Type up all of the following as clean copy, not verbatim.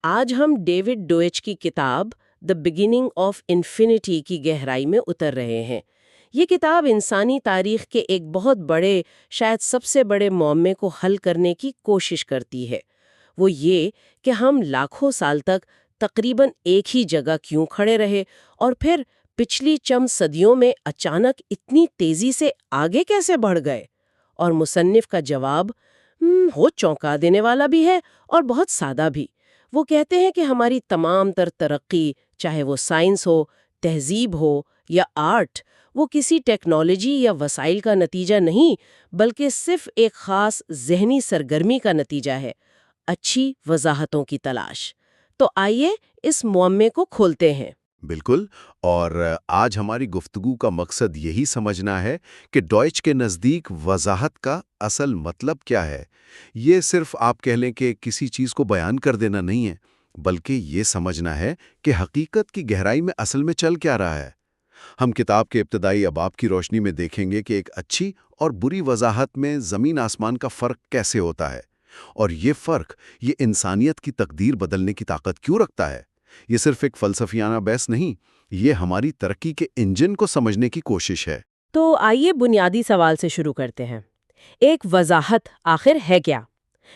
آج ہم David Deutsch کی کتاب دی بگننگ آف انفینٹی کی گہرائی میں اتر رہے ہیں۔ یہ کتاب انسانی تاریخ کے ایک بہت بڑے، شاید سب سے بڑے معمے کو حل کرنے کی کوشش کرتی ہے۔ وہ یہ کہ ہم لاکھوں سال تک تقریباً ایک ہی جگہ کیوں کھڑے رہے اور پھر پچھلی چند صدیوں میں اچانک اتنی تیزی سے آگے کیسے بڑھ گئے۔ اور مصنف کا جواب ہو چونکا دینے والا بھی ہے اور بہت سادہ بھی۔ وہ کہتے ہیں کہ ہماری تمام تر ترقی، چاہے وہ سائنس ہو، تہذیب ہو یا آرٹ، وہ کسی ٹیکنالوجی یا وسائل کا نتیجہ نہیں، بلکہ صرف ایک خاص ذہنی سرگرمی کا نتیجہ ہے، اچھی وضاحتوں کی تلاش۔ تو آئیے اس معمے کو کھولتے ہیں۔ بالکل، اور آج ہماری گفتگو کا مقصد یہی سمجھنا ہے کہ ڈوئچ کے نزدیک وضاحت کا اصل مطلب کیا ہے۔ یہ صرف آپ کہہ لیں کہ کسی چیز کو بیان کر دینا نہیں ہے، بلکہ یہ سمجھنا ہے کہ حقیقت کی گہرائی میں اصل میں چل کیا رہا ہے۔ ہم کتاب کے ابتدائی ابواب کی روشنی میں دیکھیں گے کہ ایک اچھی اور بری وضاحت میں زمین آسمان کا فرق کیسے ہوتا ہے، اور یہ فرق یہ انسانیت کی تقدیر بدلنے کی طاقت کیوں رکھتا ہے۔ یہ صرف ایک فلسفیانہ بحث نہیں، یہ ہماری ترقی کے انجن کو سمجھنے کی کوشش ہے۔ تو آئیے بنیادی سوال سے شروع کرتے ہیں۔ ایک وضاحت آخر ہے کیا؟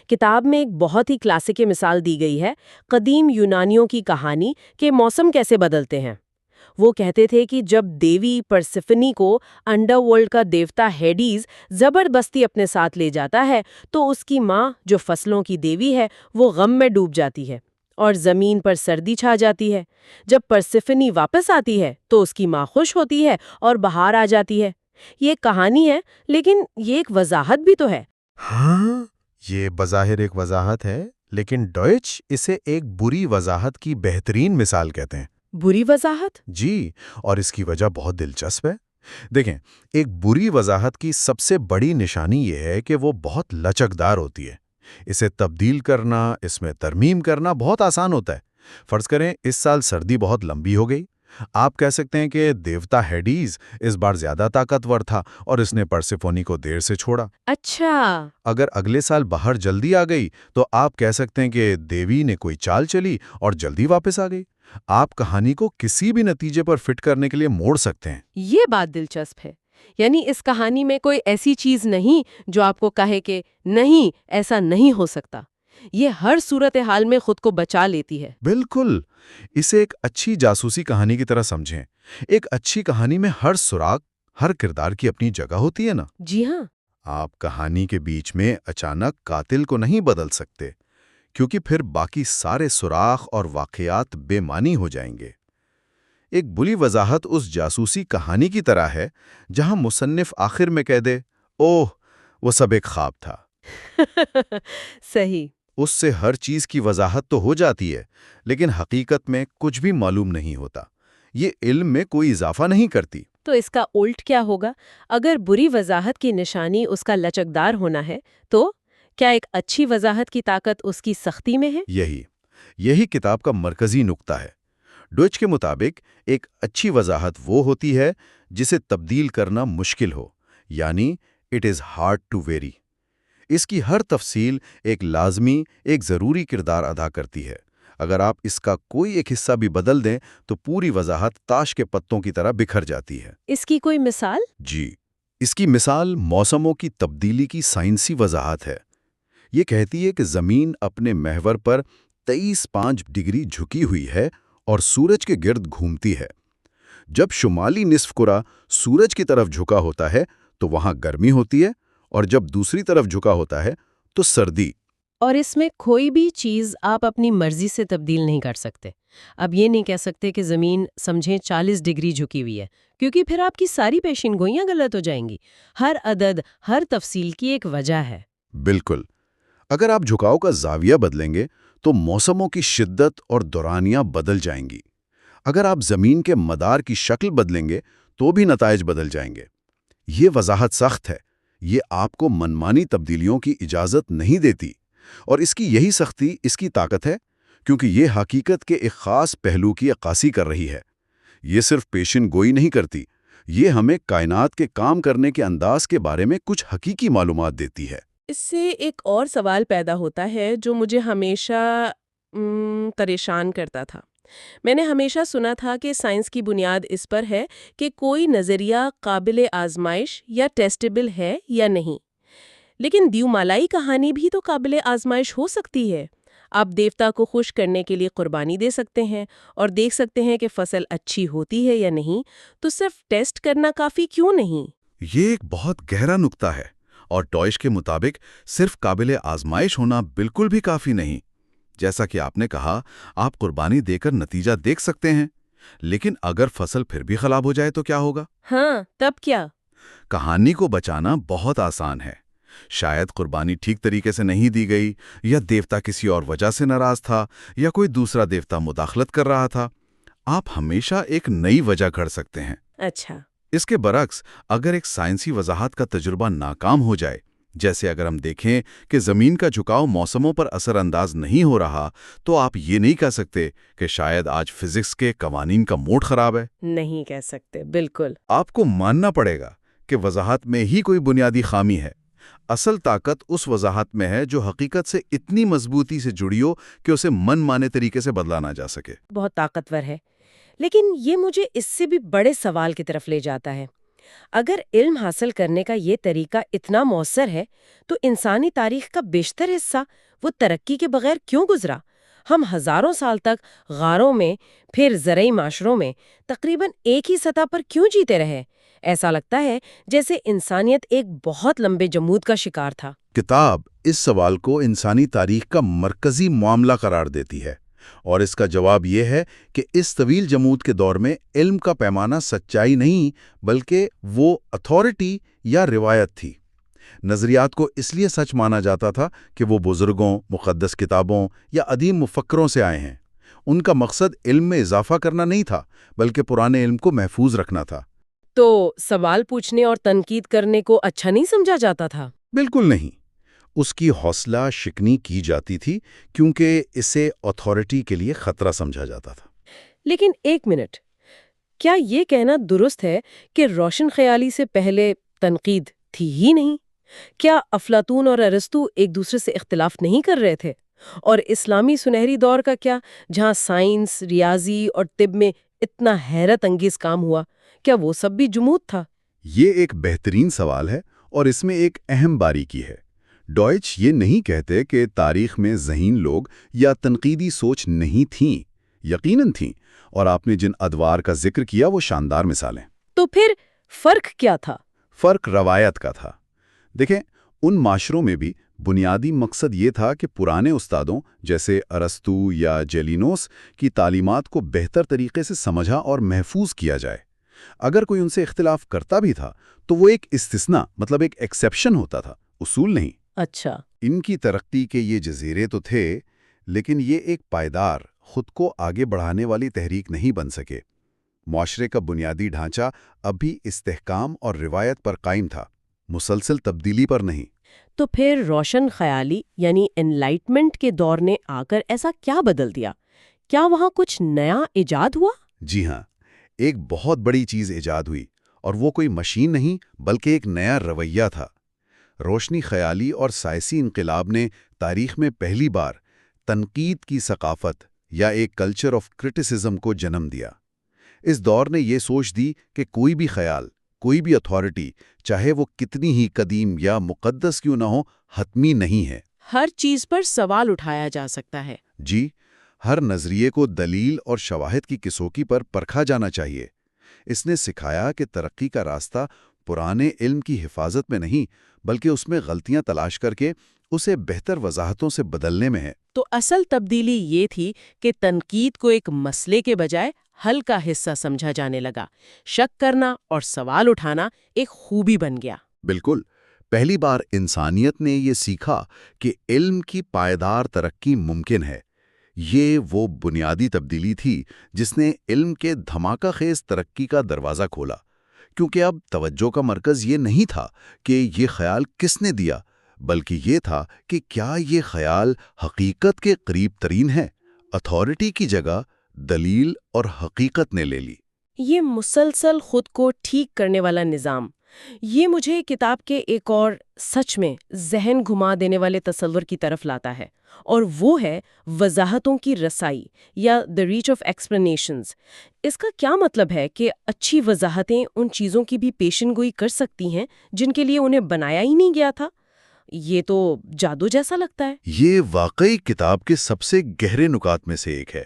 کتاب میں ایک بہت ہی کلاسیکی مثال دی گئی ہے، قدیم یونانیوں کی کہانی کہ موسم کیسے بدلتے ہیں۔ وہ کہتے تھے کہ جب دیوی پرسیفنی کو انڈر ورلڈ کا دیوتا ہیڈیز زبردستی اپنے ساتھ لے جاتا ہے تو اس کی ماں جو فصلوں کی دیوی ہے وہ غم میں ڈوب جاتی ہے اور زمین پر سردی چھا جاتی ہے۔ جب پرسیفنی واپس آتی ہے تو اس کی ماں خوش ہوتی ہے اور بہار آ جاتی ہے۔ یہ ایک کہانی ہے، لیکن یہ ایک وضاحت بھی تو ہے۔ ہاں، یہ بظاہر ایک وضاحت ہے، لیکن ڈوئچ اسے ایک بری وضاحت کی بہترین مثال کہتے ہیں۔ بری وضاحت؟ جی، اور اس کی وجہ بہت دلچسپ ہے۔ دیکھیں، ایک بری وضاحت کی سب سے بڑی نشانی یہ ہے کہ وہ بہت لچکدار ہوتی ہے۔ اسے تبدیل کرنا، اس میں ترمیم کرنا بہت آسان ہوتا ہے۔ فرض کریں اس سال سردی بہت لمبی ہو گئی۔ آپ کہہ سکتے ہیں کہ دیوتا ہیڈیز اس بار زیادہ طاقتور تھا اور اس نے پرسیفونی کو دیر سے چھوڑا۔ اچھا۔ اگر اگلے سال بہار جلدی آ گئی تو آپ کہہ سکتے ہیں کہ دیوی نے کوئی چال چلی اور جلدی واپس آ گئی۔ آپ کہانی کو کسی بھی نتیجے پر فٹ کرنے کے لیے موڑ سکتے ہیں۔ یہ بات دلچسپ ہے، یعنی اس کہانی میں کوئی ایسی چیز نہیں جو آپ کو کہے کہ نہیں، ایسا نہیں ہو سکتا۔ یہ ہر صورتحال میں خود کو بچا لیتی ہے۔ بالکل، اسے ایک اچھی جاسوسی کہانی کی طرح سمجھیں۔ ایک اچھی کہانی میں ہر سراغ، ہر کردار کی اپنی جگہ ہوتی ہے نا۔ جی ہاں۔ آپ کہانی کے بیچ میں اچانک قاتل کو نہیں بدل سکتے، کیونکہ پھر باقی سارے سوراخ اور واقعات بے معنی ہو جائیں گے۔ ایک بری وضاحت اس جاسوسی کہانی کی طرح ہے جہاں مصنف آخر میں کہہ دے، اوہ، وہ سب ایک خواب تھا۔ صحیح۔ اس سے ہر چیز کی وضاحت تو ہو جاتی ہے، لیکن حقیقت میں کچھ بھی معلوم نہیں ہوتا۔ یہ علم میں کوئی اضافہ نہیں کرتی۔ تو اس کا الٹ کیا ہوگا؟ اگر بری وضاحت کی نشانی اس کا لچکدار ہونا ہے تو کیا ایک اچھی وضاحت کی طاقت اس کی سختی میں ہے؟ یہی کتاب کا مرکزی نقطہ ہے۔ ڈوئچ کے مطابق ایک اچھی وضاحت وہ ہوتی ہے جسے تبدیل کرنا مشکل ہو، یعنی it is hard to vary. اس کی ہر تفصیل ایک لازمی، ایک ضروری کردار ادا کرتی ہے۔ اگر آپ اس کا کوئی ایک حصہ بھی بدل دیں تو پوری وضاحت تاش کے پتوں کی طرح بکھر جاتی ہے۔ اس کی کوئی مثال؟ جی، اس کی مثال موسموں کی تبدیلی کی سائنسی وضاحت ہے۔ یہ کہتی ہے کہ زمین اپنے محور پر 23.5 ڈگری جھکی ہوئی ہے اور سورج کے گرد گھومتی ہے۔ جب شمالی نصف کرہ سورج کی طرف جھکا ہوتا ہے تو وہاں گرمی ہوتی ہے، اور جب دوسری طرف جھکا ہوتا ہے تو سردی۔ اور اس میں کوئی بھی چیز آپ اپنی مرضی سے تبدیل نہیں کر سکتے۔ اب یہ نہیں کہہ سکتے کہ زمین سمجھیں 40 ڈگری جھکی ہوئی ہے، کیونکہ پھر آپ کی ساری پیشین گوئیاں غلط ہو جائیں گی۔ ہر عدد، ہر تفصیل کی ایک وجہ ہے۔ بالکل، اگر آپ جھکاؤ کا زاویہ بدلیں گے تو موسموں کی شدت اور دورانیاں بدل جائیں گی۔ اگر آپ زمین کے مدار کی شکل بدلیں گے تو بھی نتائج بدل جائیں گے۔ یہ وضاحت سخت ہے، یہ آپ کو منمانی تبدیلیوں کی اجازت نہیں دیتی، اور اس کی یہی سختی اس کی طاقت ہے، کیونکہ یہ حقیقت کے ایک خاص پہلو کی عکاسی کر رہی ہے۔ یہ صرف پیشن گوئی نہیں کرتی، یہ ہمیں کائنات کے کام کرنے کے انداز کے بارے میں کچھ حقیقی معلومات دیتی ہے۔ اس سے ایک اور سوال پیدا ہوتا ہے جو مجھے ہمیشہ پریشان کرتا تھا۔ میں نے ہمیشہ سنا تھا کہ سائنس کی بنیاد اس پر ہے کہ کوئی نظریہ قابل آزمائش یا ٹیسٹیبل ہے یا نہیں، لیکن دیومالائی کہانی بھی تو قابل آزمائش ہو سکتی ہے۔ آپ دیوتا کو خوش کرنے کے لیے قربانی دے سکتے ہیں اور دیکھ سکتے ہیں کہ فصل اچھی ہوتی ہے یا نہیں، تو صرف ٹیسٹ کرنا کافی کیوں نہیں؟ یہ ایک بہت گہرا نکتہ ہے، اور ڈوئچ کے مطابق صرف قابل آزمائش ہونا بالکل بھی کافی نہیں۔ جیسا کہ آپ نے کہا، آپ قربانی دے کر نتیجہ دیکھ سکتے ہیں، لیکن اگر فصل پھر بھی خراب ہو جائے تو کیا ہوگا؟ ہاں، تب کیا؟ کہانی کو بچانا بہت آسان ہے۔ شاید قربانی ٹھیک طریقے سے نہیں دی گئی، یا دیوتا کسی اور وجہ سے ناراض تھا، یا کوئی دوسرا دیوتا مداخلت کر رہا تھا۔ آپ ہمیشہ ایک نئی وجہ گھڑ سکتے ہیں۔ اچھا۔ اس کے برعکس، اگر ایک سائنسی وضاحت کا تجربہ ناکام ہو جائے، جیسے اگر ہم دیکھیں کہ زمین کا جھکاؤ موسموں پر اثر انداز نہیں ہو رہا، تو آپ یہ نہیں کہہ سکتے کہ شاید آج فزکس کے قوانین کا موڈ خراب ہے۔ نہیں کہہ سکتے، بالکل۔ آپ کو ماننا پڑے گا کہ وضاحت میں ہی کوئی بنیادی خامی ہے۔ اصل طاقت اس وضاحت میں ہے جو حقیقت سے اتنی مضبوطی سے جڑی ہو کہ اسے من مانے طریقے سے بدلا نہ جا سکے۔ بہت طاقتور ہے، لیکن یہ مجھے اس سے بھی بڑے سوال کی طرف لے جاتا ہے۔ اگر علم حاصل کرنے کا یہ طریقہ اتنا مؤثر ہے، تو انسانی تاریخ کا بیشتر حصہ وہ ترقی کے بغیر کیوں گزرا؟ ہم ہزاروں سال تک غاروں میں، پھر زرعی معاشروں میں تقریباً ایک ہی سطح پر کیوں جیتے رہے؟ ایسا لگتا ہے جیسے انسانیت ایک بہت لمبے جمود کا شکار تھا۔ کتاب اس سوال کو انسانی تاریخ کا مرکزی معاملہ قرار دیتی ہے، اور اس کا جواب یہ ہے کہ اس طویل جمود کے دور میں علم کا پیمانہ سچائی نہیں، بلکہ وہ اتھارٹی یا روایت تھی۔ نظریات کو اس لیے سچ مانا جاتا تھا کہ وہ بزرگوں، مقدس کتابوں یا عظیم مفکروں سے آئے ہیں۔ ان کا مقصد علم میں اضافہ کرنا نہیں تھا، بلکہ پرانے علم کو محفوظ رکھنا تھا۔ تو سوال پوچھنے اور تنقید کرنے کو اچھا نہیں سمجھا جاتا تھا؟ بالکل نہیں۔ اس کی حوصلہ شکنی کی جاتی تھی، کیونکہ اسے اتھارٹی کے لیے خطرہ سمجھا جاتا تھا۔ لیکن ایک منٹ، کیا یہ کہنا درست ہے کہ روشن خیالی سے پہلے تنقید تھی ہی نہیں؟ کیا افلاطون اور ارسطو ایک دوسرے سے اختلاف نہیں کر رہے تھے؟ اور اسلامی سنہری دور کا کیا، جہاں سائنس، ریاضی اور طب میں اتنا حیرت انگیز کام ہوا، کیا وہ سب بھی جمود تھا؟ یہ ایک بہترین سوال ہے، اور اس میں ایک اہم باریکی ہے۔ ڈوئچ یہ نہیں کہتے کہ تاریخ میں ذہین لوگ یا تنقیدی سوچ نہیں تھیں، یقیناً تھیں، اور آپ نے جن ادوار کا ذکر کیا وہ شاندار مثالیں۔ تو پھر فرق کیا تھا؟ فرق روایت کا تھا۔ دیکھیں، ان معاشروں میں بھی بنیادی مقصد یہ تھا کہ پرانے استادوں جیسے ارسطو یا جیلینوس کی تعلیمات کو بہتر طریقے سے سمجھا اور محفوظ کیا جائے۔ اگر کوئی ان سے اختلاف کرتا بھی تھا تو وہ ایک استثناء، مطلب ایک ایکسیپشن ہوتا تھا، اصول نہیں۔ اچھا۔ ان کی ترقی کے یہ جزیرے تو تھے، لیکن یہ ایک پائیدار، خود کو آگے بڑھانے والی تحریک نہیں بن سکے۔ معاشرے کا بنیادی ڈھانچہ اب بھی استحکام اور روایت پر قائم تھا، مسلسل تبدیلی پر نہیں۔ تو پھر روشن خیالی یعنی انلائٹمنٹ کے دور نے آ کر ایسا کیا بدل دیا؟ کیا وہاں کچھ نیا ایجاد ہوا؟ جی ہاں، ایک بہت بڑی چیز ایجاد ہوئی، اور وہ کوئی مشین نہیں بلکہ ایک نیا رویہ تھا۔ روشنی خیالی اور سائنسی انقلاب نے تاریخ میں پہلی بار تنقید کی ثقافت یا ایک کلچر آف کرٹیسزم کو جنم دیا۔ اس دور نے یہ سوچ دی کہ کوئی بھی خیال، کوئی بھی اتھارٹی، چاہے وہ کتنی ہی قدیم یا مقدس کیوں نہ ہو، حتمی نہیں ہے۔ ہر چیز پر سوال اٹھایا جا سکتا ہے۔ جی، ہر نظریے کو دلیل اور شواہد کی کسوٹی پر پرکھا جانا چاہیے۔ اس نے سکھایا کہ ترقی کا راستہ پرانے علم کی حفاظت میں نہیں، بلکہ اس میں غلطیاں تلاش کر کے اسے بہتر وضاحتوں سے بدلنے میں ہے۔ تو اصل تبدیلی یہ تھی کہ تنقید کو ایک مسئلے کے بجائے حل کا حصہ سمجھا جانے لگا۔ شک کرنا اور سوال اٹھانا ایک خوبی بن گیا۔ بالکل، پہلی بار انسانیت نے یہ سیکھا کہ علم کی پائیدار ترقی ممکن ہے۔ یہ وہ بنیادی تبدیلی تھی جس نے علم کے دھماکہ خیز ترقی کا دروازہ کھولا، کیونکہ اب توجہ کا مرکز یہ نہیں تھا کہ یہ خیال کس نے دیا، بلکہ یہ تھا کہ کیا یہ خیال حقیقت کے قریب ترین ہے۔ اتھارٹی کی جگہ دلیل اور حقیقت نے لے لی۔ یہ مسلسل خود کو ٹھیک کرنے والا نظام، یہ مجھے کتاب کے ایک اور سچ میں ذہن گھما دینے والے تصور کی طرف لاتا ہے، اور وہ ہے وضاحتوں کی رسائی یا the reach of explanations۔ اس کا کیا مطلب ہے کہ اچھی وضاحتیں ان چیزوں کی بھی پیشن گوئی کر سکتی ہیں جن کے لیے انہیں بنایا ہی نہیں گیا تھا؟ یہ تو جادو جیسا لگتا ہے۔ یہ واقعی کتاب کے سب سے گہرے نکات میں سے ایک ہے۔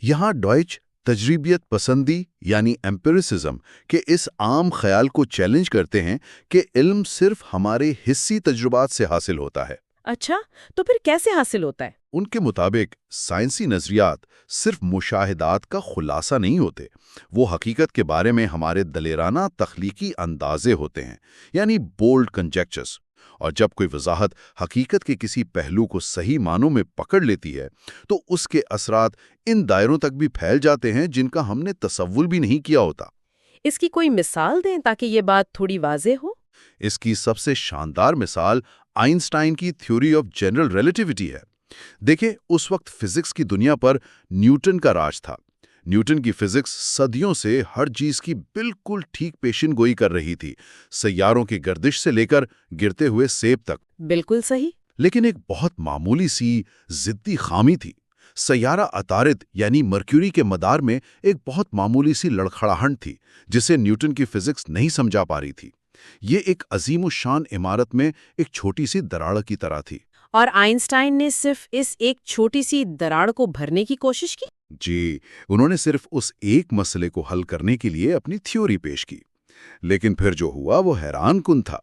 یہاں ڈوائچ تجربیت پسندی یعنی ایمپیریسزم کے اس عام خیال کو چیلنج کرتے ہیں کہ علم صرف ہمارے حسی تجربات سے حاصل ہوتا ہے۔ اچھا، تو پھر کیسے حاصل ہوتا ہے؟ ان کے مطابق سائنسی نظریات صرف مشاہدات کا خلاصہ نہیں ہوتے، وہ حقیقت کے بارے میں ہمارے دلیرانہ تخلیقی اندازے ہوتے ہیں، یعنی بولڈ کنجیکچرز۔ اور جب کوئی وضاحت حقیقت کے کسی پہلو کو صحیح معنوں میں پکڑ لیتی ہے تو اس کے اثرات ان دائروں تک بھی پھیل جاتے ہیں جن کا ہم نے تصور بھی نہیں کیا ہوتا۔ اس کی کوئی مثال دیں تاکہ یہ بات تھوڑی واضح ہو۔ اس کی سب سے شاندار مثال آئنسٹائن کی تھیوری آف جنرل ریلیٹیوٹی ہے۔ دیکھیں، اس وقت فزکس کی دنیا پر نیوٹن کا راج تھا۔ نیوٹن کی فزکس صدیوں سے ہر چیز کی بالکل ٹھیک پیشن گوئی کر رہی تھی، سیاروں کی گردش سے لے کر گرتے ہوئے سیب تک۔ بالکل صحیح۔ لیکن ایک بہت معمولی سی ضدی خامی تھی۔ سیارہ عطارد یعنی مرکیوری کے مدار میں ایک بہت معمولی سی لڑکھڑاہٹ تھی جسے نیوٹن کی فزکس نہیں سمجھا پا رہی تھی۔ یہ ایک عظیم الشان عمارت میں ایک چھوٹی سی دراڑ کی طرح تھی۔ اور آئنسٹائن نے صرف اس ایک چھوٹی سی دراڑ کو بھرنے کی کوشش کی؟ جی، انہوں نے صرف اس ایک مسئلے کو حل کرنے کے لیے اپنی تھیوری پیش کی، لیکن پھر جو ہوا وہ حیران کن تھا۔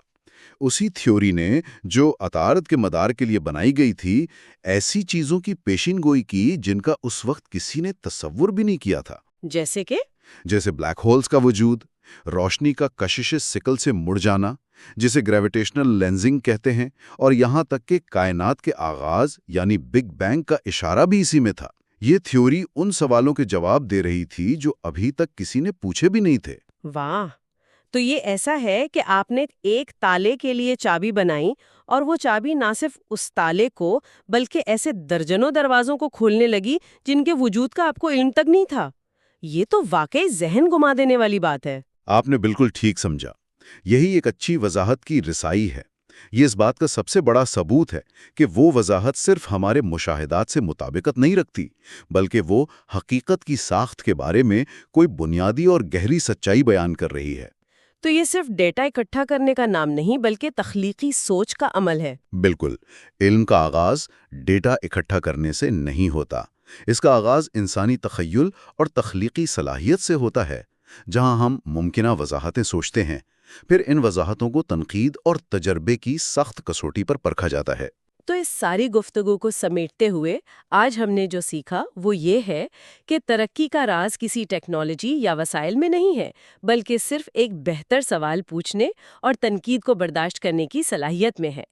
اسی تھیوری نے جو عطارد کے مدار کے لیے بنائی گئی تھی، ایسی چیزوں کی پیشین گوئی کی جن کا اس وقت کسی نے تصور بھی نہیں کیا تھا۔ جیسے کہ؟ جیسے بلیک ہولز کا وجود، روشنی کا کشش سکل سے مڑ جانا جسے گریویٹیشنل لینزنگ کہتے ہیں، اور یہاں تک کہ کائنات کے آغاز یعنی بگ بینگ کا اشارہ بھی اسی میں تھا۔ یہ تھیوری ان سوالوں کے جواب دے رہی تھی جو ابھی تک کسی نے پوچھے بھی نہیں تھے۔ واہ! تو یہ ایسا ہے کہ آپ نے ایک تالے کے لیے چابی بنائی، اور وہ چابی نہ صرف اس تالے کو بلکہ ایسے درجنوں دروازوں کو کھولنے لگی جن کے وجود کا آپ کو علم تک نہیں تھا۔ یہ تو واقعی ذہن گما دینے والی بات ہے۔ آپ نے بالکل ٹھیک سمجھا۔ یہی ایک اچھی وضاحت کی رسائی ہے۔ یہ اس بات کا سب سے بڑا ثبوت ہے کہ وہ وضاحت صرف ہمارے مشاہدات سے مطابقت نہیں رکھتی، بلکہ وہ حقیقت کی ساخت کے بارے میں کوئی بنیادی اور گہری سچائی بیان کر رہی ہے۔ تو یہ صرف ڈیٹا اکٹھا کرنے کا نام نہیں بلکہ تخلیقی سوچ کا عمل ہے۔ بالکل، علم کا آغاز ڈیٹا اکٹھا کرنے سے نہیں ہوتا۔ اس کا آغاز انسانی تخیل اور تخلیقی صلاحیت سے ہوتا ہے، جہاں ہم ممکنہ وضاحتیں سوچتے ہیں، پھر ان وضاحتوں کو تنقید اور تجربے کی سخت کسوٹی پر پرکھا جاتا ہے۔ تو اس ساری گفتگو کو سمیٹتے ہوئے آج ہم نے جو سیکھا وہ یہ ہے کہ ترقی کا راز کسی ٹیکنالوجی یا وسائل میں نہیں ہے، بلکہ صرف ایک بہتر سوال پوچھنے اور تنقید کو برداشت کرنے کی صلاحیت میں ہے۔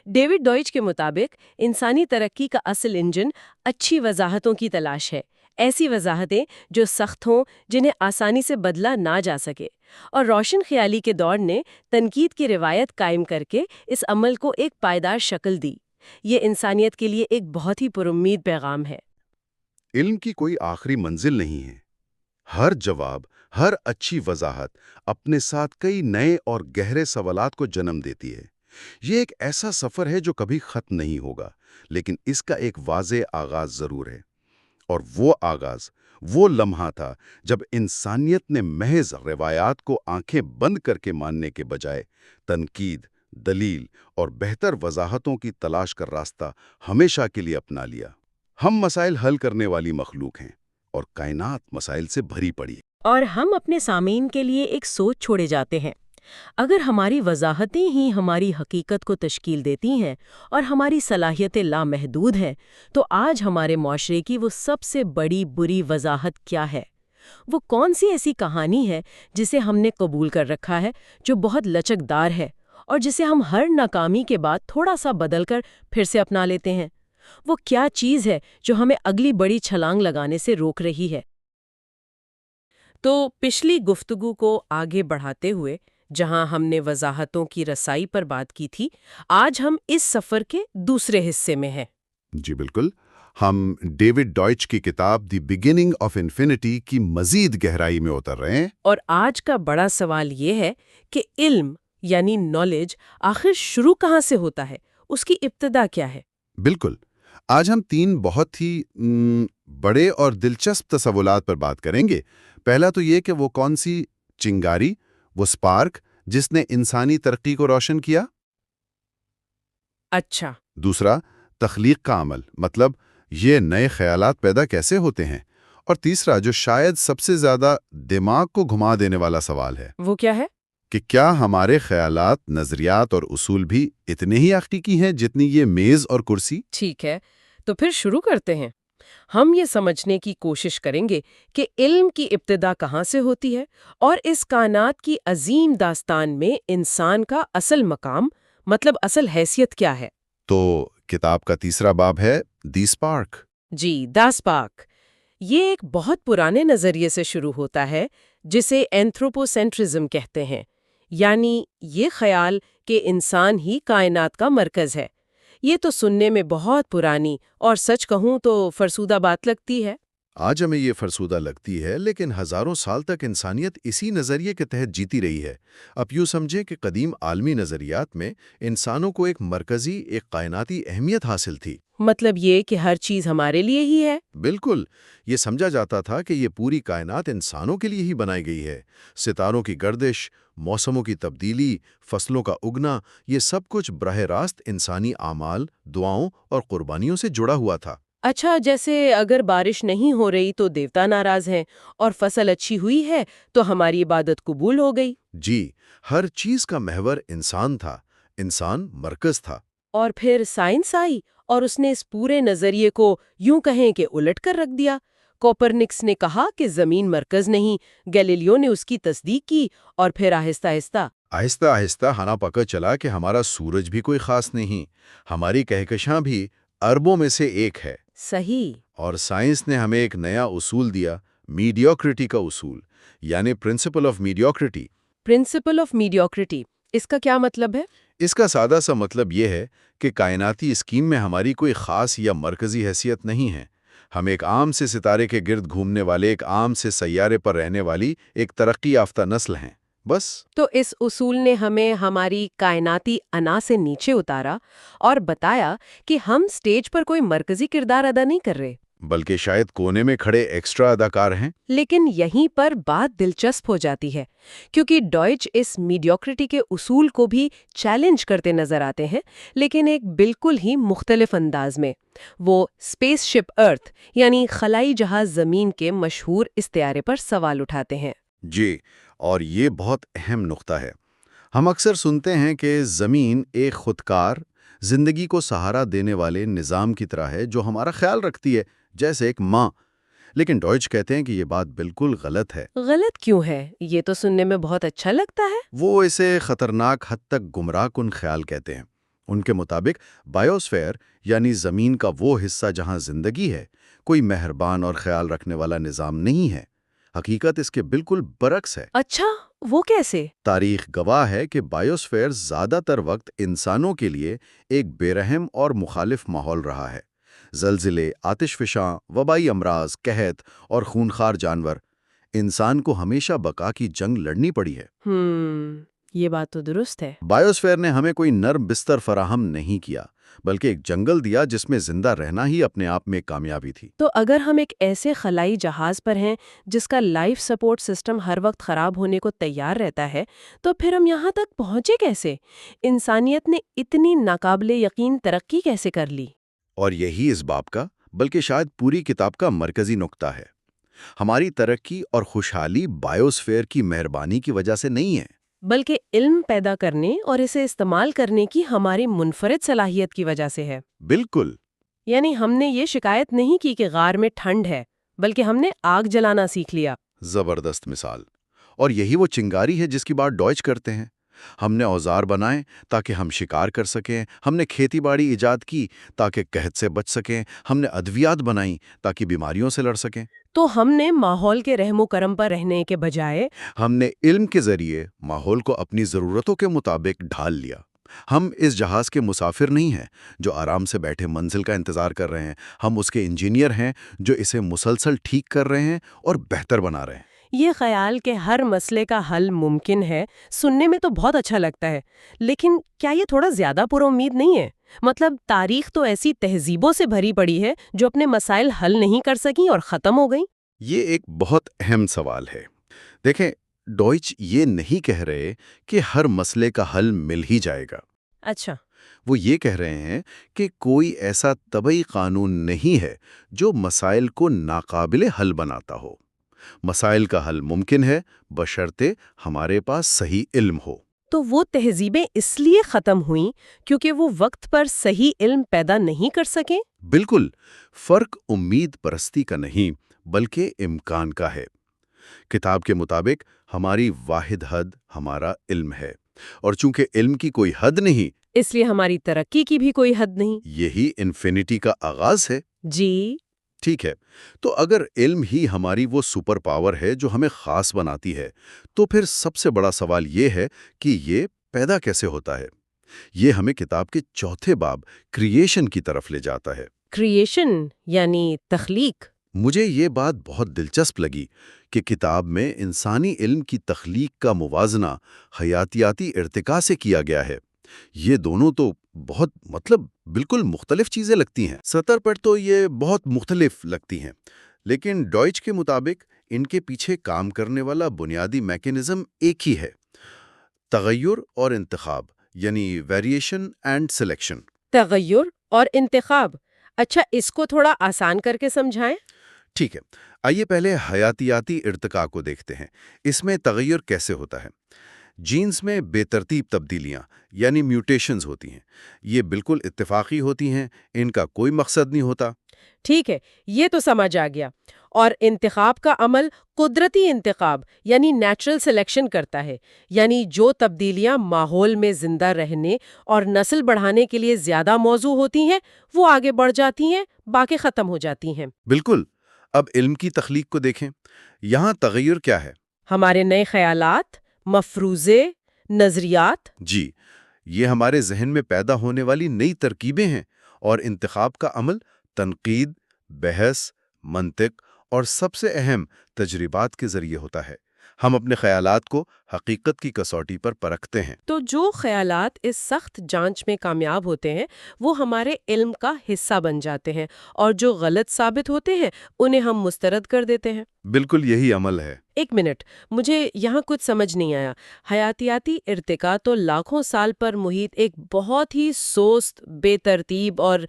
ڈیوڈ ڈوئچ کے مطابق انسانی ترقی کا اصل انجن اچھی وضاحتوں کی تلاش ہے، ایسی وضاحتیں جو سخت ہوں، جنہیں آسانی سے بدلا نہ جا سکے۔ اور روشن خیالی کے دور نے تنقید کی روایت قائم کر کے اس عمل کو ایک پائیدار شکل دی۔ یہ انسانیت کے لیے ایک بہت ہی پرامید پیغام ہے۔ علم کی کوئی آخری منزل نہیں ہے۔ ہر جواب، ہر اچھی وضاحت اپنے ساتھ کئی نئے اور گہرے سوالات کو جنم دیتی ہے۔ یہ ایک ایسا سفر ہے جو کبھی ختم نہیں ہوگا، لیکن اس کا ایک واضح آغاز ضرور ہے۔ اور وہ آغاز، وہ لمحہ تھا جب انسانیت نے محض روایات کو آنکھیں بند کر کے ماننے کے بجائے تنقید، دلیل اور بہتر وضاحتوں کی تلاش کا راستہ ہمیشہ کے لیے اپنا لیا۔ ہم مسائل حل کرنے والی مخلوق ہیں، اور کائنات مسائل سے بھری پڑی ہے۔ اور ہم اپنے سامعین کے لیے ایک سوچ چھوڑے جاتے ہیں۔ اگر ہماری وضاحتیں ہی ہماری حقیقت کو تشکیل دیتی ہیں اور ہماری صلاحیتیں لامحدود ہیں، تو آج ہمارے معاشرے کی وہ سب سے بڑی بری وضاحت کیا ہے؟ وہ کون سی ایسی کہانی ہے جسے ہم نے قبول کر رکھا ہے، جو بہت لچکدار ہے اور جسے ہم ہر ناکامی کے بعد تھوڑا سا بدل کر پھر سے اپنا لیتے ہیں؟ وہ کیا چیز ہے جو ہمیں اگلی بڑی چھلانگ لگانے سے روک رہی ہے؟ تو پچھلی گفتگو کو آگے بڑھاتے ہوئے، جہاں ہم نے وضاحتوں کی رسائی پر بات کی تھی، آج ہم اس سفر کے دوسرے حصے میں ہیں۔ جی بالکل، ہم ڈیوڈ ڈوئچ کی کتاب دی بگننگ آف انفینٹی کی مزید گہرائی میں اتر رہے ہیں۔ اور آج کا بڑا سوال یہ ہے کہ علم یعنی نالج آخر شروع کہاں سے ہوتا ہے، اس کی ابتدا کیا ہے؟ بالکل. آج ہم 3 بہت ہی بڑے اور دلچسپ تصورات پر بات کریں گے. پہلا تو یہ کہ وہ کون سی چنگاری، وہ سپارک جس نے انسانی ترقی کو روشن کیا. اچھا. دوسرا، تخلیق کا عمل، مطلب یہ نئے خیالات پیدا کیسے ہوتے ہیں. اور تیسرا، جو شاید سب سے زیادہ دماغ کو گھما دینے والا سوال ہے، وہ کیا ہے؟ کہ کیا ہمارے خیالات، نظریات اور اصول بھی اتنے ہی حقیقی ہیں جتنی یہ میز اور کرسی؟ ٹھیک ہے، تو پھر شروع کرتے ہیں. ہم یہ سمجھنے کی کوشش کریں گے کہ علم کی ابتدا کہاں سے ہوتی ہے اور اس کائنات کی عظیم داستان میں انسان کا اصل مقام، مطلب اصل حیثیت کیا ہے. تو کتاب کا تیسرا باب ہے دی سپارک. جی، دا سپارک. یہ ایک بہت پرانے نظریے سے شروع ہوتا ہے جسے اینتھروپوسینٹرزم کہتے ہیں، یعنی یہ خیال کہ انسان ہی کائنات کا مرکز ہے. یہ تو سننے میں بہت پرانی اور سچ کہوں تو فرسودہ بات لگتی ہے. آج ہمیں یہ فرسودہ لگتی ہے، لیکن ہزاروں سال تک انسانیت اسی نظریے کے تحت جیتی رہی ہے. اب یوں سمجھیں کہ قدیم عالمی نظریات میں انسانوں کو ایک مرکزی، ایک کائناتی اہمیت حاصل تھی. مطلب یہ کہ ہر چیز ہمارے لیے ہی ہے. بالکل. یہ سمجھا جاتا تھا کہ یہ پوری کائنات انسانوں کے لیے ہی بنائی گئی ہے. ستاروں کی گردش، موسموں کی تبدیلی، فصلوں کا اگنا، یہ سب کچھ براہ راست انسانی اعمال، دعاؤں اور قربانیوں سے جڑا ہوا تھا. اچھا، جیسے اگر بارش نہیں ہو رہی تو دیوتا ناراض ہیں، اور فصل اچھی ہوئی ہے تو ہماری عبادت قبول ہو گئی. جی، ہر چیز کا محور انسان تھا. انسان مرکز تھا. اور پھر سائنس آئی اور اس نے اس پورے نظریے کو یوں کہیں کہ الٹ کر رکھ دیا. کوپرنکس نے کہا کہ زمین مرکز نہیں، گیلیلیو نے اس کی تصدیق کی، اور پھر آہستہ آہستہ آہستہ ہنا پکا چلا کہ ہمارا سورج بھی کوئی خاص نہیں، ہماری کہکشاں بھی اربوں میں سے ایک ہے. صحیح. اور سائنس نے ہمیں ایک نیا اصول دیا، میڈیوکریٹی کا اصول، یعنی principle of mediocrity. Principle of mediocrity, اس کا کیا مطلب ہے؟ اس کا سادہ سا مطلب یہ ہے کہ کائناتی اسکیم میں ہماری کوئی خاص یا مرکزی حیثیت نہیں ہے. ہم ایک عام سے ستارے کے گرد گھومنے والے ایک عام سے سیارے پر رہنے والی ایک ترقی یافتہ نسل ہیں، بس. تو اس اصول نے ہمیں ہماری کائناتی انا سے نیچے اتارا اور بتایا کہ ہم سٹیج پر کوئی مرکزی کردار ادا نہیں کر رہے، بلکہ شاید کونے میں کھڑے ایکسٹرا اداکار ہیں. لیکن یہیں پر بات دلچسپ ہو جاتی ہے، کیونکہ ڈوئچ اس میڈیوکریٹی کے اصول کو بھی چیلنج کرتے نظر آتے ہیں، لیکن ایک بالکل ہی مختلف انداز میں. وہ اسپیس شپ ارتھ یعنی خلائی جہاز زمین کے مشہور استعارے پر سوال اٹھاتے ہیں. جی، اور یہ بہت اہم نقطہ ہے. ہم اکثر سنتے ہیں کہ زمین ایک خودکار، زندگی کو سہارا دینے والے نظام کی طرح ہے جو ہمارا خیال رکھتی ہے، جیسے ایک ماں. لیکن ڈوئچ کہتے ہیں کہ یہ بات بالکل غلط ہے. غلط کیوں ہے؟ یہ تو سننے میں بہت اچھا لگتا ہے. وہ اسے خطرناک حد تک گمراہ کن خیال کہتے ہیں. ان کے مطابق بایوسفیر یعنی زمین کا وہ حصہ جہاں زندگی ہے، کوئی مہربان اور خیال رکھنے والا نظام نہیں ہے. حقیقت اس کے بالکل برعکس ہے. اچھا، وہ کیسے؟ تاریخ گواہ ہے کہ بایوسفیر زیادہ تر وقت انسانوں کے لیے ایک بے رحم اور مخالف ماحول رہا ہے. زلزلے، آتش فشاں، وبائی امراض، قحط اور خونخوار جانور. انسان کو ہمیشہ بقا کی جنگ لڑنی پڑی ہے. یہ بات تو درست ہے. بایوسفیر نے ہمیں کوئی نرم بستر فراہم نہیں کیا، بلکہ ایک جنگل دیا جس میں زندہ رہنا ہی اپنے آپ میں کامیابی تھی. تو اگر ہم ایک ایسے خلائی جہاز پر ہیں جس کا لائف سپورٹ سسٹم ہر وقت خراب ہونے کو تیار رہتا ہے، تو پھر ہم یہاں تک پہنچے کیسے؟ انسانیت نے اتنی ناقابل یقین ترقی کیسے کر لی؟ اور یہی اس باب کا، بلکہ شاید پوری کتاب کا مرکزی نقطہ ہے. ہماری ترقی اور خوشحالی بایوسفیر کی مہربانی کی وجہ سے نہیں ہے، بلکہ علم پیدا کرنے اور اسے استعمال کرنے کی ہماری منفرد صلاحیت کی وجہ سے ہے. بالکل. یعنی ہم نے یہ شکایت نہیں کی کہ غار میں ٹھنڈ ہے، بلکہ ہم نے آگ جلانا سیکھ لیا. زبردست مثال. اور یہی وہ چنگاری ہے جس کی بات ڈوئچ کرتے ہیں. ہم نے اوزار بنائے تاکہ ہم شکار کر سکیں، ہم نے کھیتی باڑی ایجاد کی تاکہ قحط سے بچ سکیں، ہم نے ادویات بنائیں تاکہ بیماریوں سے لڑ سکیں. تو ہم نے ماحول کے رحم و کرم پر رہنے کے بجائے ہم نے علم کے ذریعے ماحول کو اپنی ضرورتوں کے مطابق ڈھال لیا. ہم اس جہاز کے مسافر نہیں ہیں جو آرام سے بیٹھے منزل کا انتظار کر رہے ہیں. ہم اس کے انجینئر ہیں جو اسے مسلسل ٹھیک کر رہے ہیں اور بہتر بنا رہے ہیں. یہ خیال کہ ہر مسئلے کا حل ممکن ہے سننے میں تو بہت اچھا لگتا ہے، لیکن کیا یہ تھوڑا زیادہ پر امید نہیں ہے؟ مطلب تاریخ تو ایسی تہذیبوں سے بھری پڑی ہے جو اپنے مسائل حل نہیں کر سکیں اور ختم ہو گئیں۔ یہ ایک بہت اہم سوال ہے۔ دیکھیں، ڈوئچ یہ نہیں کہہ رہے کہ ہر مسئلے کا حل مل ہی جائے گا۔ اچھا۔ وہ یہ کہہ رہے ہیں کہ کوئی ایسا طبعی قانون نہیں ہے جو مسائل کو ناقابل حل بناتا ہو۔ مسائل کا حل ممکن ہے بشرطے ہمارے پاس صحیح علم ہو۔ تو وہ تہذیبیں اس لیے ختم ہوئیں کیونکہ وہ وقت پر صحیح علم پیدا نہیں کر سکیں؟ بالکل، فرق امید پرستی کا نہیں بلکہ امکان کا ہے۔ کتاب کے مطابق ہماری واحد حد ہمارا علم ہے، اور چونکہ علم کی کوئی حد نہیں، اس لیے ہماری ترقی کی بھی کوئی حد نہیں۔ یہی انفینٹی کا آغاز ہے۔ جی۔ ٹھیک ہے، تو اگر علم ہی ہماری وہ سپر پاور ہے جو ہمیں خاص بناتی ہے، تو پھر سب سے بڑا سوال یہ ہے کہ یہ پیدا کیسے ہوتا ہے؟ یہ ہمیں کتاب کے چوتھے باب کریشن کی طرف لے جاتا ہے۔ کریشن یعنی تخلیق۔ مجھے یہ بات بہت دلچسپ لگی کہ کتاب میں انسانی علم کی تخلیق کا موازنہ حیاتیاتی ارتقاء سے کیا گیا ہے۔ یہ دونوں تو بہت بالکل مختلف چیزیں لگتی ہیں، سطر پر تو یہ بہت مختلف لگتی ہیں، لیکن ڈوئچ کے مطابق ان کے پیچھے کام کرنے والا بنیادی میکینزم ایک ہی ہے: تغیر اور انتخاب، یعنی ویریشن اینڈ سلیکشن۔ تغیر اور انتخاب، اچھا اس کو تھوڑا آسان کر کے سمجھائیں۔ ٹھیک ہے، آئیے پہلے حیاتیاتی ارتقاء کو دیکھتے ہیں۔ اس میں تغیر کیسے ہوتا ہے؟ جینز میں بے ترتیب تبدیلیاں یعنی میوٹیشنز ہوتی ہیں۔ یہ بالکل اتفاقی ہوتی ہیں، ان کا کوئی مقصد نہیں ہوتا۔ ٹھیک ہے، یہ تو سمجھ آ گیا۔ اور انتخاب کا عمل قدرتی انتخاب یعنی نیچرل سلیکشن کرتا ہے، یعنی جو تبدیلیاں ماحول میں زندہ رہنے اور نسل بڑھانے کے لیے زیادہ موزوں ہوتی ہیں وہ آگے بڑھ جاتی ہیں، باقی ختم ہو جاتی ہیں۔ بالکل۔ اب علم کی تخلیق کو دیکھیں، یہاں تغیر کیا ہے؟ ہمارے نئے خیالات، مفروضے، نظریات۔ جی، یہ ہمارے ذہن میں پیدا ہونے والی نئی ترکیبیں ہیں، اور انتخاب کا عمل تنقید، بحث، منطق اور سب سے اہم تجربات کے ذریعے ہوتا ہے۔ ہم اپنے خیالات کو حقیقت کی کسوٹی پر پرکھتے ہیں۔ تو جو خیالات اس سخت جانچ میں کامیاب ہوتے ہیں وہ ہمارے علم کا حصہ بن جاتے ہیں، اور جو غلط ثابت ہوتے ہیں انہیں ہم مسترد کر دیتے ہیں۔ بالکل یہی عمل ہے۔ ایک منٹ، مجھے یہاں کچھ سمجھ نہیں آیا۔ حیاتیاتی ارتقاء تو لاکھوں سال پر محیط ایک بہت ہی سست، بے ترتیب اور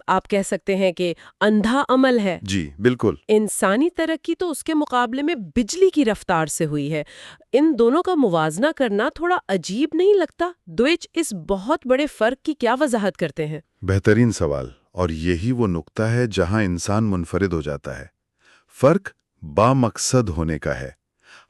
آپ کہہ سکتے ہیں کہ اندھا عمل ہے۔ جی بالکل۔ انسانی ترقی تو اس کے مقابلے میں بجلی کی رفتار سے ہوئی ہے۔ ان دونوں کا موازنہ کرنا تھوڑا عجیب نہیں لگتا؟ ڈوئچ اس بہت بڑے فرق کی کیا وضاحت کرتے ہیں؟ بہترین سوال، اور یہی وہ نقطہ ہے جہاں انسان منفرد ہو جاتا ہے۔ فرق با مقصد ہونے کا ہے،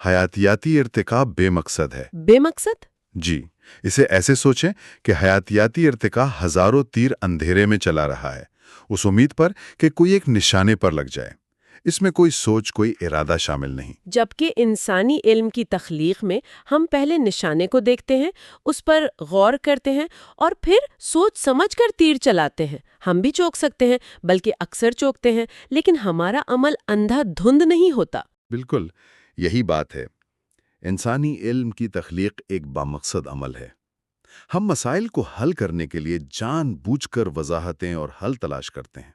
حیاتیاتی ارتقاء بے مقصد ہے۔ بے مقصد؟ جی، اسے ایسے سوچیں کہ حیاتیاتی ارتقاء ہزاروں تیر اندھیرے میں چلا رہا ہے، اس امید پر کہ کوئی ایک نشانے پر لگ جائے۔ اس میں کوئی سوچ، کوئی ارادہ شامل نہیں۔ جبکہ انسانی علم کی تخلیق میں ہم پہلے نشانے کو دیکھتے ہیں، اس پر غور کرتے ہیں اور پھر سوچ سمجھ کر تیر چلاتے ہیں۔ ہم بھی چوک سکتے ہیں، بلکہ اکثر چوکتے ہیں، لیکن ہمارا عمل اندھا دھند نہیں ہوتا۔ بالکل یہی بات ہے۔ انسانی علم کی تخلیق ایک بامقصد عمل ہے۔ ہم مسائل کو حل کرنے کے لیے جان بوجھ کر وضاحتیں اور حل تلاش کرتے ہیں۔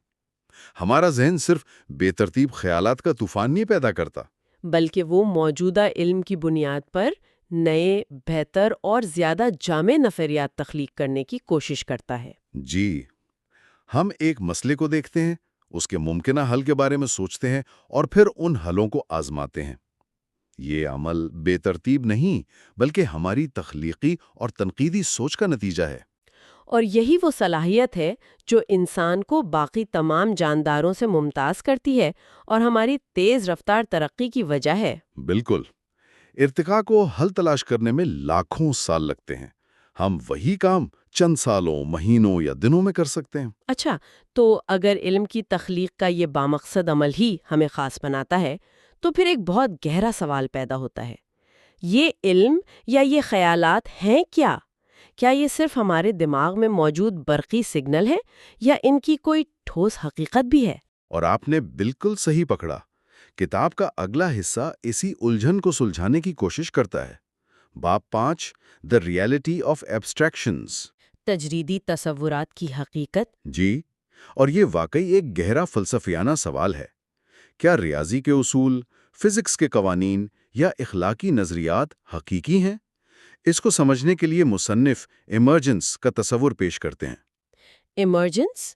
ہمارا ذہن صرف بے ترتیب خیالات کا طوفان نہیں پیدا کرتا، بلکہ وہ موجودہ علم کی بنیاد پر نئے، بہتر اور زیادہ جامع نظریات تخلیق کرنے کی کوشش کرتا ہے۔ جی، ہم ایک مسئلے کو دیکھتے ہیں، اس کے ممکنہ حل کے بارے میں سوچتے ہیں اور پھر ان حلوں کو آزماتے ہیں۔ یہ عمل بے ترتیب نہیں بلکہ ہماری تخلیقی اور تنقیدی سوچ کا نتیجہ ہے۔ اور یہی وہ صلاحیت ہے جو انسان کو باقی تمام جانداروں سے ممتاز کرتی ہے اور ہماری تیز رفتار ترقی کی وجہ ہے۔ بالکل۔ ارتقاء کو حل تلاش کرنے میں لاکھوں سال لگتے ہیں، ہم وہی کام چند سالوں، مہینوں یا دنوں میں کر سکتے ہیں۔ اچھا، تو اگر علم کی تخلیق کا یہ بامقصد عمل ہی ہمیں خاص بناتا ہے تو پھر ایک بہت گہرا سوال پیدا ہوتا ہے۔ یہ علم یا یہ خیالات ہیں کیا؟ کیا یہ صرف ہمارے دماغ میں موجود برقی سگنل ہے یا ان کی کوئی ٹھوس حقیقت بھی ہے؟ اور آپ نے بالکل صحیح پکڑا۔ کتاب کا اگلا حصہ اسی الجھن کو سلجھانے کی کوشش کرتا ہے۔ باب 5 The Reality of Abstractions۔ تجریدی تصورات کی حقیقت۔ جی، اور یہ واقعی ایک گہرا فلسفیانہ سوال ہے۔ کیا ریاضی کے اصول، فزکس کے قوانین یا اخلاقی نظریات حقیقی ہیں؟ اس کو سمجھنے کے لیے مصنف ایمرجنس کا تصور پیش کرتے ہیں۔ ایمرجنس؟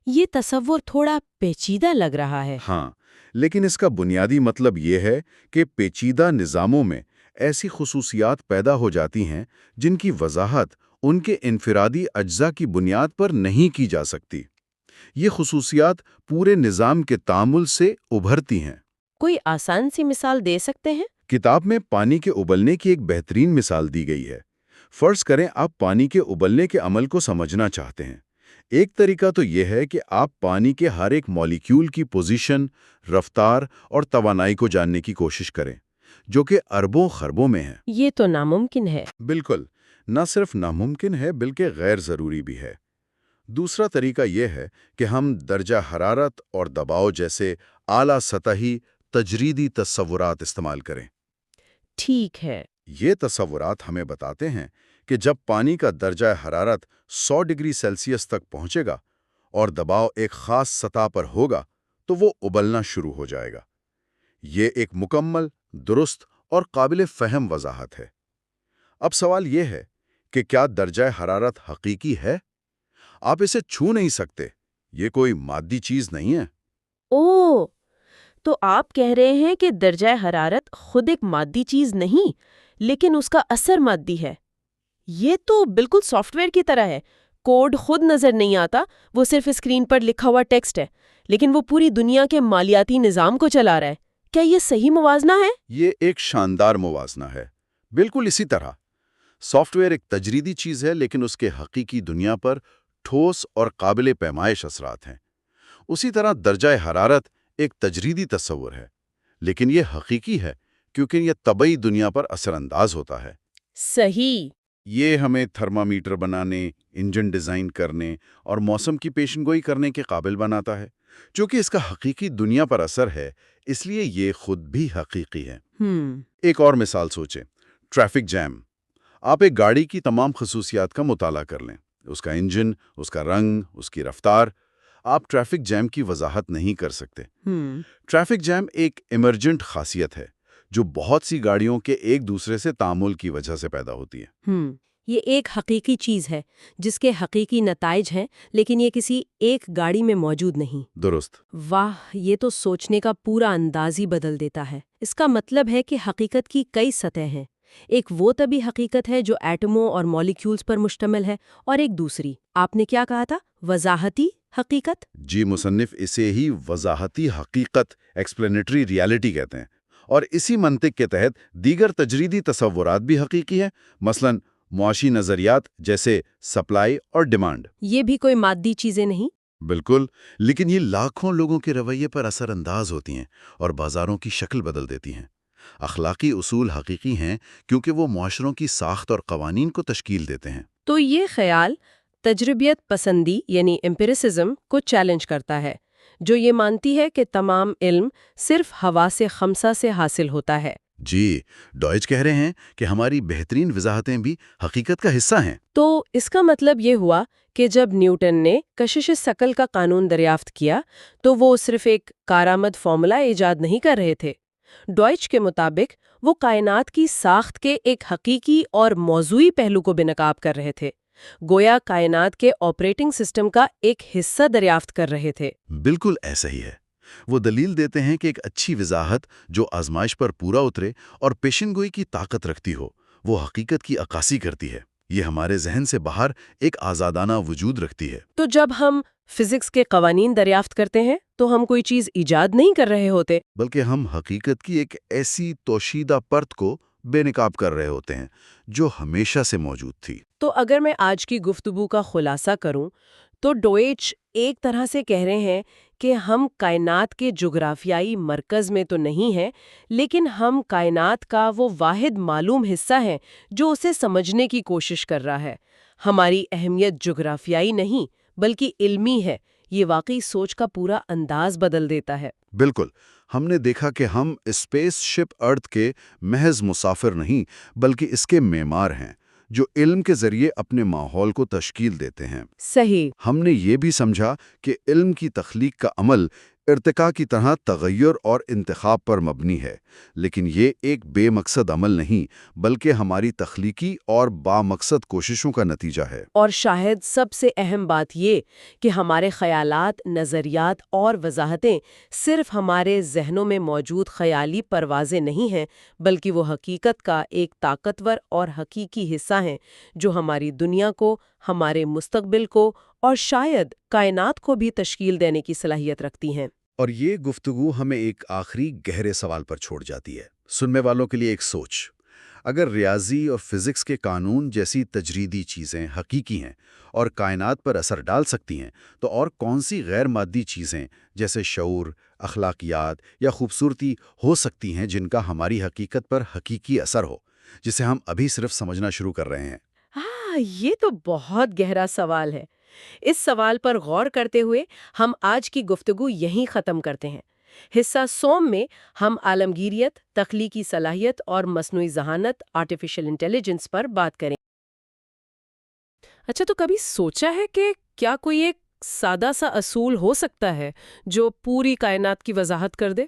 یہ تصور تھوڑا پیچیدہ لگ رہا ہے۔ ہاں، لیکن اس کا بنیادی مطلب یہ ہے کہ پیچیدہ نظاموں میں ایسی خصوصیات پیدا ہو جاتی ہیں جن کی وضاحت ان کے انفرادی اجزاء کی بنیاد پر نہیں کی جا سکتی۔ یہ خصوصیات پورے نظام کے تعامل سے ابھرتی ہیں۔ کوئی آسان سی مثال دے سکتے ہیں؟ کتاب میں پانی کے ابلنے کی ایک بہترین مثال دی گئی ہے۔ فرض کریں آپ پانی کے ابلنے کے عمل کو سمجھنا چاہتے ہیں۔ ایک طریقہ تو یہ ہے کہ آپ پانی کے ہر ایک مالیکیول کی پوزیشن، رفتار اور توانائی کو جاننے کی کوشش کریں، جو کہ اربوں خربوں میں ہے۔ یہ تو ناممکن ہے۔ بالکل، نہ صرف ناممکن ہے بلکہ غیر ضروری بھی ہے۔ دوسرا طریقہ یہ ہے کہ ہم درجہ حرارت اور دباؤ جیسے اعلیٰ سطحی تجریدی تصورات استعمال کریں۔ ٹھیک ہے۔ یہ تصورات ہمیں بتاتے ہیں کہ جب پانی کا درجہ حرارت 100 ڈگری سیلسیس تک پہنچے گا اور دباؤ ایک خاص سطح پر ہوگا تو وہ ابلنا شروع ہو جائے گا۔ یہ ایک مکمل، درست اور قابل فہم وضاحت ہے۔ اب سوال یہ ہے کہ کیا درجہ حرارت حقیقی ہے؟ آپ اسے چھو نہیں سکتے، یہ کوئی مادی چیز نہیں ہے۔ اوہ، تو آپ کہہ رہے ہیں کہ درجہ حرارت خود ایک مادی چیز نہیں، لیکن اس کا اثر مادی ہے۔ یہ تو بالکل سافٹ ویئر کی طرح ہے۔ کوڈ خود نظر نہیں آتا، وہ صرف اسکرین پر لکھا ہوا ٹیکسٹ ہے، لیکن وہ پوری دنیا کے مالیاتی نظام کو چلا رہا ہے۔ کیا یہ صحیح موازنہ ہے؟ یہ ایک شاندار موازنہ ہے۔ بالکل اسی طرح سافٹ ویئر ایک تجریدی چیز ہے، لیکن اس کے حقیقی دنیا پر ٹھوس اور قابل پیمائش اثرات ہیں۔ اسی طرح درجہ حرارت ایک تجریدی تصور ہے، لیکن یہ حقیقی ہے کیونکہ یہ طبعی دنیا پر اثر انداز ہوتا ہے۔ صحیح۔ یہ ہمیں تھرمامیٹر بنانے، انجن ڈیزائن کرنے اور موسم کی پیشن گوئی کرنے کے قابل بناتا ہے۔ چونکہ اس کا حقیقی دنیا پر اثر ہے، اس لیے یہ خود بھی حقیقی ہے۔ ایک اور مثال سوچیں، ٹریفک جیم۔ آپ ایک گاڑی کی تمام خصوصیات کا مطالعہ کر لیں، اس کا انجن، اس کا رنگ، اس کی رفتار۔ آپ ٹریفک جیم کی وضاحت نہیں کر سکتے۔ ٹریفک جیم ایک ایمرجنٹ خاصیت ہے جو بہت سی گاڑیوں کے ایک دوسرے سے تعامل کی وجہ سے پیدا ہوتی ہے۔ یہ ایک حقیقی چیز ہے جس کے حقیقی نتائج ہیں، لیکن یہ کسی ایک گاڑی میں موجود نہیں۔ درست۔ واہ، یہ تو سوچنے کا پورا انداز ہی بدل دیتا ہے۔ اس کا مطلب ہے کہ حقیقت کی کئی سطح ہیں۔ ایک وہ طبی حقیقت ہے جو ایٹموں اور مالیکیولز پر مشتمل ہے، اور ایک دوسری، آپ نے کیا کہا تھا، وضاحتی حقیقت؟ جی، مصنف اسے ہی وضاحتی حقیقت، ایکسپلینیٹری ریالٹی کہتے ہیں۔ اور اسی منطق کے تحت دیگر تجریدی تصورات بھی حقیقی ہیں، مثلاً معاشی نظریات جیسے سپلائی اور ڈیمانڈ۔ یہ بھی کوئی مادی چیزیں نہیں؟ بالکل، لیکن یہ لاکھوں لوگوں کے رویے پر اثر انداز ہوتی ہیں اور بازاروں کی شکل بدل دیتی ہیں۔ اخلاقی اصول حقیقی ہیں کیونکہ وہ معاشروں کی ساخت اور قوانین کو تشکیل دیتے ہیں۔ تو یہ خیال تجربیت پسندی یعنی ایمپیریسزم کو چیلنج کرتا ہے، جو یہ مانتی ہے کہ تمام علم صرف حواس خمسہ سے حاصل ہوتا ہے۔ جی، ڈوئچ کہہ رہے ہیں کہ ہماری بہترین وضاحتیں بھی حقیقت کا حصہ ہیں۔ تو اس کا مطلب یہ ہوا کہ جب نیوٹن نے کشش ثقل کا قانون دریافت کیا تو وہ صرف ایک کارآمد فارمولا ایجاد نہیں کر رہے تھے۔ ڈوئچ کے مطابق وہ کائنات کی ساخت کے ایک حقیقی اور موضوعی پہلو کو بے نقاب کر رہے تھے، گویا کائنات کے آپریٹنگ سسٹم کا ایک حصہ دریافت کر رہے تھے۔ بالکل ایسا ہی ہے۔ وہ دلیل دیتے ہیں کہ ایک اچھی وضاحت جو آزمائش پر پورا اترے اور پیشن گوئی کی طاقت رکھتی ہو، وہ حقیقت کی عکاسی کرتی ہے۔ یہ ہمارے ذہن سے باہر ایک آزادانہ وجود رکھتی ہے۔ تو جب ہم فزکس کے قوانین دریافت کرتے ہیں تو ہم کوئی چیز ایجاد نہیں کر رہے ہوتے، بلکہ ہم حقیقت کی ایک ایسی توشیدہ پرت کو بے نقاب کر رہے ہوتے ہیں جو ہمیشہ سے موجود تھی۔ تو اگر میں آج کی گفتگو کا خلاصہ کروں تو ڈوئچ ایک طرح سے کہہ رہے ہیں کہ ہم کائنات کے جغرافیائی مرکز میں تو نہیں ہیں، لیکن ہم کائنات کا وہ واحد معلوم حصہ ہیں جو اسے سمجھنے کی کوشش کر رہا ہے۔ ہماری اہمیت جغرافیائی نہیں بلکہ علمی ہے، یہ واقعی سوچ کا پورا انداز بدل دیتا ہے۔ بالکل، ہم نے دیکھا کہ ہم اسپیس شپ ارتھ کے محض مسافر نہیں بلکہ اس کے معمار ہیں، جو علم کے ذریعے اپنے ماحول کو تشکیل دیتے ہیں۔ صحیح۔ ہم نے یہ بھی سمجھا کہ علم کی تخلیق کا عمل ارتقاء کی طرح تغیر اور انتخاب پر مبنی ہے، لیکن یہ ایک بے مقصد عمل نہیں بلکہ ہماری تخلیقی اور بامقصد کوششوں کا نتیجہ ہے۔ اور شاید سب سے اہم بات یہ کہ ہمارے خیالات، نظریات اور وضاحتیں صرف ہمارے ذہنوں میں موجود خیالی پروازیں نہیں ہیں، بلکہ وہ حقیقت کا ایک طاقتور اور حقیقی حصہ ہیں جو ہماری دنیا کو، ہمارے مستقبل کو اور شاید کائنات کو بھی تشکیل دینے کی صلاحیت رکھتی ہیں۔ اور یہ گفتگو ہمیں ایک آخری گہرے سوال پر چھوڑ جاتی ہے، سننے والوں کے لیے ایک سوچ۔ اگر ریاضی اور فزکس کے قانون جیسی تجریدی چیزیں حقیقی ہیں اور کائنات پر اثر ڈال سکتی ہیں، تو اور کون سی غیر مادی چیزیں جیسے شعور، اخلاقیات یا خوبصورتی ہو سکتی ہیں جن کا ہماری حقیقت پر حقیقی اثر ہو، جسے ہم ابھی صرف سمجھنا شروع کر رہے ہیں؟ یہ تو بہت گہرا سوال ہے۔ اس سوال پر غور کرتے ہوئے ہم آج کی گفتگو یہیں ختم کرتے ہیں۔ حصہ سوم میں ہم عالمگیریت، تخلیقی صلاحیت اور مصنوعی ذہانت آرٹیفیشل انٹیلیجنس پر بات کریں۔ اچھا، تو کبھی سوچا ہے کہ کیا کوئی ایک سادہ سا اصول ہو سکتا ہے جو پوری کائنات کی وضاحت کر دے؟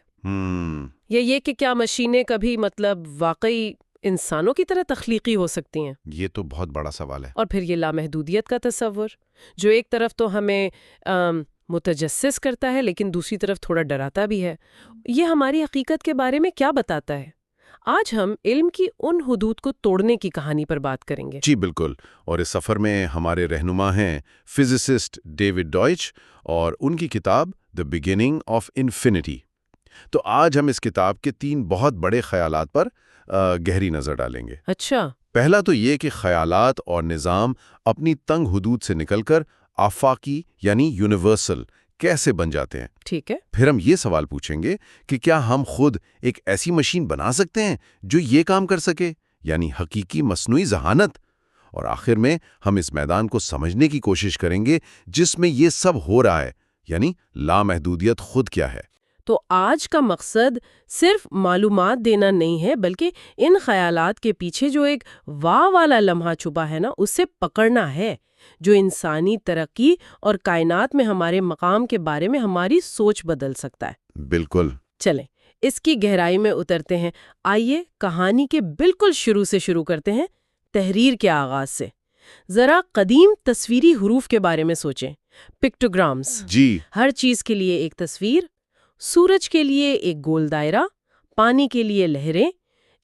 یا یہ کہ کیا مشینیں کبھی واقعی انسانوں کی طرح تخلیقی ہو سکتی ہیں؟ یہ تو بہت بڑا سوال ہے۔ اور پھر یہ لامحدودیت کا تصور جو ایک طرف تو ہمیں متجسس کرتا ہے لیکن دوسری طرف تھوڑا ڈراتا بھی ہے، یہ ہماری حقیقت کے بارے میں کیا بتاتا ہے؟ آج ہم علم کی ان حدود کو توڑنے کی کہانی پر بات کریں گے۔ جی بالکل، اور اس سفر میں ہمارے رہنما ہیں فزسسٹ ڈیوڈ ڈوئچ اور ان کی کتاب دی بگننگ آف انفینٹی۔ تو آج ہم اس کتاب کے 3 بہت بڑے خیالات پر گہری نظر ڈالیں گے۔ اچھا۔ پہلا تو یہ کہ خیالات اور نظام اپنی تنگ حدود سے نکل کر آفاقی یعنی یونیورسل کیسے بن جاتے ہیں۔ ٹھیک ہے۔ پھر ہم یہ سوال پوچھیں گے کہ کیا ہم خود ایک ایسی مشین بنا سکتے ہیں جو یہ کام کر سکے، یعنی حقیقی مصنوعی ذہانت۔ اور آخر میں ہم اس میدان کو سمجھنے کی کوشش کریں گے جس میں یہ سب ہو رہا ہے، یعنی لامحدودیت خود کیا ہے۔ تو آج کا مقصد صرف معلومات دینا نہیں ہے بلکہ ان خیالات کے پیچھے جو ایک واہ والا لمحہ چھپا ہے نا، اسے پکڑنا ہے جو انسانی ترقی اور کائنات میں ہمارے مقام کے بارے میں ہماری سوچ بدل سکتا ہے۔ بالکل۔ چلیں اس کی گہرائی میں اترتے ہیں۔ آئیے کہانی کے بالکل شروع سے شروع کرتے ہیں، تحریر کے آغاز سے۔ ذرا قدیم تصویری حروف کے بارے میں سوچیں، پکٹوگرامز۔ جی۔ ہر چیز کے لیے ایک تصویر، سورج کے لیے ایک گول دائرہ، پانی کے لیے لہریں،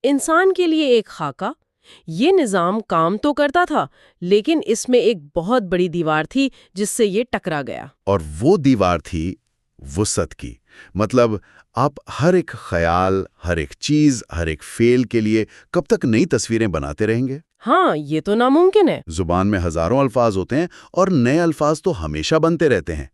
انسان کے لیے ایک خاکہ۔ یہ نظام کام تو کرتا تھا لیکن اس میں ایک بہت بڑی دیوار تھی جس سے یہ ٹکرا گیا۔ اور وہ دیوار تھی وسعت کی، مطلب آپ ہر ایک خیال، ہر ایک چیز، ہر ایک فعل کے لیے کب تک نئی تصویریں بناتے رہیں گے؟ ہاں، یہ تو ناممکن ہے۔ زبان میں ہزاروں الفاظ ہوتے ہیں اور نئے الفاظ تو ہمیشہ بنتے رہتے ہیں۔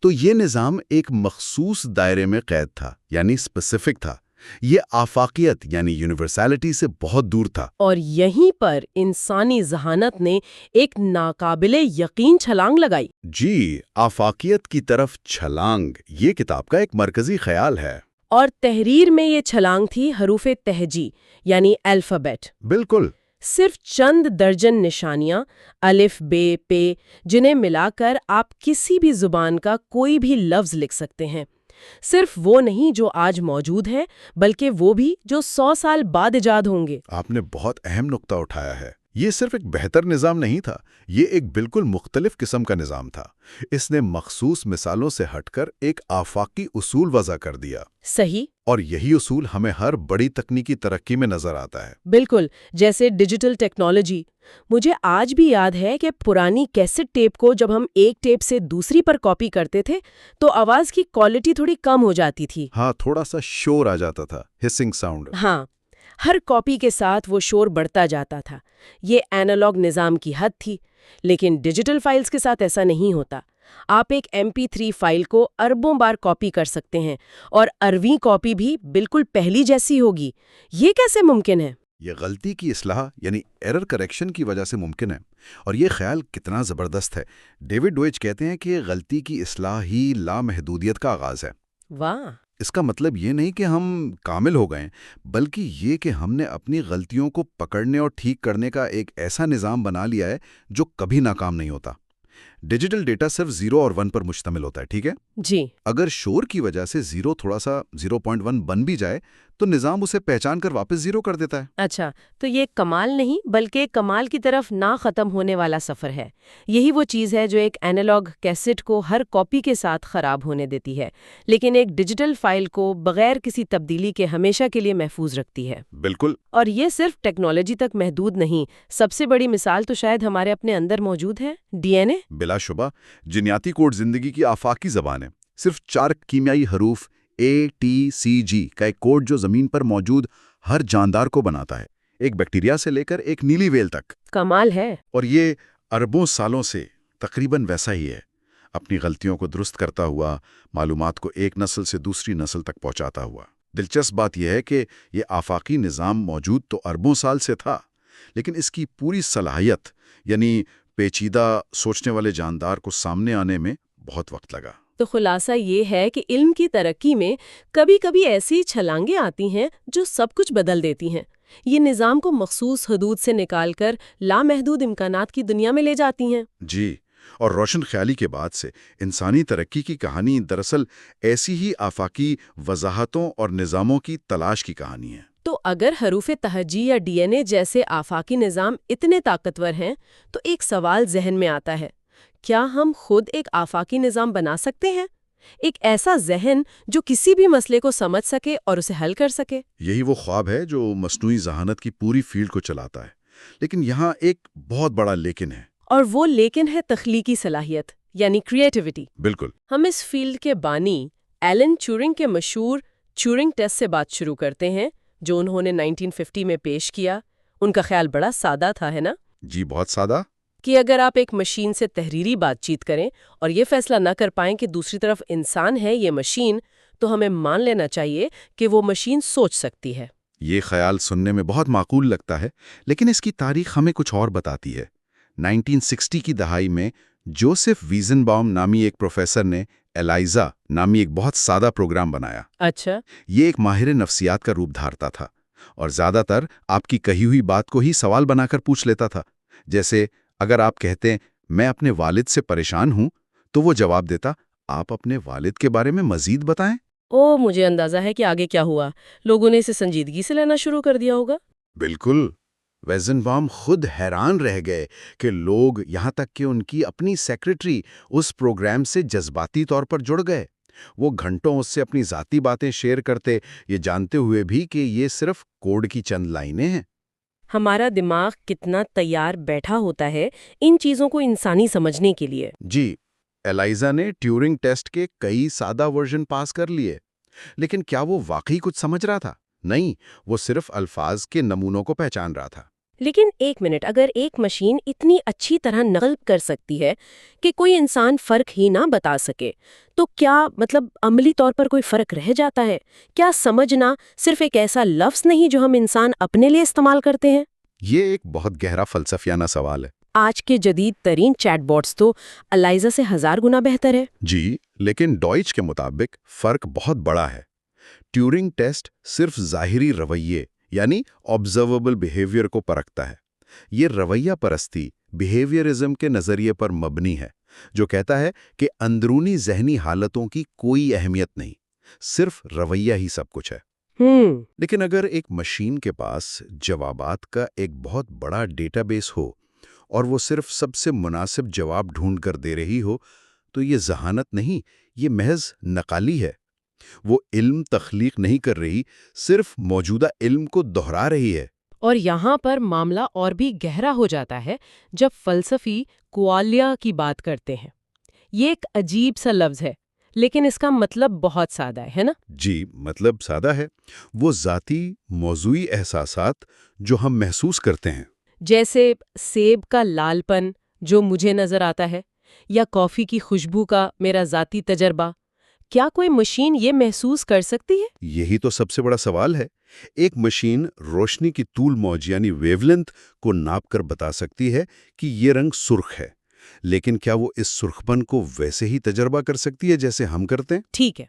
تو یہ نظام ایک مخصوص دائرے میں قید تھا، یعنی اسپیسیفک تھا۔ یہ آفاقیت یعنی یونیورسلٹی سے بہت دور تھا۔ اور یہیں پر انسانی ذہانت نے ایک ناقابل یقین چھلانگ لگائی۔ جی، آفاقیت کی طرف چھلانگ یہ کتاب کا ایک مرکزی خیال ہے۔ اور تحریر میں یہ چھلانگ تھی حروف تہجی یعنی الفابیٹ۔ بالکل۔ صرف چند درجن نشانیاں، الف، بے، پے، جنہیں ملا کر آپ کسی بھی زبان کا کوئی بھی لفظ لکھ سکتے ہیں۔ صرف وہ نہیں جو آج موجود ہیں بلکہ وہ بھی جو 100 سال بعد ایجاد ہوں گے۔ آپ نے بہت اہم نقطہ اٹھایا ہے۔ یہ صرف ایک بہتر نظام نہیں تھا، یہ ایک بالکل مختلف قسم کا نظام تھا۔ اس نے مخصوص مثالوں سے ہٹ کر ایک آفاقی اصول وضع کر دیا۔ صحیح۔ اور یہی اصول ہمیں ہر بڑی تکنیکی ترقی میں نظر آتا ہے۔ بالکل، جیسے ڈیجیٹل ٹیکنالوجی۔ مجھے آج بھی یاد ہے کہ پرانی کیسٹ ٹیپ کو جب ہم ایک ٹیپ سے دوسری پر کاپی کرتے تھے تو آواز کی کوالٹی تھوڑی کم ہو جاتی تھی۔ ہاں، تھوڑا سا شور آ جاتا تھا، ہسنگ ساؤنڈ۔ ہاں، ہر کاپی کے ساتھ وہ شور بڑھتا جاتا تھا۔ یہ اینالوگ نظام کی حد تھی، لیکن ڈیجیٹل فائلز کے ساتھ ایسا نہیں ہوتا۔ آپ ایک MP3 فائل کو اربوں بار کاپی کر سکتے ہیں اور 18ویں کاپی بھی بالکل پہلی جیسی ہوگی۔ یہ کیسے ممکن ہے؟ یہ غلطی کی اصلاح یعنی ایرر کریکشن کی وجہ سے ممکن ہے، اور یہ خیال کتنا زبردست ہے۔ ڈیوڈ ڈویچ کہتے ہیں کہ غلطی کی اصلاح ہی لامحدودیت کا آغاز ہے۔ واہ! اس کا مطلب یہ نہیں کہ ہم کامل ہو گئے، بلکہ یہ کہ ہم نے اپنی غلطیوں کو پکڑنے اور ٹھیک کرنے کا ایک ایسا نظام بنا لیا ہے جو کبھی ناکام نہیں ہوتا۔ ڈیجیٹل ڈیٹا صرف 0 اور 1 پر مشتمل ہوتا ہے، ٹھیک ہے؟ جی۔ اگر شور کی وجہ سے 0 تھوڑا سا 0.1 بن بھی جائے تو نظام اسے پہچان کر واپس 0 کر دیتا ہے۔ اچھا، تو یہ کمال نہیں بلکہ کمال کی طرف نہ ختم ہونے والا سفر ہے۔ یہی وہ چیز ہے جو ایک اینالوگ کیسٹ کو ہر کاپی کے ساتھ خراب ہونے دیتی ہے، لیکن ایک ڈیجیٹل فائل کو بغیر کسی تبدیلی کے ہمیشہ کے لیے محفوظ رکھتی ہے۔ بالکل۔ اور یہ صرف ٹیکنالوجی تک محدود نہیں، سب سے بڑی مثال تو شاید ہمارے اپنے اندر موجود ہے، ڈی این اے۔ بلا شبہ جینیاتی کوڈ زندگی کی آفاقی زبان ہے۔ صرف 4 کیمیائی حروف ATCG کا ایک کوڈ جو زمین پر موجود ہر جاندار کو بناتا ہے، ایک بیکٹیریا سے لے کر ایک نیلی ویل تک۔ کمال ہے۔ اور یہ اربوں سالوں سے تقریباً ویسا ہی ہے، اپنی غلطیوں کو درست کرتا ہوا، معلومات کو ایک نسل سے دوسری نسل تک پہنچاتا ہوا۔ دلچسپ بات یہ ہے کہ یہ آفاقی نظام موجود تو اربوں سال سے تھا، لیکن اس کی پوری صلاحیت یعنی پیچیدہ سوچنے والے جاندار کو سامنے آنے میں بہت وقت لگا۔ تو خلاصہ یہ ہے کہ علم کی ترقی میں کبھی کبھی ایسی چھلانگیں آتی ہیں جو سب کچھ بدل دیتی ہیں۔ یہ نظام کو مخصوص حدود سے نکال کر لامحدود امکانات کی دنیا میں لے جاتی ہیں۔ جی، اور روشن خیالی کے بعد سے انسانی ترقی کی کہانی دراصل ایسی ہی آفاقی وضاحتوں اور نظاموں کی تلاش کی کہانی ہے۔ تو اگر حروف تہجی یا ڈی این اے جیسے آفاقی نظام اتنے طاقتور ہیں تو ایک سوال ذہن میں آتا ہے، کیا ہم خود ایک آفاقی نظام بنا سکتے ہیں؟ ایک ایسا ذہن جو کسی بھی مسئلے کو سمجھ سکے اور اسے حل کر سکے؟ یہی وہ خواب ہے جو مصنوعی ذہانت کی پوری فیلڈ کو چلاتا ہے، لیکن یہاں ایک بہت بڑا لیکن ہے۔ اور وہ لیکن ہے تخلیقی صلاحیت یعنی کریٹیوٹی۔ بالکل۔ ہم اس فیلڈ کے بانی ایلن ٹیورنگ کے مشہور ٹیورنگ ٹیسٹ سے بات شروع کرتے ہیں جو انہوں نے 1950 میں پیش کیا۔ ان کا خیال بڑا سادہ تھا، ہے نا؟ جی، بہت سادہ۔ کہ اگر آپ ایک مشین سے تحریری بات چیت کریں اور یہ فیصلہ نہ کر پائیں کہ دوسری طرف انسان ہے یہ مشین، تو ہمیں مان لینا چاہیے کہ وہ مشین سوچ سکتی ہے۔ یہ خیال سننے میں بہت معقول لگتا ہے، لیکن اس کی تاریخ ہمیں کچھ اور بتاتی ہے۔ 1960 کی دہائی میں جوزف ویزنباؤم نامی ایک پروفیسر نے ایلائزا نامی ایک بہت سادہ پروگرام بنایا۔ اچھا۔ یہ ایک ماہر نفسیات کا روپ دھارتا تھا اور زیادہ تر آپ کی کہی ہوئی بات کو ہی سوال بنا کر پوچھ لیتا تھا۔ جیسے اگر آپ کہتے میں اپنے والد سے پریشان ہوں تو وہ جواب دیتا آپ اپنے والد کے بارے میں مزید بتائیں۔ مجھے اندازہ ہے کہ آگے کیا ہوا، لوگوں نے اسے سنجیدگی سے لینا شروع کر دیا ہوگا۔ بالکل۔ ویزنباؤم خود حیران رہ گئے کہ لوگ، یہاں تک کہ ان کی اپنی سیکریٹری، اس پروگرام سے جذباتی طور پر جڑ گئے۔ وہ گھنٹوں اس سے اپنی ذاتی باتیں شیئر کرتے، یہ جانتے ہوئے بھی کہ یہ صرف کوڈ کی چند لائنیں ہیں۔ ہمارا دماغ کتنا تیار بیٹھا ہوتا ہے ان چیزوں کو انسانی سمجھنے کے لیے۔ جی، ایلائزا نے ٹیورنگ ٹیسٹ کے کئی سادہ ورژن پاس کر لیے، لیکن کیا وہ واقعی کچھ سمجھ رہا تھا؟ نہیں، وہ صرف الفاظ کے نمونوں کو پہچان رہا تھا۔ لیکن ایک منٹ، اگر ایک مشین اتنی اچھی طرح نقل کر سکتی ہے کہ کوئی انسان فرق ہی نہ بتا سکے، تو کیا عملی طور پر کوئی فرق رہ جاتا ہے؟ کیا سمجھنا صرف ایک ایسا لفظ نہیں جو ہم انسان اپنے لیے استعمال کرتے ہیں؟ یہ ایک بہت گہرا فلسفیانہ سوال ہے۔ آج کے جدید ترین چیٹ باٹس تو الائزا سے 1000 گنا بہتر ہے۔ جی، لیکن ڈوائچ کے مطابق فرق بہت بڑا ہے۔ ٹیورنگ ٹیسٹ صرف ظاہری رویے یعنی آبزرویبل بیہیویئر کو پرکھتا ہے۔ یہ رویہ پرستی بیہیویئرزم کے نظریے پر مبنی ہے، جو کہتا ہے کہ اندرونی ذہنی حالتوں کی کوئی اہمیت نہیں، صرف رویہ ہی سب کچھ ہے۔ لیکن اگر ایک مشین کے پاس جوابات کا ایک بہت بڑا ڈیٹا بیس ہو اور وہ صرف سب سے مناسب جواب ڈھونڈ کر دے رہی ہو، تو یہ ذہانت نہیں، یہ محض نقالی ہے۔ وہ علم تخلیق نہیں کر رہی، صرف موجودہ علم کو دہرا رہی ہے۔ اور یہاں پر معاملہ اور بھی گہرا ہو جاتا ہے جب فلسفی کوالیا کی بات کرتے ہیں۔ یہ ایک عجیب سا لفظ ہے، لیکن اس کا مطلب بہت سادہ ہے نا؟ جی، مطلب سادہ ہے۔ وہ ذاتی موضوعی احساسات جو ہم محسوس کرتے ہیں، جیسے سیب کا لال پن جو مجھے نظر آتا ہے، یا کافی کی خوشبو کا میرا ذاتی تجربہ، کیا کوئی مشین یہ محسوس کر سکتی ہے؟ یہی تو سب سے بڑا سوال ہے۔ ایک مشین روشنی کی طول موج یعنی ویو لینتھ کو ناپ کر بتا سکتی ہے کہ یہ رنگ سرخ ہے، لیکن کیا وہ اس سرخپن کو ویسے ہی تجربہ کر سکتی ہے جیسے ہم کرتے ہیں؟ ٹھیک ہے۔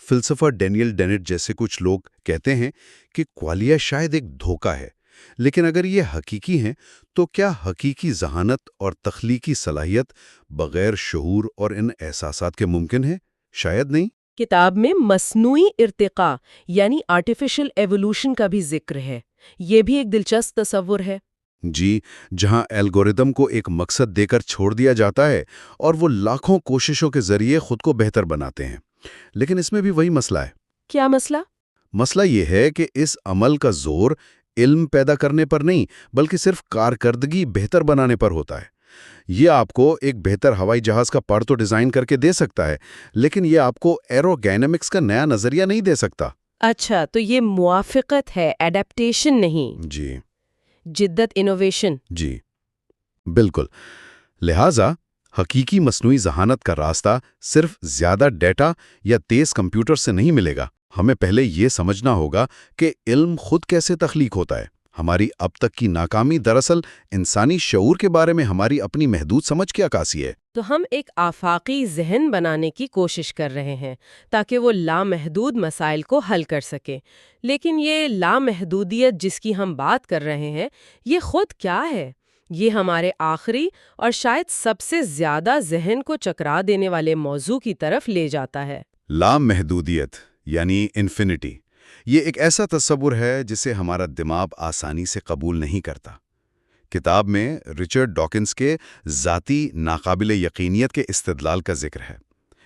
فلسفہ ڈینیل ڈینٹ جیسے کچھ لوگ کہتے ہیں کہ کوالیا شاید ایک دھوکہ ہے، لیکن اگر یہ حقیقی ہیں تو کیا حقیقی ذہانت اور تخلیقی صلاحیت بغیر شعور اور ان احساسات کے ممکن ہے؟ شاید نہیں۔ کتاب میں مصنوعی ارتقاء یعنی آرٹیفیشل ایوولوشن کا بھی ذکر ہے۔ یہ بھی ایک دلچسپ تصور ہے۔ جی، جہاں الگوریدم کو ایک مقصد دے کر چھوڑ دیا جاتا ہے اور وہ لاکھوں کوششوں کے ذریعے خود کو بہتر بناتے ہیں۔ لیکن اس میں بھی وہی مسئلہ ہے۔ کیا مسئلہ؟ مسئلہ یہ ہے کہ اس عمل کا زور علم پیدا کرنے پر نہیں بلکہ صرف کارکردگی بہتر بنانے پر ہوتا ہے۔ یہ آپ کو ایک بہتر ہوائی جہاز کا پر تو ڈیزائن کر کے دے سکتا ہے، لیکن یہ آپ کو ایروڈینامکس کا نیا نظریہ نہیں دے سکتا۔ اچھا، تو یہ موافقت ہے، ایڈیپٹیشن نہیں۔ جی جدت، انوویشن۔ جی بالکل۔ لہٰذا حقیقی مصنوعی ذہانت کا راستہ صرف زیادہ ڈیٹا یا تیز کمپیوٹر سے نہیں ملے گا۔ ہمیں پہلے یہ سمجھنا ہوگا کہ علم خود کیسے تخلیق ہوتا ہے۔ ہماری اب تک کی ناکامی دراصل انسانی شعور کے بارے میں ہماری اپنی محدود سمجھ کی عکاسی ہے۔ تو ہم ایک آفاقی ذہن بنانے کی کوشش کر رہے ہیں تاکہ وہ لامحدود مسائل کو حل کر سکے، لیکن یہ لامحدودیت جس کی ہم بات کر رہے ہیں، یہ خود کیا ہے؟ یہ ہمارے آخری اور شاید سب سے زیادہ ذہن کو چکرا دینے والے موضوع کی طرف لے جاتا ہے۔ لامحدودیت یعنی انفینٹی، یہ ایک ایسا تصور ہے جسے ہمارا دماغ آسانی سے قبول نہیں کرتا۔ کتاب میں رچرڈ ڈاکنز کے ذاتی ناقابل یقینیت کے استدلال کا ذکر ہے،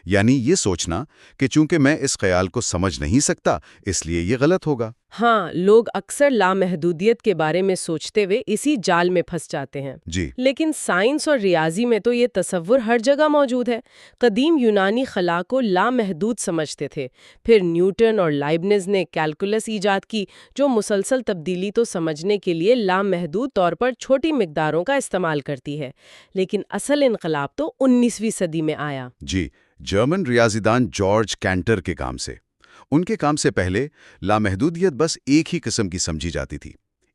یعنی یہ سوچنا کہ چونکہ میں اس خیال کو سمجھ نہیں سکتا اس لیے یہ غلط ہوگا۔ ہاں، لوگ اکثر لامحدودیت کے بارے میں سوچتے ہوئے اسی جال میں پھنس جاتے ہیں۔ جی لیکن سائنس اور ریاضی میں تو یہ تصور ہر جگہ موجود ہے۔ قدیم یونانی خلا کو لامحدود سمجھتے تھے، پھر نیوٹن اور لائبنز نے کیلکولس ایجاد کی جو مسلسل تبدیلی تو سمجھنے کے لیے لامحدود طور پر چھوٹی مقداروں کا استعمال کرتی ہے۔ لیکن اصل انقلاب تو 19ویں صدی میں آیا۔ جی، جرمن ریاضی دان جارج کینٹر کے کام سے۔ ان کے کام سے پہلے لامحدودیت بس ایک ہی قسم کی سمجھی جاتی تھی،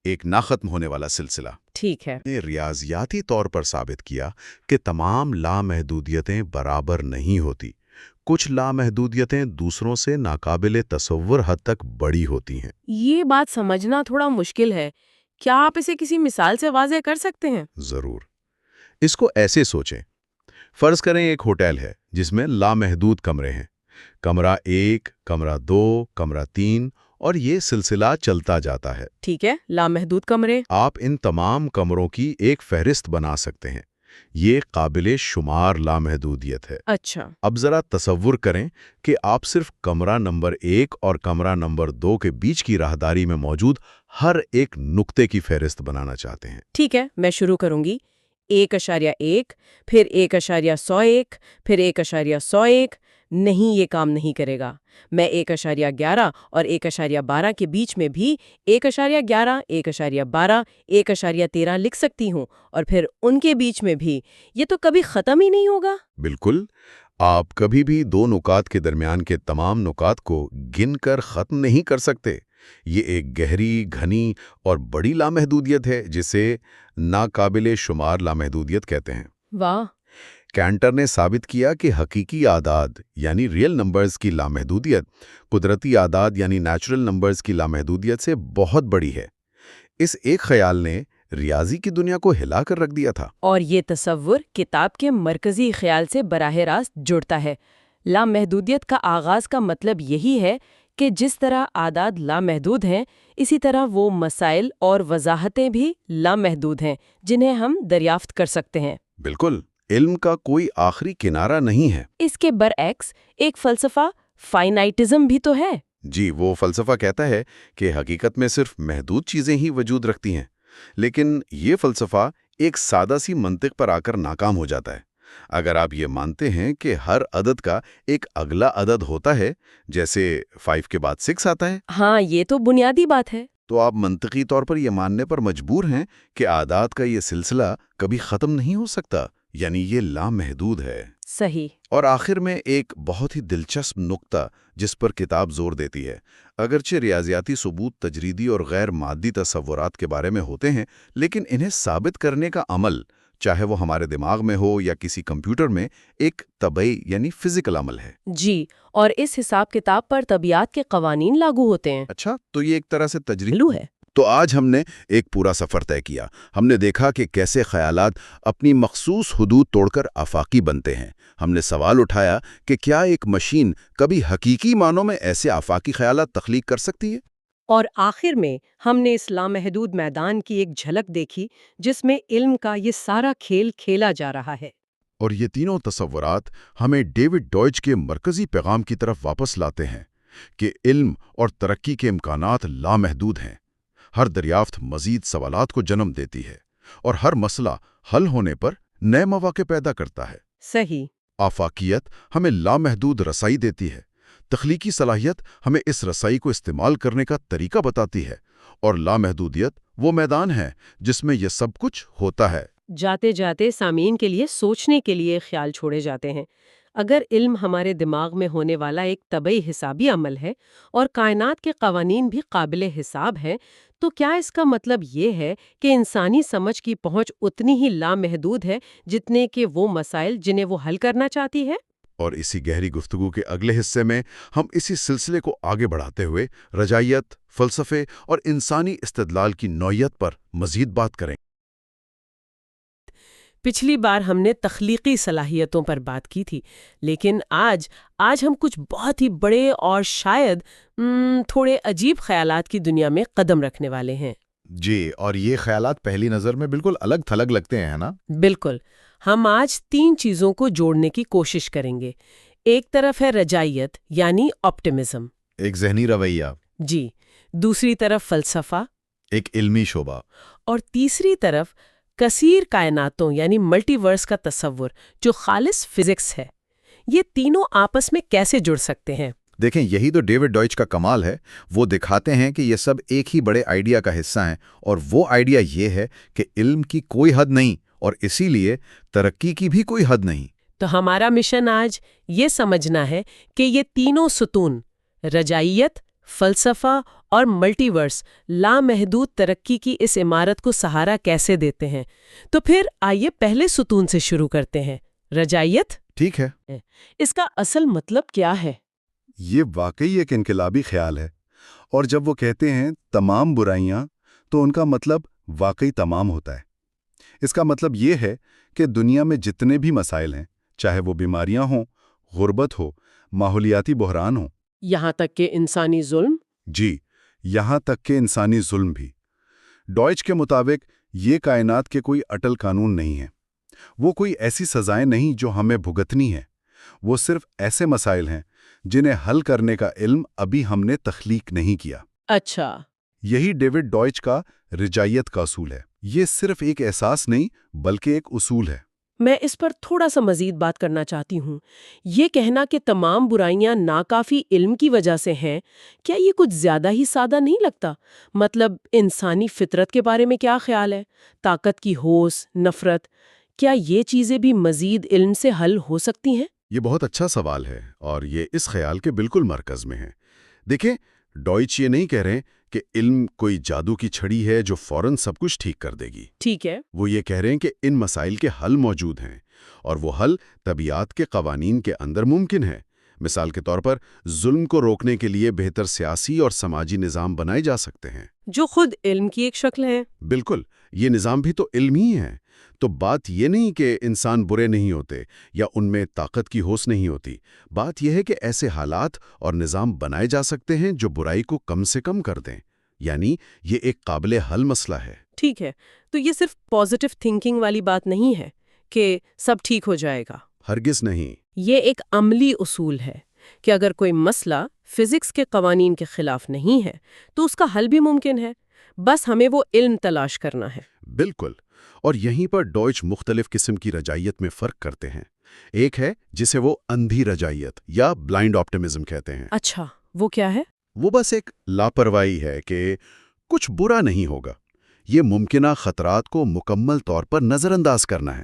ایک ناختم ہونے والا سلسلہ۔ ٹھیک ہے۔ نے ریاضیاتی طور پر ثابت کیا کہ تمام لامحدودیتیں برابر نہیں ہوتی۔ کچھ لامحدودیتیں دوسروں سے ناقابل تصور حد تک بڑی ہوتی ہیں۔ یہ بات سمجھنا تھوڑا مشکل ہے۔ کیا آپ اسے کسی مثال سے واضح کر سکتے ہیں؟ ضرور۔ اس کو ایسے سوچیں، فرض کریں ایک ہوٹل ہے جس میں لامحدود کمرے ہیں، کمرہ 1، کمرہ 2، کمرہ 3، اور یہ سلسلہ چلتا جاتا ہے۔ ٹھیک ہے، لامحدود کمرے۔ آپ ان تمام کمروں کی ایک فہرست بنا سکتے ہیں۔ یہ قابل شمار لامحدودیت ہے۔ اچھا۔ اب ذرا تصور کریں کہ آپ صرف کمرہ نمبر 1 اور کمرہ نمبر 2 کے بیچ کی راہداری میں موجود ہر ایک نقطے کی فہرست بنانا چاہتے ہیں۔ ٹھیک ہے، میں شروع کروں گی۔ 1.1، پھر 1.101، پھر 1.101۔ نہیں، یہ کام نہیں کرے گا۔ میں 1.11 اور 1.12 کے بیچ میں بھی 1.11، 1.12، 1.13 لکھ سکتی ہوں، اور پھر ان کے بیچ میں بھی۔ یہ تو کبھی ختم ہی نہیں ہوگا۔ بالکل، آپ کبھی بھی دو نکات کے درمیان کے تمام نکات کو گن کر ختم نہیں کر سکتے۔ یہ ایک گہری، گھنی اور بڑی لامحدودیت ہے جسے ناقابل شمار لامحدودیت کہتے ہیں۔ واہ! کینٹر نے ثابت کیا کہ حقیقی اعداد یعنی ریئل نمبرز کی لامحدودیت قدرتی اعداد یعنی نیچرل نمبرز کی لامحدودیت سے بہت بڑی ہے۔ اس ایک خیال نے ریاضی کی دنیا کو ہلا کر رکھ دیا تھا۔ اور یہ تصور کتاب کے مرکزی خیال سے براہ راست جڑتا ہے۔ لامحدودیت کا آغاز کا مطلب یہی ہے کہ جس طرح اعداد لامحدود ہیں، اسی طرح وہ مسائل اور وضاحتیں بھی لامحدود ہیں جنہیں ہم دریافت کر سکتے ہیں۔ بالکل، علم کا کوئی آخری کنارہ نہیں ہے۔ اس کے برعکس ایک فلسفہ فائنائٹزم بھی تو ہے۔ جی، وہ فلسفہ کہتا ہے کہ حقیقت میں صرف محدود چیزیں ہی وجود رکھتی ہیں، لیکن یہ فلسفہ ایک سادہ سی منطق پر آ کر ناکام ہو جاتا ہے۔ اگر آپ یہ مانتے ہیں کہ ہر عدد کا ایک اگلا عدد ہوتا ہے، جیسے 5 کے بعد 6 آتا ہے، ہاں، یہ تو بنیادی بات ہے۔ تو آپ منطقی طور پر یہ ماننے پر مجبور ہیں کہ اعداد کا یہ سلسلہ کبھی ختم نہیں ہو سکتا، یعنی یہ لامحدود ہے۔ صحیح۔ اور آخر میں ایک بہت ہی دلچسپ نقطہ جس پر کتاب زور دیتی ہے، اگرچہ ریاضیاتی ثبوت تجریدی اور غیر مادی تصورات کے بارے میں ہوتے ہیں، لیکن انہیں ثابت کرنے کا عمل، چاہے وہ ہمارے دماغ میں ہو یا کسی کمپیوٹر میں، ایک طبعی یعنی فزیکل عمل ہے۔ جی، اور اس حساب کتاب پر طبیعت کے قوانین لاگو ہوتے ہیں۔ اچھا، تو یہ ایک طرح سے تجریب لو ہے۔ تو آج ہم نے ایک پورا سفر طے کیا۔ ہم نے دیکھا کہ کیسے خیالات اپنی مخصوص حدود توڑ کر آفاقی بنتے ہیں۔ ہم نے سوال اٹھایا کہ کیا ایک مشین کبھی حقیقی معنوں میں ایسے آفاقی خیالات تخلیق کر سکتی ہے؟ اور آخر میں ہم نے اس لامحدود میدان کی ایک جھلک دیکھی جس میں علم کا یہ سارا کھیل کھیلا جا رہا ہے۔ اور یہ تینوں تصورات ہمیں ڈیوڈ ڈوئچ کے مرکزی پیغام کی طرف واپس لاتے ہیں کہ علم اور ترقی کے امکانات لامحدود ہیں۔ ہر دریافت مزید سوالات کو جنم دیتی ہے، اور ہر مسئلہ حل ہونے پر نئے مواقع پیدا کرتا ہے۔ صحیح۔ آفاقیت ہمیں لامحدود رسائی دیتی ہے، تخلیقی صلاحیت ہمیں اس رسائی کو استعمال کرنے کا طریقہ بتاتی ہے، اور لامحدودیت وہ میدان ہے جس میں یہ سب کچھ ہوتا ہے۔ جاتے جاتے سامعین کے لیے سوچنے کے لیے خیال چھوڑے جاتے ہیں۔ اگر علم ہمارے دماغ میں ہونے والا ایک طبعی حسابی عمل ہے اور کائنات کے قوانین بھی قابل حساب ہیں، تو کیا اس کا مطلب یہ ہے کہ انسانی سمجھ کی پہنچ اتنی ہی لامحدود ہے جتنے کہ وہ مسائل جنہیں وہ حل کرنا چاہتی ہے؟ اور اسی گہری گفتگو کے اگلے حصے میں ہم اسی سلسلے کو آگے بڑھاتے ہوئے رجائیت، فلسفے اور انسانی استدلال کی نوعیت پر مزید بات کریں۔ پچھلی بار ہم نے تخلیقی صلاحیتوں پر بات کی تھی، لیکن آج ہم کچھ بہت ہی بڑے اور شاید تھوڑے عجیب خیالات کی دنیا میں قدم رکھنے والے ہیں۔ جی، اور یہ خیالات پہلی نظر میں بالکل الگ تھلگ لگتے ہیں نا؟ بالکل۔ ہم آج 3 چیزوں کو جوڑنے کی کوشش کریں گے۔ ایک طرف ہے رجائیت یعنی آپٹمزم، ایک ذہنی رویہ، جی، دوسری طرف فلسفہ، ایک علمی شعبہ، اور تیسری طرف کثیر کائناتوں یعنی ملٹی ورس کا تصور جو خالص فزکس ہے۔ یہ تینوں آپس میں کیسے جڑ سکتے ہیں؟ دیکھیں، یہی تو ڈیوڈ ڈوئچ کا کمال ہے۔ وہ دکھاتے ہیں کہ یہ سب ایک ہی بڑے آئیڈیا کا حصہ ہیں، اور وہ آئیڈیا یہ ہے کہ علم کی کوئی حد نہیں، اور اسی لیے ترقی کی بھی کوئی حد نہیں۔ تو ہمارا مشن آج یہ سمجھنا ہے کہ یہ تینوں ستون، رجائیت، فلسفہ اور ملٹی ورس، لامحدود ترقی کی اس عمارت کو سہارا کیسے دیتے ہیں۔ تو پھر آئیے پہلے ستون سے شروع کرتے ہیں، رجائیت۔ ٹھیک ہے۔ اس کا اصل مطلب کیا ہے؟ یہ واقعی ایک انقلابی خیال ہے، اور جب وہ کہتے ہیں تمام برائیاں، تو ان کا مطلب واقعی تمام ہوتا ہے۔ اس کا مطلب یہ ہے کہ دنیا میں جتنے بھی مسائل ہیں، چاہے وہ بیماریاں ہوں، غربت ہو، ماحولیاتی بحران ہوں، یہاں تک کہ انسانی ظلم؟ جی، یہاں تک کہ انسانی ظلم بھی، ڈوئچ کے مطابق یہ کائنات کے کوئی اٹل قانون نہیں ہے۔ وہ کوئی ایسی سزائیں نہیں جو ہمیں بھگتنی ہیں، وہ صرف ایسے مسائل ہیں جنہیں حل کرنے کا علم ابھی ہم نے تخلیق نہیں کیا۔ اچھا۔ یہی ڈیوڈ ڈوئچ کا رجائیت کا اصول ہے۔ یہ صرف ایک احساس نہیں بلکہ ایک اصول ہے۔ میں اس پر تھوڑا سا مزید بات کرنا چاہتی ہوں۔ یہ کہنا کہ تمام برائیاں ناکافی علم کی وجہ سے ہیں، کیا یہ کچھ زیادہ ہی سادہ نہیں لگتا؟ مطلب انسانی فطرت کے بارے میں کیا خیال ہے؟ طاقت کی ہوس، نفرت، کیا یہ چیزیں بھی مزید علم سے حل ہو سکتی ہیں؟ یہ بہت اچھا سوال ہے، اور یہ اس خیال کے بالکل مرکز میں ہے۔ دیکھیں، ڈوئچ یہ نہیں کہہ رہے کہ علم کوئی جادو کی چھڑی ہے جو فوراً سب کچھ ٹھیک کر دے گی۔ ٹھیک ہے۔ وہ یہ کہہ رہے ہیں کہ ان مسائل کے حل موجود ہیں، اور وہ حل طبیعت کے قوانین کے اندر ممکن ہے۔ مثال کے طور پر ظلم کو روکنے کے لیے بہتر سیاسی اور سماجی نظام بنائے جا سکتے ہیں، جو خود علم کی ایک شکل ہے۔ بالکل، یہ نظام بھی تو علم ہی ہے۔ تو بات یہ نہیں کہ انسان برے نہیں ہوتے یا ان میں طاقت کی ہوس نہیں ہوتی، بات یہ ہے کہ ایسے حالات اور نظام بنائے جا سکتے ہیں جو برائی کو کم سے کم کر دیں، یعنی یہ ایک قابل حل مسئلہ ہے۔ ٹھیک ہے، تو یہ صرف پازیٹیو تھنکنگ والی بات نہیں ہے کہ سب ٹھیک ہو جائے گا۔ ہرگز نہیں۔ یہ ایک عملی اصول ہے کہ اگر کوئی مسئلہ فزکس کے قوانین کے خلاف نہیں ہے تو اس کا حل بھی ممکن ہے، بس ہمیں وہ علم تلاش کرنا ہے۔ بالکل، اور یہیں پر ڈوئچ مختلف قسم کی رجائیت میں فرق کرتے ہیں۔ ایک ہے جسے وہ اندھی رجائیت یا بلائنڈ آپٹمزم کہتے ہیں۔ اچھا، وہ کیا ہے؟ وہ بس ایک لاپرواہی ہے کہ کچھ برا نہیں ہوگا۔ یہ ممکنہ خطرات کو مکمل طور پر نظر انداز کرنا ہے،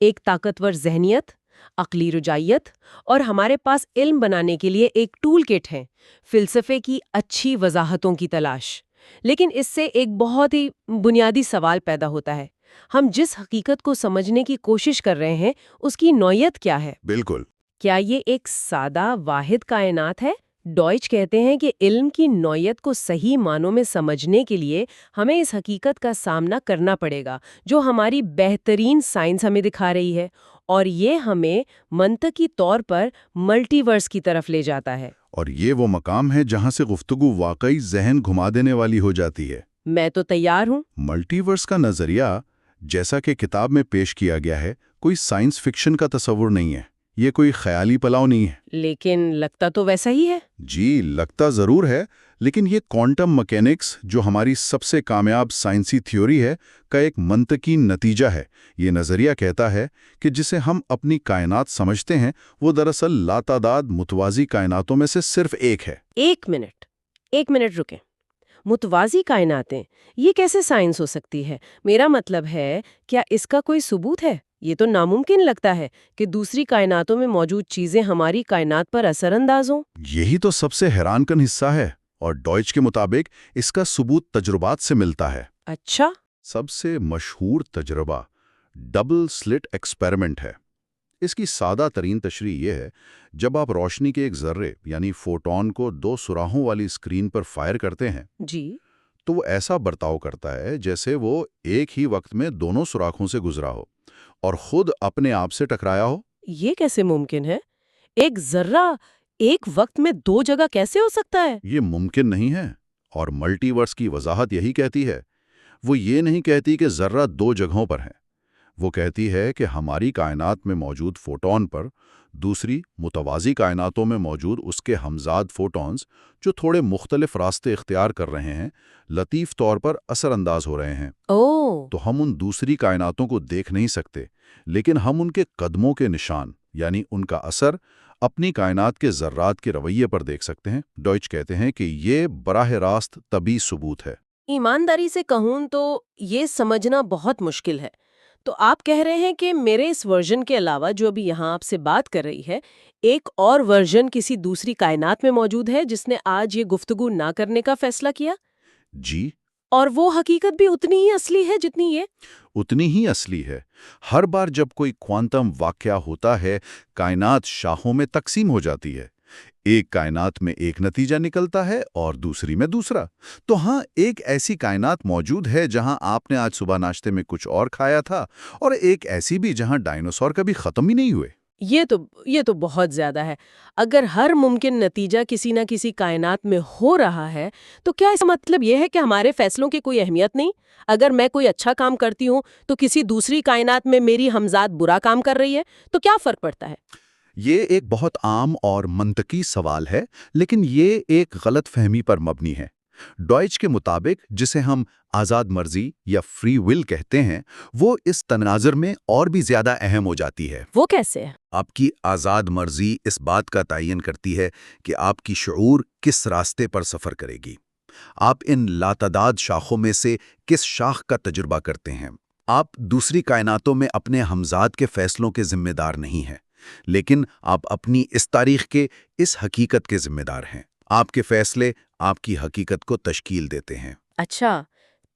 ایک طاقتور ذہنیت، عقلی رجائیت اور ہمارے پاس علم بنانے کے لیے ایک ٹول کٹ ہے، فلسفے کی اچھی وضاحتوں کی تلاش۔ لیکن اس سے ایک بہت ہی بنیادی سوال پیدا ہوتا ہے، ہم جس حقیقت کو سمجھنے کی کوشش کر رہے ہیں اس کی نوعیت کیا ہے؟ بالکل۔ کیا یہ ایک سادہ واحد کائنات ہے؟ ڈوئچ کہتے ہیں کہ علم کی نوعیت کو صحیح معنوں میں سمجھنے کے لیے ہمیں اس حقیقت کا سامنا کرنا پڑے گا جو ہماری بہترین سائنس ہمیں دکھا رہی ہے، اور یہ ہمیں منطقی طور پر ملٹی ورس کی طرف لے جاتا ہے۔ اور یہ وہ مقام ہے جہاں سے گفتگو واقعی ذہن گھما دینے والی ہو جاتی ہے۔ میں تو تیار ہوں۔ ملٹی ورس کا نظریہ، جیسا کہ کتاب میں پیش کیا گیا ہے، کوئی سائنس فکشن کا تصور نہیں ہے، یہ کوئی خیالی پلاؤ نہیں ہے۔ لیکن لگتا تو ویسا ہی ہے۔ جی، لگتا ضرور ہے، لیکن یہ کوانٹم مکینکس جو ہماری سب سے کامیاب سائنسی تھیوری ہے کا ایک منطقی نتیجہ ہے۔ یہ نظریہ کہتا ہے کہ جسے ہم اپنی کائنات سمجھتے ہیں وہ دراصل لاتعداد متوازی کائناتوں میں سے صرف ایک ہے۔ ایک منٹ رکیں۔ متوازی کائناتیں، یہ کیسے سائنس ہو سکتی ہے؟ میرا مطلب ہے، کیا اس کا کوئی ثبوت ہے؟ یہ تو ناممکن لگتا ہے کہ دوسری کائناتوں میں موجود چیزیں ہماری کائنات پر اثر انداز ہوں۔ یہی تو سب سے حیران کن حصہ ہے، اور ڈوئچ کے مطابق اس کا ثبوت تجربات سے ملتا ہے۔ اچھا۔ سب سے مشہور تجربہ ڈبل سلٹ ایکسپیریمنٹ ہے۔ اس کی سادہ ترین تشریح یہ ہے، جب آپ روشنی کے ایک ذرے یعنی فوٹون کو دو سوراخوں والی اسکرین پر فائر کرتے ہیں جی۔ تو وہ ایسا برتاؤ کرتا ہے جیسے وہ ایک ہی وقت میں دونوں سوراخوں سے گزرا ہو اور خود اپنے آپ سے ٹکرایا ہو۔ یہ کیسے ممکن ہے؟ ایک ذرہ ایک وقت میں دو جگہ کیسے ہو سکتا ہے؟ یہ ممکن نہیں ہے، اور ملٹی ورس کی وضاحت یہی کہتی ہے۔ وہ یہ نہیں کہتی کہ ذرہ دو جگہوں پر ہے، وہ کہتی ہے کہ ہماری کائنات میں موجود فوٹون پر دوسری متوازی کائناتوں میں موجود اس کے ہمزاد فوٹونز جو تھوڑے مختلف راستے اختیار کر رہے ہیں، لطیف طور پر اثر انداز ہو رہے ہیں۔ تو ہم ان دوسری کائناتوں کو دیکھ نہیں سکتے، لیکن ہم ان کے قدموں کے نشان یعنی ان کا اثر اپنی کائنات کے ذرات کے رویے پر دیکھ سکتے ہیں۔ ڈوئچ کہتے ہیں کہ یہ براہ راست طبی ثبوت ہے۔ ایمانداری سے کہوں تو یہ سمجھنا بہت مشکل ہے۔ تو آپ کہہ رہے ہیں کہ میرے اس ورژن کے علاوہ جو ابھی یہاں آپ سے بات کر رہی ہے، ایک اور ورژن کسی دوسری کائنات میں موجود ہے جس نے آج یہ گفتگو نہ کرنے کا فیصلہ کیا؟ جی۔ اور وہ حقیقت بھی اتنی ہی اصلی ہے جتنی یہ؟ اتنی ہی اصلی ہے۔ ہر بار جب کوئی کوانٹم واقعہ ہوتا ہے، کائنات شاخوں میں تقسیم ہو جاتی ہے۔ ایک کائنات میں ایک نتیجہ نکلتا ہے اور دوسری میں دوسرا۔ تو ہاں، ایک ایسی کائنات موجود ہے جہاں آپ نے آج صبح ناشتے میں کچھ اور کھایا تھا، اور ایک ایسی بھی جہاں ڈائنوسور کبھی ختم ہی نہیں ہوئے۔ یہ تو بہت زیادہ ہے۔ اگر ہر ممکن نتیجہ کسی نہ کسی کائنات میں ہو رہا ہے تو کیا اس کا مطلب یہ ہے کہ ہمارے فیصلوں کی کوئی اہمیت نہیں؟ اگر میں کوئی اچھا کام کرتی ہوں تو کسی دوسری کائنات میں میری ہمزاد برا کام کر رہی ہے، تو کیا فرق پڑتا ہے؟ یہ ایک بہت عام اور منطقی سوال ہے، لیکن یہ ایک غلط فہمی پر مبنی ہے۔ ڈوئچ کے مطابق جسے ہم آزاد مرضی یا فری ول کہتے ہیں، وہ اس تناظر میں اور بھی زیادہ اہم ہو جاتی ہے۔ وہ کیسے ہے؟ آپ کی آزاد مرضی اس بات کا تعین کرتی ہے کہ آپ کی شعور کس راستے پر سفر کرے گی۔ آپ ان لاتعداد شاخوں میں سے کس شاخ کا تجربہ کرتے ہیں۔ آپ دوسری کائناتوں میں اپنے ہمزاد کے فیصلوں کے ذمہ دار نہیں ہیں، لیکن آپ اپنی اس تاریخ کے اس حقیقت کے ذمہ دار ہیں۔ آپ کے فیصلے آپ کی حقیقت کو تشکیل دیتے ہیں۔ اچھا،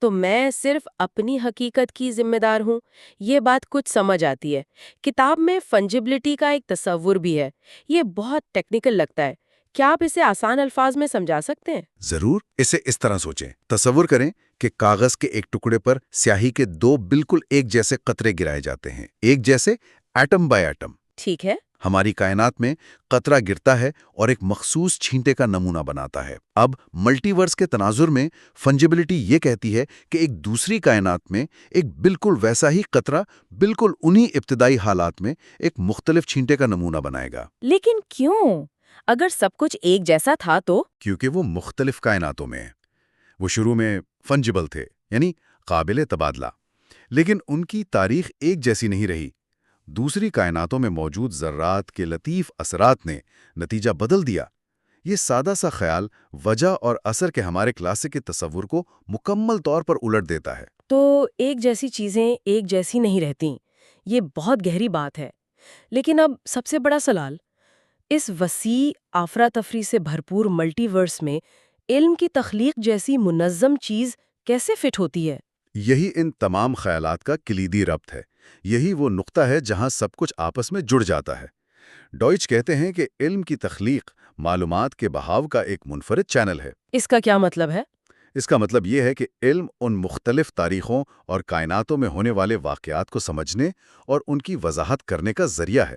تو میں صرف اپنی حقیقت کی ذمہ دار ہوں۔ یہ بات کچھ سمجھ آتی ہے۔ کتاب میں فنجبلٹی کا ایک تصور بھی ہے۔ یہ بہت ٹیکنیکل لگتا ہے۔ کیا آپ اسے آسان الفاظ میں سمجھا سکتے ہیں؟ ضرور۔ اسے اس طرح سوچیں۔ تصور کریں کہ کاغذ کے ایک ٹکڑے پر سیاہی کے دو بالکل ایک جیسے قطرے گرائے جاتے ہیں، ایک جیسے ایٹم بائی ایٹم۔ ٹھیک ہے۔ ہماری کائنات میں قطرہ گرتا ہے اور ایک مخصوص چھینٹے کا نمونہ بناتا ہے۔ اب ملٹی ورس کے تناظر میں فنجبلٹی یہ کہتی ہے کہ ایک دوسری کائنات میں ایک بالکل ویسا ہی قطرہ بالکل انہی ابتدائی حالات میں ایک مختلف چھینٹے کا نمونہ بنائے گا۔ لیکن کیوں؟ اگر سب کچھ ایک جیسا تھا تو؟ کیونکہ وہ مختلف کائناتوں میں ہیں۔ وہ شروع میں فنجبل تھے، یعنی قابل تبادلہ، لیکن ان کی تاریخ ایک جیسی نہیں رہی۔ دوسری کائناتوں میں موجود ذرات کے لطیف اثرات نے نتیجہ بدل دیا۔ یہ سادہ سا خیال وجہ اور اثر کے ہمارے کلاسک تصور کو مکمل طور پر الٹ دیتا ہے۔ تو ایک جیسی چیزیں ایک جیسی نہیں رہتیں، یہ بہت گہری بات ہے، لیکن اب سب سے بڑا سوال، اس وسیع افراتفری سے بھرپور ملٹی ورس میں علم کی تخلیق جیسی منظم چیز کیسے فٹ ہوتی ہے؟ یہی ان تمام خیالات کا کلیدی ربط ہے، یہی وہ نقطہ ہے جہاں سب کچھ آپس میں جڑ جاتا ہے۔ ڈوئچ کہتے ہیں کہ علم کی تخلیق معلومات کے بہاؤ کا ایک منفرد چینل ہے۔ اس کا کیا مطلب ہے؟ اس کا مطلب یہ ہے کہ علم ان مختلف تاریخوں اور کائناتوں میں ہونے والے واقعات کو سمجھنے اور ان کی وضاحت کرنے کا ذریعہ ہے،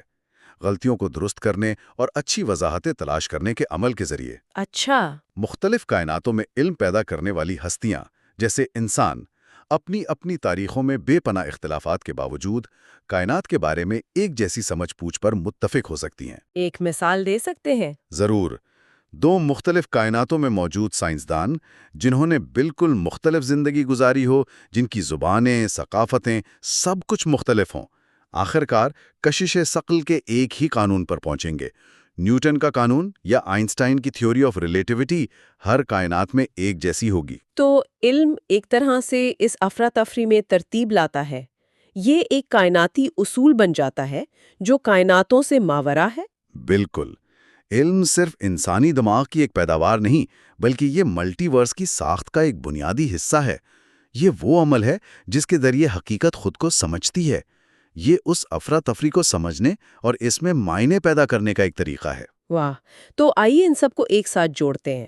غلطیوں کو درست کرنے اور اچھی وضاحتیں تلاش کرنے کے عمل کے ذریعے۔ اچھا۔ مختلف کائناتوں میں علم پیدا کرنے والی ہستیاں جیسے انسان اپنی اپنی تاریخوں میں بے پناہ اختلافات کے باوجود کائنات کے بارے میں ایک جیسی سمجھ پوچھ پر متفق ہو سکتی ہیں۔ ایک مثال دے سکتے ہیں؟ ضرور۔ دو مختلف کائناتوں میں موجود سائنسدان جنہوں نے بالکل مختلف زندگی گزاری ہو، جن کی زبانیں، ثقافتیں، سب کچھ مختلف ہوں، آخرکار کشش ثقل کے ایک ہی قانون پر پہنچیں گے۔ نیوٹن کا قانون یا آئنسٹائن کی تھیوری آف ریلیٹیوٹی ہر کائنات میں ایک جیسی ہوگی۔ تو علم ایک طرح سے اس افراتفری میں ترتیب لاتا ہے، یہ ایک کائناتی اصول بن جاتا ہے جو کائناتوں سے ماورا ہے؟ بالکل۔ علم صرف انسانی دماغ کی ایک پیداوار نہیں، بلکہ یہ ملٹی ورس کی ساخت کا ایک بنیادی حصہ ہے۔ یہ وہ عمل ہے جس کے ذریعے حقیقت خود کو سمجھتی ہے۔ یہ اس افراتفری کو سمجھنے اور اس میں معنی پیدا کرنے کا ایک طریقہ ہے۔ واہ! تو آئیے ان سب کو ایک ساتھ جوڑتے ہیں۔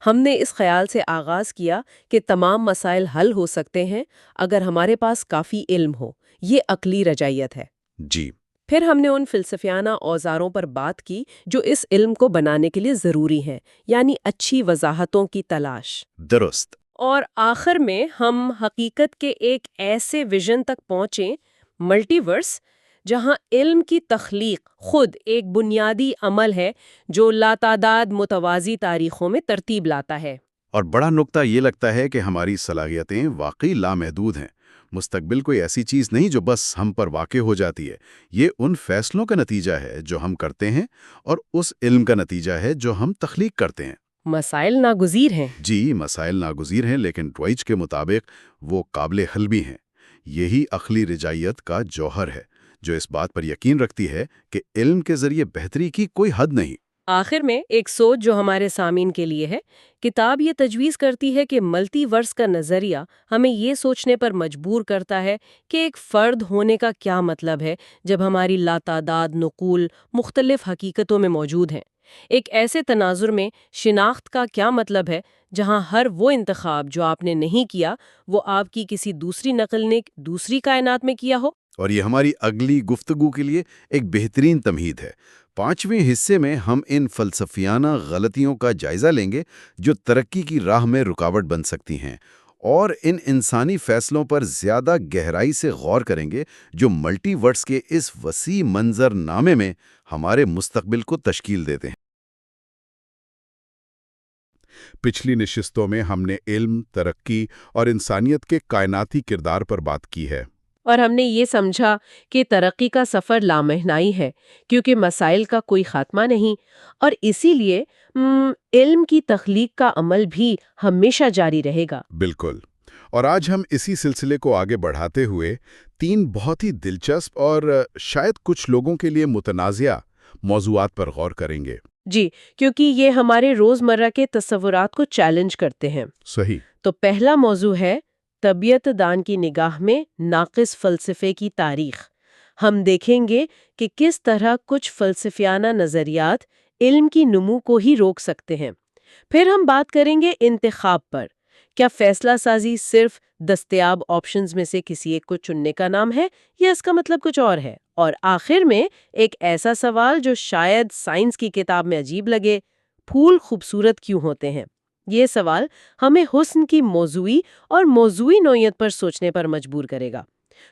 ہم نے اس خیال سے آغاز کیا کہ تمام مسائل حل ہو سکتے ہیں اگر ہمارے پاس کافی علم ہو، یہ عقلی رجعیت ہے۔ جی۔ پھر ہم نے ان فلسفیانہ اوزاروں پر بات کی جو اس علم کو بنانے کے لیے ضروری ہیں، یعنی اچھی وضاحتوں کی تلاش۔ درست۔ اور آخر میں ہم حقیقت کے ایک ایسے ویژن تک پہنچے، ملٹی ورس، جہاں علم کی تخلیق خود ایک بنیادی عمل ہے جو لاتعداد متوازی تاریخوں میں ترتیب لاتا ہے۔ اور بڑا نقطہ یہ لگتا ہے کہ ہماری صلاحیتیں واقعی لامحدود ہیں۔ مستقبل کوئی ایسی چیز نہیں جو بس ہم پر واقع ہو جاتی ہے، یہ ان فیصلوں کا نتیجہ ہے جو ہم کرتے ہیں اور اس علم کا نتیجہ ہے جو ہم تخلیق کرتے ہیں۔ مسائل ناگزیر ہیں۔ جی، مسائل ناگزیر ہیں، لیکن ڈوئچ کے مطابق وہ قابل حل بھی ہیں۔ یہی عقلی رجعیت کا جوہر ہے جو اس بات پر یقین رکھتی ہے کہ علم کے ذریعے بہتری کی کوئی حد نہیں۔ آخر میں ایک سوچ جو ہمارے سامعین کے لیے ہے، کتاب یہ تجویز کرتی ہے کہ ملٹی ورس کا نظریہ ہمیں یہ سوچنے پر مجبور کرتا ہے کہ ایک فرد ہونے کا کیا مطلب ہے جب ہماری لاتعداد نقول مختلف حقیقتوں میں موجود ہیں۔ ایک ایسے تناظر میں شناخت کا کیا مطلب ہے جہاں ہر وہ انتخاب جو آپ نے نہیں کیا وہ آپ کی کسی دوسری نقل نے دوسری کائنات میں کیا ہو۔ اور یہ ہماری اگلی گفتگو کے لیے ایک بہترین تمہید ہے۔ 5ویں حصے میں ہم ان فلسفیانہ غلطیوں کا جائزہ لیں گے جو ترقی کی راہ میں رکاوٹ بن سکتی ہیں، اور ان انسانی فیصلوں پر زیادہ گہرائی سے غور کریں گے جو ملٹی ورس کے اس وسیع منظر نامے میں ہمارے مستقبل کو تشکیل دیتے ہیں۔ پچھلی نشستوں میں ہم نے علم، ترقی اور انسانیت کے کائناتی کردار پر بات کی ہے۔ اور ہم نے یہ سمجھا کہ ترقی کا سفر لامحنائی ہے کیونکہ مسائل کا کوئی خاتمہ نہیں، اور اسی لیے علم کی تخلیق کا عمل بھی ہمیشہ جاری رہے گا۔ بالکل۔ اور آج ہم اسی سلسلے کو آگے بڑھاتے ہوئے 3 بہت ہی دلچسپ اور شاید کچھ لوگوں کے لیے متنازعہ موضوعات پر غور کریں گے۔ جی، کیونکہ یہ ہمارے روزمرہ کے تصورات کو چیلنج کرتے ہیں۔ صحیح۔ تو پہلا موضوع ہے طبیعت دان کی نگاہ میں ناقص فلسفے کی تاریخ۔ ہم دیکھیں گے کہ کس طرح کچھ فلسفیانہ نظریات علم کی نمو کو ہی روک سکتے ہیں۔ پھر ہم بات کریں گے انتخاب پر۔ کیا فیصلہ سازی صرف دستیاب آپشنز میں سے کسی ایک کو چننے کا نام ہے یا اس کا مطلب کچھ اور ہے؟ اور آخر میں ایک ایسا سوال جو شاید سائنس کی کتاب میں عجیب لگے، پھول خوبصورت کیوں ہوتے ہیں؟ یہ سوال ہمیں حسن کی موضوعی اور موضوعی نوعیت پر سوچنے پر مجبور کرے گا۔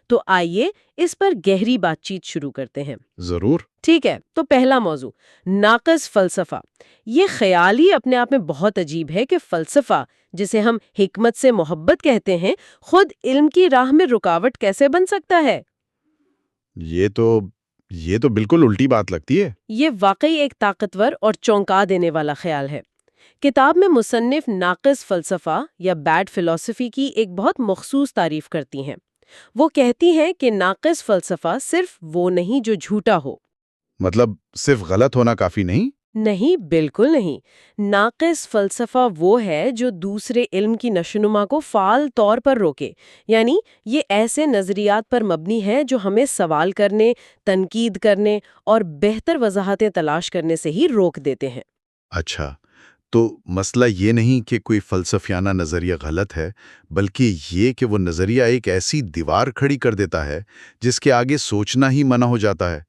تو آئیے اس پر گہری بات چیت شروع کرتے ہیں۔ ضرور۔ ٹھیک ہے، تو پہلا موضوع، ناقص فلسفہ۔ یہ خیال ہی اپنے آپ میں بہت عجیب ہے کہ فلسفہ، جسے ہم حکمت سے محبت کہتے ہیں، خود علم کی راہ میں رکاوٹ کیسے بن سکتا ہے؟ یہ تو بالکل الٹی بات لگتی ہے۔ یہ واقعی ایک طاقتور اور چونکا دینے والا خیال ہے۔ کتاب میں مصنف ناقص فلسفہ یا بیڈ فلسفی کی ایک بہت مخصوص تعریف کرتی ہیں۔ وہ کہتی ہیں کہ ناقص فلسفہ صرف وہ نہیں جو جھوٹا ہو. مطلب صرف غلط ہونا کافی نہیں؟ نہیں، بالکل نہیں. ناقص فلسفہ وہ ہے جو دوسرے علم کی نشوونما کو فعال طور پر روکے. یعنی یہ ایسے نظریات پر مبنی ہے جو ہمیں سوال کرنے، تنقید کرنے اور بہتر وضاحتیں تلاش کرنے سے ہی روک دیتے ہیں. اچھا، تو مسئلہ یہ نہیں کہ کوئی فلسفیانہ نظریہ غلط ہے، بلکہ یہ کہ وہ نظریہ ایک ایسی دیوار کھڑی کر دیتا ہے جس کے آگے سوچنا ہی منع ہو جاتا ہے.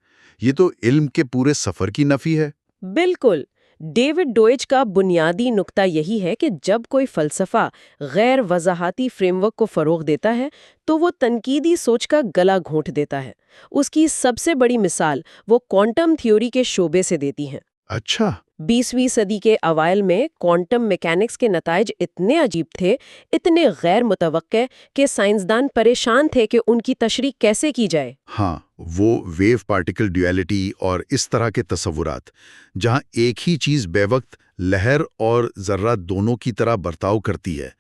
یہ تو علم کے پورے سفر کی نفی ہے. بالکل. ڈیوڈ ڈوئچ کا بنیادی نقطہ یہی ہے کہ جب کوئی فلسفہ غیر وضاحتی فریم ورک کو فروغ دیتا ہے تو وہ تنقیدی سوچ کا گلا گھونٹ دیتا ہے. اس کی سب سے بڑی مثال وہ کوانٹم تھیوری کے شعبے سے دیتی ہیں. اچھا. 20ویں صدی کے اوائل میں کوانٹم میکینکس کے نتائج اتنے عجیب تھے، اتنے غیر متوقع کہ سائنسدان پریشان تھے کہ ان کی تشریح کیسے کی جائے. ہاں، وہ ویو پارٹیکل ڈیویلٹی اور اس طرح کے تصورات جہاں ایک ہی چیز بے وقت لہر اور ذرہ دونوں کی طرح برتاؤ کرتی ہے،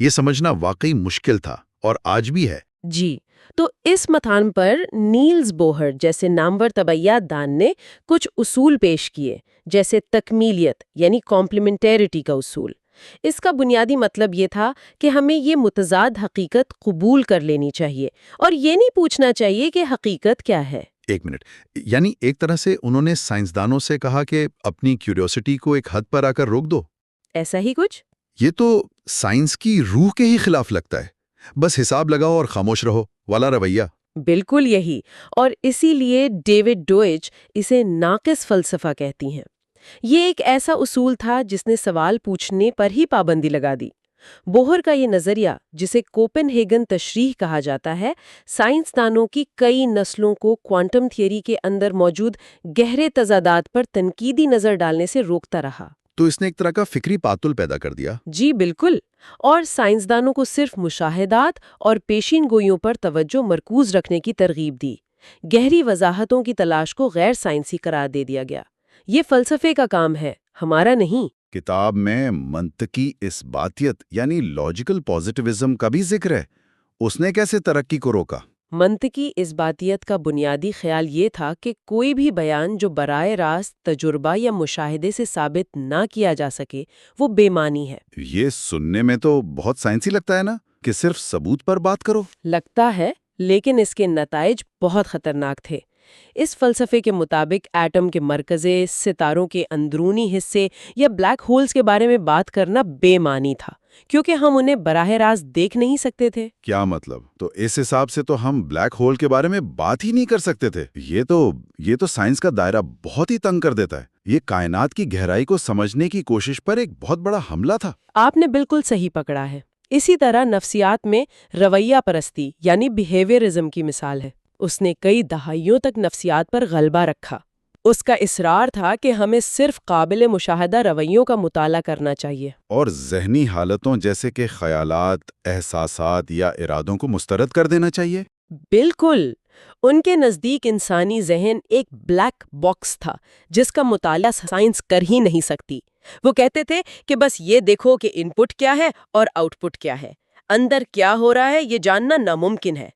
یہ سمجھنا واقعی مشکل تھا اور آج بھی ہے. جی، تو اس متان پر نیلز بوہر جیسے نامور طبعیات دان نے کچھ اصول پیش کیے، جیسے تکمیلیت یعنی کمپلیمنٹیریٹی کا اصول. اس کا بنیادی مطلب یہ تھا کہ ہمیں یہ متضاد حقیقت قبول کر لینی چاہیے اور یہ نہیں پوچھنا چاہیے کہ حقیقت کیا ہے. ایک منٹ، یعنی ایک طرح سے انہوں نے سائنسدانوں سے کہا کہ اپنی کیوریوسٹی کو ایک حد پر آ کر روک دو. ایسا ہی کچھ؟ یہ تو سائنس کی روح کے ہی خلاف لگتا ہے. بس حساب لگاؤ اور خاموش رہو والا رویہ. بالکل یہی، اور اسی لیے ڈیوڈ ڈوئچ اسے ناقص فلسفہ کہتی ہیں. یہ ایک ایسا اصول تھا جس نے سوال پوچھنے پر ہی پابندی لگا دی. بوہر کا یہ نظریہ، جسے کوپن ہیگن تشریح کہا جاتا ہے، سائنسدانوں کی کئی نسلوں کو کوانٹم تھیوری کے اندر موجود گہرے تضادات پر تنقیدی نظر ڈالنے سے روکتا رہا. تو اس نے ایک طرح کا فکری پاتل پیدا کر دیا. جی بالکل، اور سائنسدانوں کو صرف مشاہدات اور پیشین گوئیوں پر توجہ مرکوز رکھنے کی ترغیب دی. گہری وضاحتوں کی تلاش کو غیر سائنسی قرار دے دیا گیا. یہ فلسفے کا کام ہے، ہمارا نہیں. کتاب میں منطقی اثباتیت یعنی لاجیکل پازیٹیوزم کا بھی ذکر ہے. اس نے کیسے ترقی کو روکا؟ منطقی اثباتیت کا بنیادی خیال یہ تھا کہ کوئی بھی بیان جو براہ راست تجربہ یا مشاہدے سے ثابت نہ کیا جا سکے وہ بے معنی ہے. یہ سننے میں تو بہت سائنسی لگتا ہے نا، کہ صرف ثبوت پر بات کرو. لگتا ہے، لیکن اس کے نتائج بہت خطرناک تھے. اس فلسفے کے مطابق ایٹم کے مرکزے، ستاروں کے اندرونی حصے یا بلیک ہولز کے بارے میں بات کرنا بے معنی تھا، کیونکہ ہم انہیں براہ راست دیکھ نہیں سکتے تھے. کیا مطلب؟ تو اس حساب سے تو ہم بلیک ہول کے بارے میں بات ہی نہیں کر سکتے تھے. یہ تو سائنس کا دائرہ بہت ہی تنگ کر دیتا ہے. یہ کائنات کی گہرائی کو سمجھنے کی کوشش پر ایک بہت بڑا حملہ تھا. آپ نے بالکل صحیح پکڑا ہے. اسی طرح نفسیات میں رویہ پرستی یعنی بیہیویئرزم کی مثال ہے. اس نے کئی دہائیوں تک نفسیات پر غلبہ رکھا. اس کا اصرار تھا کہ ہمیں صرف قابل مشاہدہ رویوں کا مطالعہ کرنا چاہیے اور ذہنی حالتوں جیسے کہ خیالات، احساسات یا ارادوں کو مسترد کر دینا چاہیے. بالکل. ان کے نزدیک انسانی ذہن ایک بلیک باکس تھا جس کا مطالعہ سائنس کر ہی نہیں سکتی. وہ کہتے تھے کہ بس یہ دیکھو کہ ان پٹ کیا ہے اور آؤٹ پٹ کیا ہے، اندر کیا ہو رہا ہے یہ جاننا ناممکن ہے.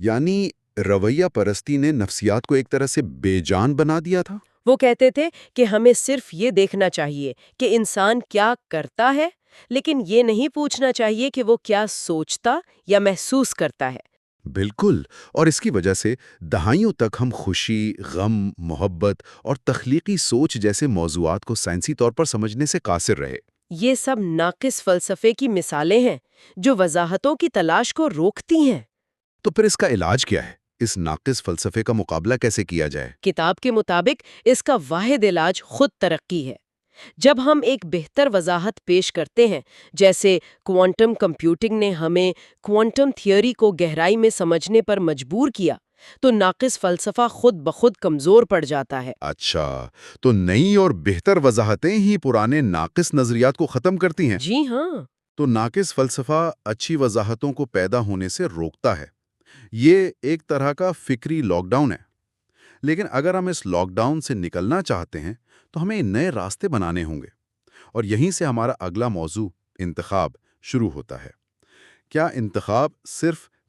یعنی رویہ پرستی نے نفسیات کو ایک طرح سے بے جان بنا دیا تھا. وہ کہتے تھے کہ ہمیں صرف یہ دیکھنا چاہیے کہ انسان کیا کرتا ہے، لیکن یہ نہیں پوچھنا چاہیے کہ وہ کیا سوچتا یا محسوس کرتا ہے. بالکل. اور اس کی وجہ سے دہائیوں تک ہم خوشی، غم، محبت اور تخلیقی سوچ جیسے موضوعات کو سائنسی طور پر سمجھنے سے قاصر رہے. یہ سب ناقص فلسفے کی مثالیں ہیں جو وضاحتوں کی تلاش کو روکتی ہیں. تو پھر اس کا علاج کیا ہے؟ اس ناقص فلسفے کا مقابلہ کیسے کیا جائے؟ کتاب کے مطابق اس کا واحد علاج خود ترقی ہے. جب ہم ایک بہتر وضاحت پیش کرتے ہیں، جیسے کوانٹم کمپیوٹنگ نے ہمیں کوانٹم تھیوری کو گہرائی میں سمجھنے پر مجبور کیا، تو ناقص فلسفہ خود بخود کمزور پڑ جاتا ہے. اچھا، تو نئی اور بہتر وضاحتیں ہی پرانے ناقص نظریات کو ختم کرتی ہیں. جی ہاں. تو ناقص فلسفہ اچھی وضاحتوں کو پیدا ہونے سے روکتا ہے. یہ ایک طرح کا فکری لاک ڈاؤن ہے. لیکن اگر ہم اس لاک ڈاؤن سے نکلنا چاہتے ہیں تو ہمیں نئے راستے بنانے ہوں گے. اور یہیں سے ہمارا اگلا موضوع انتخاب شروع ہوتا ہے. کیا انتخاب صرف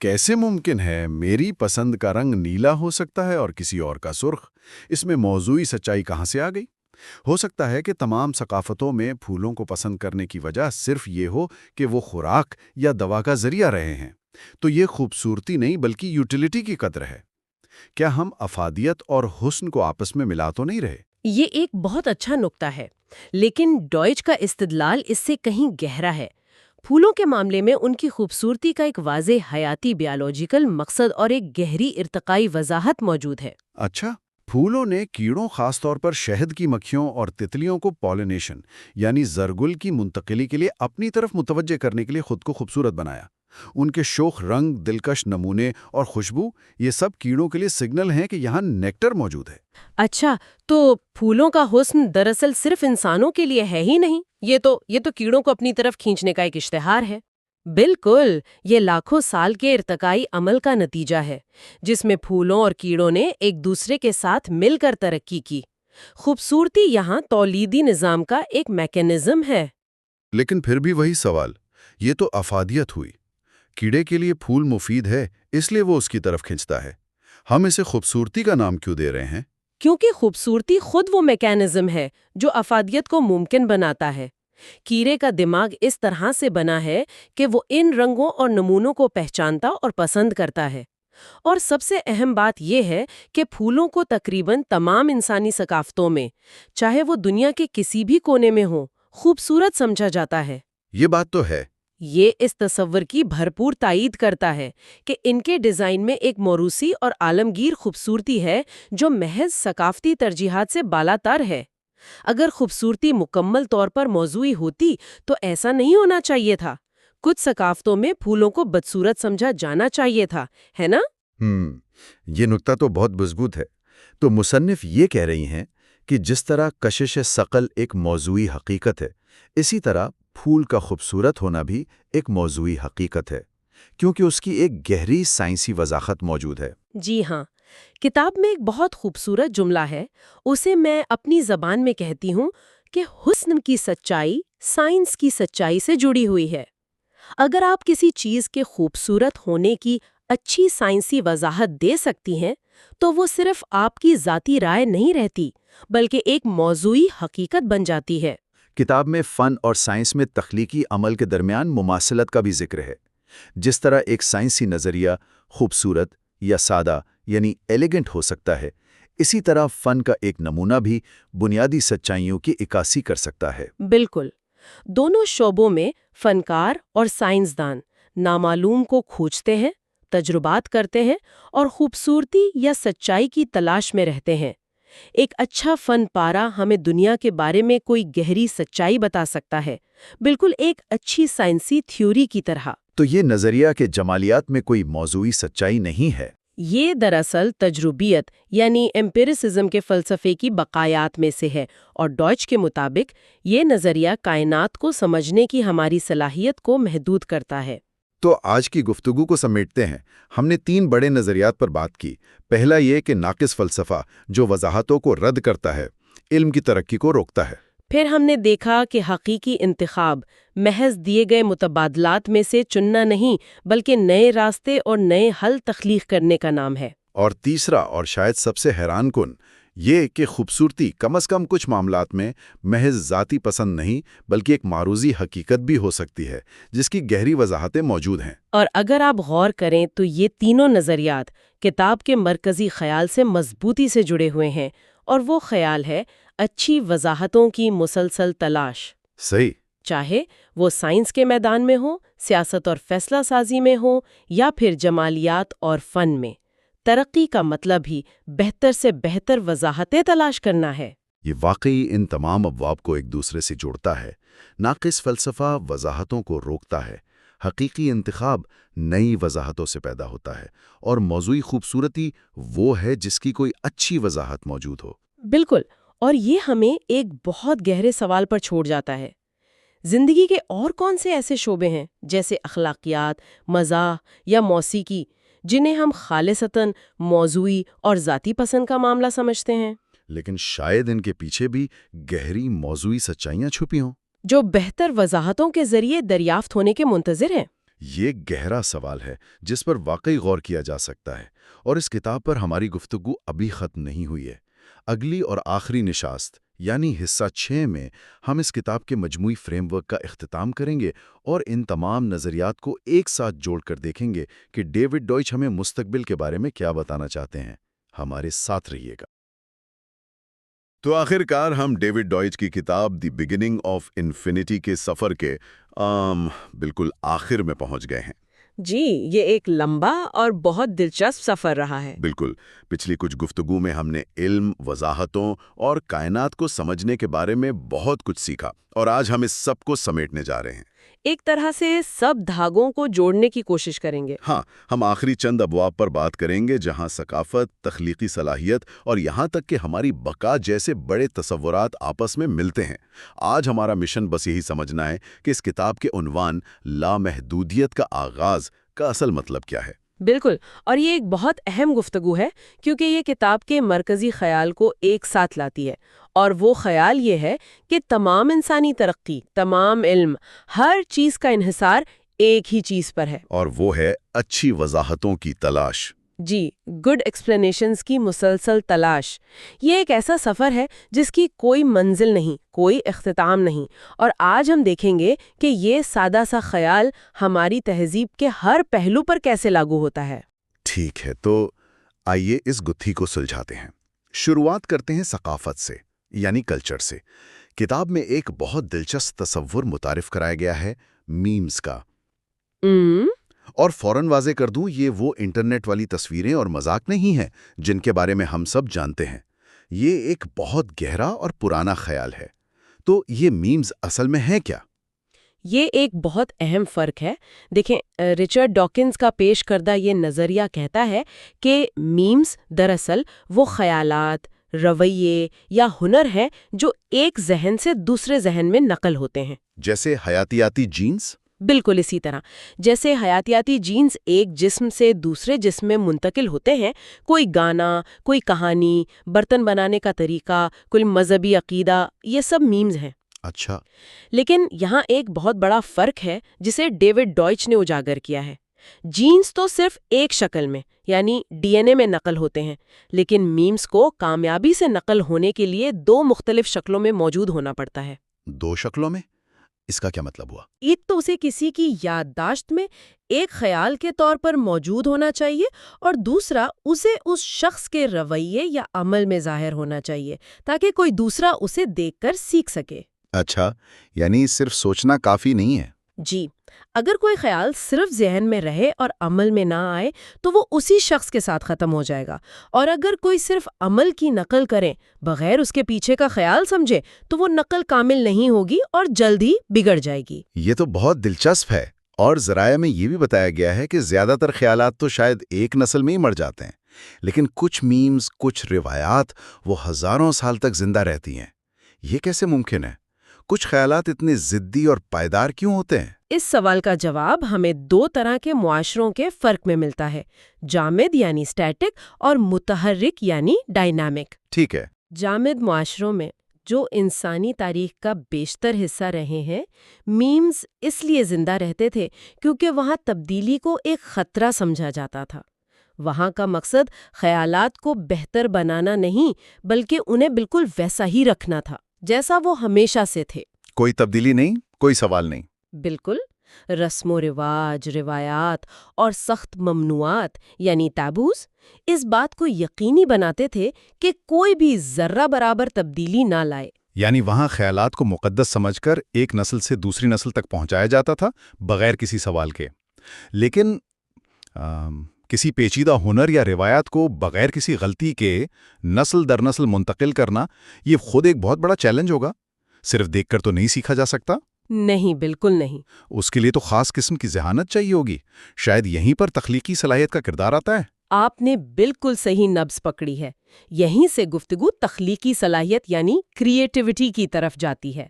کیسے ممکن ہے میری پسند کا رنگ نیلا ہو سکتا ہے اور کسی اور کا سرخ؟ اس میں موضوعی سچائی کہاں سے آ گئی؟ ہو سکتا ہے کہ تمام ثقافتوں میں پھولوں کو پسند کرنے کی وجہ صرف یہ ہو کہ وہ خوراک یا دوا کا ذریعہ رہے ہیں۔ تو یہ خوبصورتی نہیں بلکہ یوٹیلیٹی کی قدر ہے۔ کیا ہم افادیت اور حسن کو آپس میں ملا تو نہیں رہے؟ یہ ایک بہت اچھا نکتہ ہے، لیکن ڈوئچ کا استدلال اس سے کہیں گہرا ہے۔ پھولوں کے معاملے میں ان کی خوبصورتی کا ایک واضح حیاتی بیالوجیکل مقصد اور ایک گہری ارتقائی وضاحت موجود ہے۔ اچھا، پھولوں نے کیڑوں خاص طور پر شہد کی مکھیوں اور تتلیوں کو پولینیشن یعنی زرگل کی منتقلی کے لیے اپنی طرف متوجہ کرنے کے لیے خود کو خوبصورت بنایا۔ ان کے شوخ رنگ، دلکش نمونے اور خوشبو یہ سب کیڑوں کے لیے سگنل ہیں کہ یہاں نیکٹر موجود ہے۔ اچھا، تو پھولوں کا حسن دراصل صرف انسانوں کے لیے ہے ہی نہیں، یہ تو کیڑوں کو اپنی طرف کھینچنے کا ایک اشتہار ہے۔ بالکل، یہ لاکھوں سال کے ارتقائی عمل کا نتیجہ ہے، جس میں پھولوں اور کیڑوں نے ایک دوسرے کے ساتھ مل کر ترقی کی۔ خوبصورتی یہاں تولیدی نظام کا ایک میکانزم ہے۔ لیکن پھر بھی وہی سوال، یہ تو افادیت ہوئی۔ کیڑے کے لیے پھول مفید ہے، اس لیے وہ اس کی طرف کھنچتا ہے۔ ہم اسے خوبصورتی کا نام کیوں دے رہے ہیں؟ کیونکہ خوبصورتی خود وہ میکانزم ہے جو افادیت کو ممکن بناتا ہے۔ کیڑے کا دماغ اس طرح سے بنا ہے کہ وہ ان رنگوں اور نمونوں کو پہچانتا اور پسند کرتا ہے۔ اور سب سے اہم بات یہ ہے کہ پھولوں کو تقریباً تمام انسانی ثقافتوں میں، چاہے وہ دنیا کے کسی بھی کونے میں ہوں، خوبصورت سمجھا جاتا ہے۔ یہ بات تو ہے۔ یہ اس تصور کی بھرپور تائید کرتا ہے کہ ان کے ڈیزائن میں ایک موروثی اور عالمگیر خوبصورتی ہے جو محض ثقافتی ترجیحات سے بالا تر ہے۔ اگر خوبصورتی مکمل طور پر موضوعی ہوتی تو ایسا نہیں ہونا چاہیے تھا۔ کچھ ثقافتوں میں پھولوں کو بدصورت سمجھا جانا چاہیے تھا، ہے نا؟ یہ نکتہ تو بہت مضبوط ہے۔ تو مصنف یہ کہہ رہی ہیں کہ جس طرح کشش ثقل ایک موضوعی حقیقت ہے، اسی طرح پھول کا خوبصورت ہونا بھی ایک موضوعی حقیقت ہے، کیونکہ اس کی ایک گہری سائنسی وضاحت موجود ہے۔ جی ہاں، کتاب میں ایک بہت خوبصورت جملہ ہے، اسے میں اپنی زبان میں کہتی ہوں کہ حسن کی سچائی سائنس کی سچائی سے جڑی ہوئی ہے۔ اگر آپ کسی چیز کے خوبصورت ہونے کی اچھی سائنسی وضاحت دے سکتی ہیں تو وہ صرف آپ کی ذاتی رائے نہیں رہتی بلکہ ایک موضوعی حقیقت بن جاتی ہے۔ کتاب میں فن اور سائنس میں تخلیقی عمل کے درمیان مماثلت کا بھی ذکر ہے۔ جس طرح ایک سائنسی نظریہ خوبصورت یا سادہ یعنی ایلیگنٹ ہو سکتا ہے، اسی طرح فن کا ایک نمونہ بھی بنیادی سچائیوں کی عکاسی کر سکتا ہے۔ بالکل، دونوں شعبوں میں فنکار اور سائنسدان نامعلوم کو کھوجتے ہیں، تجربات کرتے ہیں اور خوبصورتی یا سچائی کی تلاش میں رہتے ہیں۔ ایک اچھا فن پارہ ہمیں دنیا کے بارے میں کوئی گہری سچائی بتا سکتا ہے، بالکل ایک اچھی سائنسی تھیوری کی طرح۔ تو یہ نظریہ کہ جمالیات میں کوئی موضوعی سچائی نہیں ہے، یہ دراصل تجربیت یعنی ایمپیریسزم کے فلسفے کی بقایات میں سے ہے، اور ڈوئچ کے مطابق یہ نظریہ کائنات کو سمجھنے کی ہماری صلاحیت کو محدود کرتا ہے۔ تو آج کی گفتگو کو سمیٹتے ہیں۔ ہم نے 3 بڑے نظریات پر بات کی۔ پہلا یہ کہ ناقص فلسفہ جو وضاحتوں کو رد کرتا ہے، علم کی ترقی کو روکتا ہے۔ پھر ہم نے دیکھا کہ حقیقی انتخاب محض دیے گئے متبادلات میں سے چننا نہیں بلکہ نئے راستے اور نئے حل تخلیق کرنے کا نام ہے۔ اور تیسرا اور شاید سب سے حیران کن یہ کہ خوبصورتی کم از کم کچھ معاملات میں محض ذاتی پسند نہیں بلکہ ایک معروضی حقیقت بھی ہو سکتی ہے جس کی گہری وضاحتیں موجود ہیں۔ اور اگر آپ غور کریں تو یہ تینوں نظریات کتاب کے مرکزی خیال سے مضبوطی سے جڑے ہوئے ہیں، اور وہ خیال ہے اچھی وضاحتوں کی مسلسل تلاش۔ صحیح۔ چاہے وہ سائنس کے میدان میں ہو، سیاست اور فیصلہ سازی میں ہو، یا پھر جمالیات اور فن میں، ترقی کا مطلب ہی بہتر سے بہتر وضاحتیں تلاش کرنا ہے۔ یہ واقعی ان تمام ابواب کو ایک دوسرے سے جوڑتا ہے۔ ناقص فلسفہ وضاحتوں کو روکتا ہے، حقیقی انتخاب نئی وضاحتوں سے پیدا ہوتا ہے، اور موضوعی خوبصورتی وہ ہے جس کی کوئی اچھی وضاحت موجود ہو۔ بالکل، اور یہ ہمیں ایک بہت گہرے سوال پر چھوڑ جاتا ہے۔ زندگی کے اور کون سے ایسے شعبے ہیں جیسے اخلاقیات، مزاح یا موسیقی جنہیں ہم خالصتاً موضوعی اور ذاتی پسند کا معاملہ سمجھتے ہیں، لیکن شاید ان کے پیچھے بھی گہری موضوعی سچائیاں چھپی ہوں جو بہتر وضاحتوں کے ذریعے دریافت ہونے کے منتظر ہیں؟ یہ گہرا سوال ہے جس پر واقعی غور کیا جا سکتا ہے، اور اس کتاب پر ہماری گفتگو ابھی ختم نہیں ہوئی ہے۔ اگلی اور آخری نشست یعنی حصہ 6 میں ہم اس کتاب کے مجموعی فریم ورک کا اختتام کریں گے اور ان تمام نظریات کو ایک ساتھ جوڑ کر دیکھیں گے کہ ڈیوڈ ڈوئچ ہمیں مستقبل کے بارے میں کیا بتانا چاہتے ہیں۔ ہمارے ساتھ رہیے گا۔ تو آخر کار ہم ڈیوڈ ڈوئچ کی کتاب دی بگننگ آف انفینٹی کے سفر کے بالکل آخر میں پہنچ گئے ہیں۔ جی، یہ ایک لمبا اور بہت دلچسپ سفر رہا ہے۔ بالکل، پچھلی کچھ گفتگو میں ہم نے علم، وضاحتوں اور کائنات کو سمجھنے کے بارے میں بہت کچھ سیکھا، اور آج ہم اس سب کو سمیٹنے جا رہے ہیں۔ ایک طرح سے سب دھاگوں کو جوڑنے کی کوشش کریں گے۔ ہاں، ہم آخری چند ابواب پر بات کریں گے جہاں ثقافت، تخلیقی صلاحیت اور یہاں تک کہ ہماری بقا جیسے بڑے تصورات آپس میں ملتے ہیں۔ آج ہمارا مشن بس یہی سمجھنا ہے کہ اس کتاب کے عنوان لامحدودیت کا آغاز کا اصل مطلب کیا ہے۔ بالکل، اور یہ ایک بہت اہم گفتگو ہے کیونکہ یہ کتاب کے مرکزی خیال کو ایک ساتھ لاتی ہے، اور وہ خیال یہ ہے کہ تمام انسانی ترقی، تمام علم، ہر چیز کا انحصار ایک ہی چیز پر ہے، اور وہ ہے اچھی وضاحتوں کی تلاش۔ جی، گڈ ایکسپلینیشنز کی مسلسل تلاش۔ یہ ایک ایسا سفر ہے جس کی کوئی منزل نہیں، کوئی اختتام نہیں، اور آج ہم دیکھیں گے کہ یہ سادہ سا خیال ہماری تہذیب کے ہر پہلو پر کیسے لاگو ہوتا ہے۔ ٹھیک ہے، تو آئیے اس گتھی کو سلجھاتے ہیں۔ شروعات کرتے ہیں ثقافت سے، یعنی کلچر سے۔ کتاب میں ایک بہت دلچسپ تصور متعارف کرایا گیا ہے، میمز کا۔ اور فوراً واضح کر دوں، یہ وہ انٹرنیٹ والی تصویریں اور مذاق نہیں ہیں جن کے بارے میں ہم سب جانتے ہیں۔ یہ ایک بہت گہرا اور پرانا خیال ہے۔ تو یہ میمز اصل میں ہیں کیا؟ یہ ایک بہت اہم فرق ہے۔ دیکھیں، رچرڈ ڈاکنز کا پیش کردہ یہ نظریہ کہتا ہے کہ میمز دراصل وہ خیالات، رویے یا ہنر ہیں جو ایک ذہن سے دوسرے ذہن میں نقل ہوتے ہیں۔ جیسے حیاتیاتی جینز؟ بالکل اسی طرح جیسے حیاتیاتی جینز ایک جسم سے دوسرے جسم میں منتقل ہوتے ہیں، کوئی گانا، کوئی کہانی، برتن بنانے کا طریقہ، کوئی مذہبی عقیدہ، یہ سب میمز ہیں۔ اچھا۔ لیکن یہاں ایک بہت بڑا فرق ہے جسے ڈیوڈ ڈوئچ نے اجاگر کیا ہے۔ جینز تو صرف ایک شکل میں یعنی ڈی این اے میں نقل ہوتے ہیں، لیکن میمز کو کامیابی سے نقل ہونے کے لیے 2 مختلف شکلوں میں موجود ہونا پڑتا ہے۔ 2 شکلوں میں؟ اس کا کیا مطلب ہوا؟ ایک تو اسے کسی کی یادداشت میں ایک خیال کے طور پر موجود ہونا چاہیے، اور دوسرا اسے اس شخص کے رویے یا عمل میں ظاہر ہونا چاہیے تاکہ کوئی دوسرا اسے دیکھ کر سیکھ سکے۔ اچھا، یعنی صرف سوچنا کافی نہیں ہے۔ جی، اگر کوئی خیال صرف ذہن میں رہے اور عمل میں نہ آئے تو وہ اسی شخص کے ساتھ ختم ہو جائے گا، اور اگر کوئی صرف عمل کی نقل کرے بغیر اس کے پیچھے کا خیال سمجھے تو وہ نقل کامل نہیں ہوگی اور جلد ہی بگڑ جائے گی۔ یہ تو بہت دلچسپ ہے، اور ذرائع میں یہ بھی بتایا گیا ہے کہ زیادہ تر خیالات تو شاید ایک نسل میں ہی مر جاتے ہیں، لیکن کچھ میمز، کچھ روایات وہ ہزاروں سال تک زندہ رہتی ہیں۔ یہ کیسے ممکن ہے؟ کچھ خیالات اتنے ضدی اور پائیدار کیوں ہوتے ہیں؟ اس سوال کا جواب ہمیں 2 طرح کے معاشروں کے فرق میں ملتا ہے، جامد یعنی اسٹیٹک اور متحرک یعنی ڈائنامک۔ ٹھیک ہے۔ جامد معاشروں میں جو انسانی تاریخ کا بیشتر حصہ رہے ہیں، میمز اس لیے زندہ رہتے تھے کیونکہ وہاں تبدیلی کو ایک خطرہ سمجھا جاتا تھا۔ وہاں کا مقصد خیالات کو بہتر بنانا نہیں بلکہ انہیں بالکل ویسا ہی رکھنا تھا جیسا وہ ہمیشہ سے تھے۔ کوئی تبدیلی نہیں، کوئی سوال نہیں۔ بالکل، رسم و رواج، روایات اور سخت ممنوعات یعنی تابوز اس بات کو یقینی بناتے تھے کہ کوئی بھی ذرہ برابر تبدیلی نہ لائے۔ یعنی وہاں خیالات کو مقدس سمجھ کر ایک نسل سے دوسری نسل تک پہنچایا جاتا تھا بغیر کسی سوال کے۔ لیکن کسی پیچیدہ ہنر یا روایات کو بغیر کسی غلطی کے نسل در نسل منتقل کرنا یہ خود ایک بہت بڑا چیلنج ہوگا۔ صرف دیکھ کر تو نہیں سیکھا جا سکتا۔ نہیں، بالکل نہیں۔ اس کے لیے تو خاص قسم کی ذہانت چاہیے ہوگی۔ شاید یہیں پر تخلیقی صلاحیت کا کردار آتا ہے۔ آپ نے بالکل صحیح نبض پکڑی ہے۔ یہیں سے گفتگو تخلیقی صلاحیت یعنی کریٹیوٹی کی طرف جاتی ہے،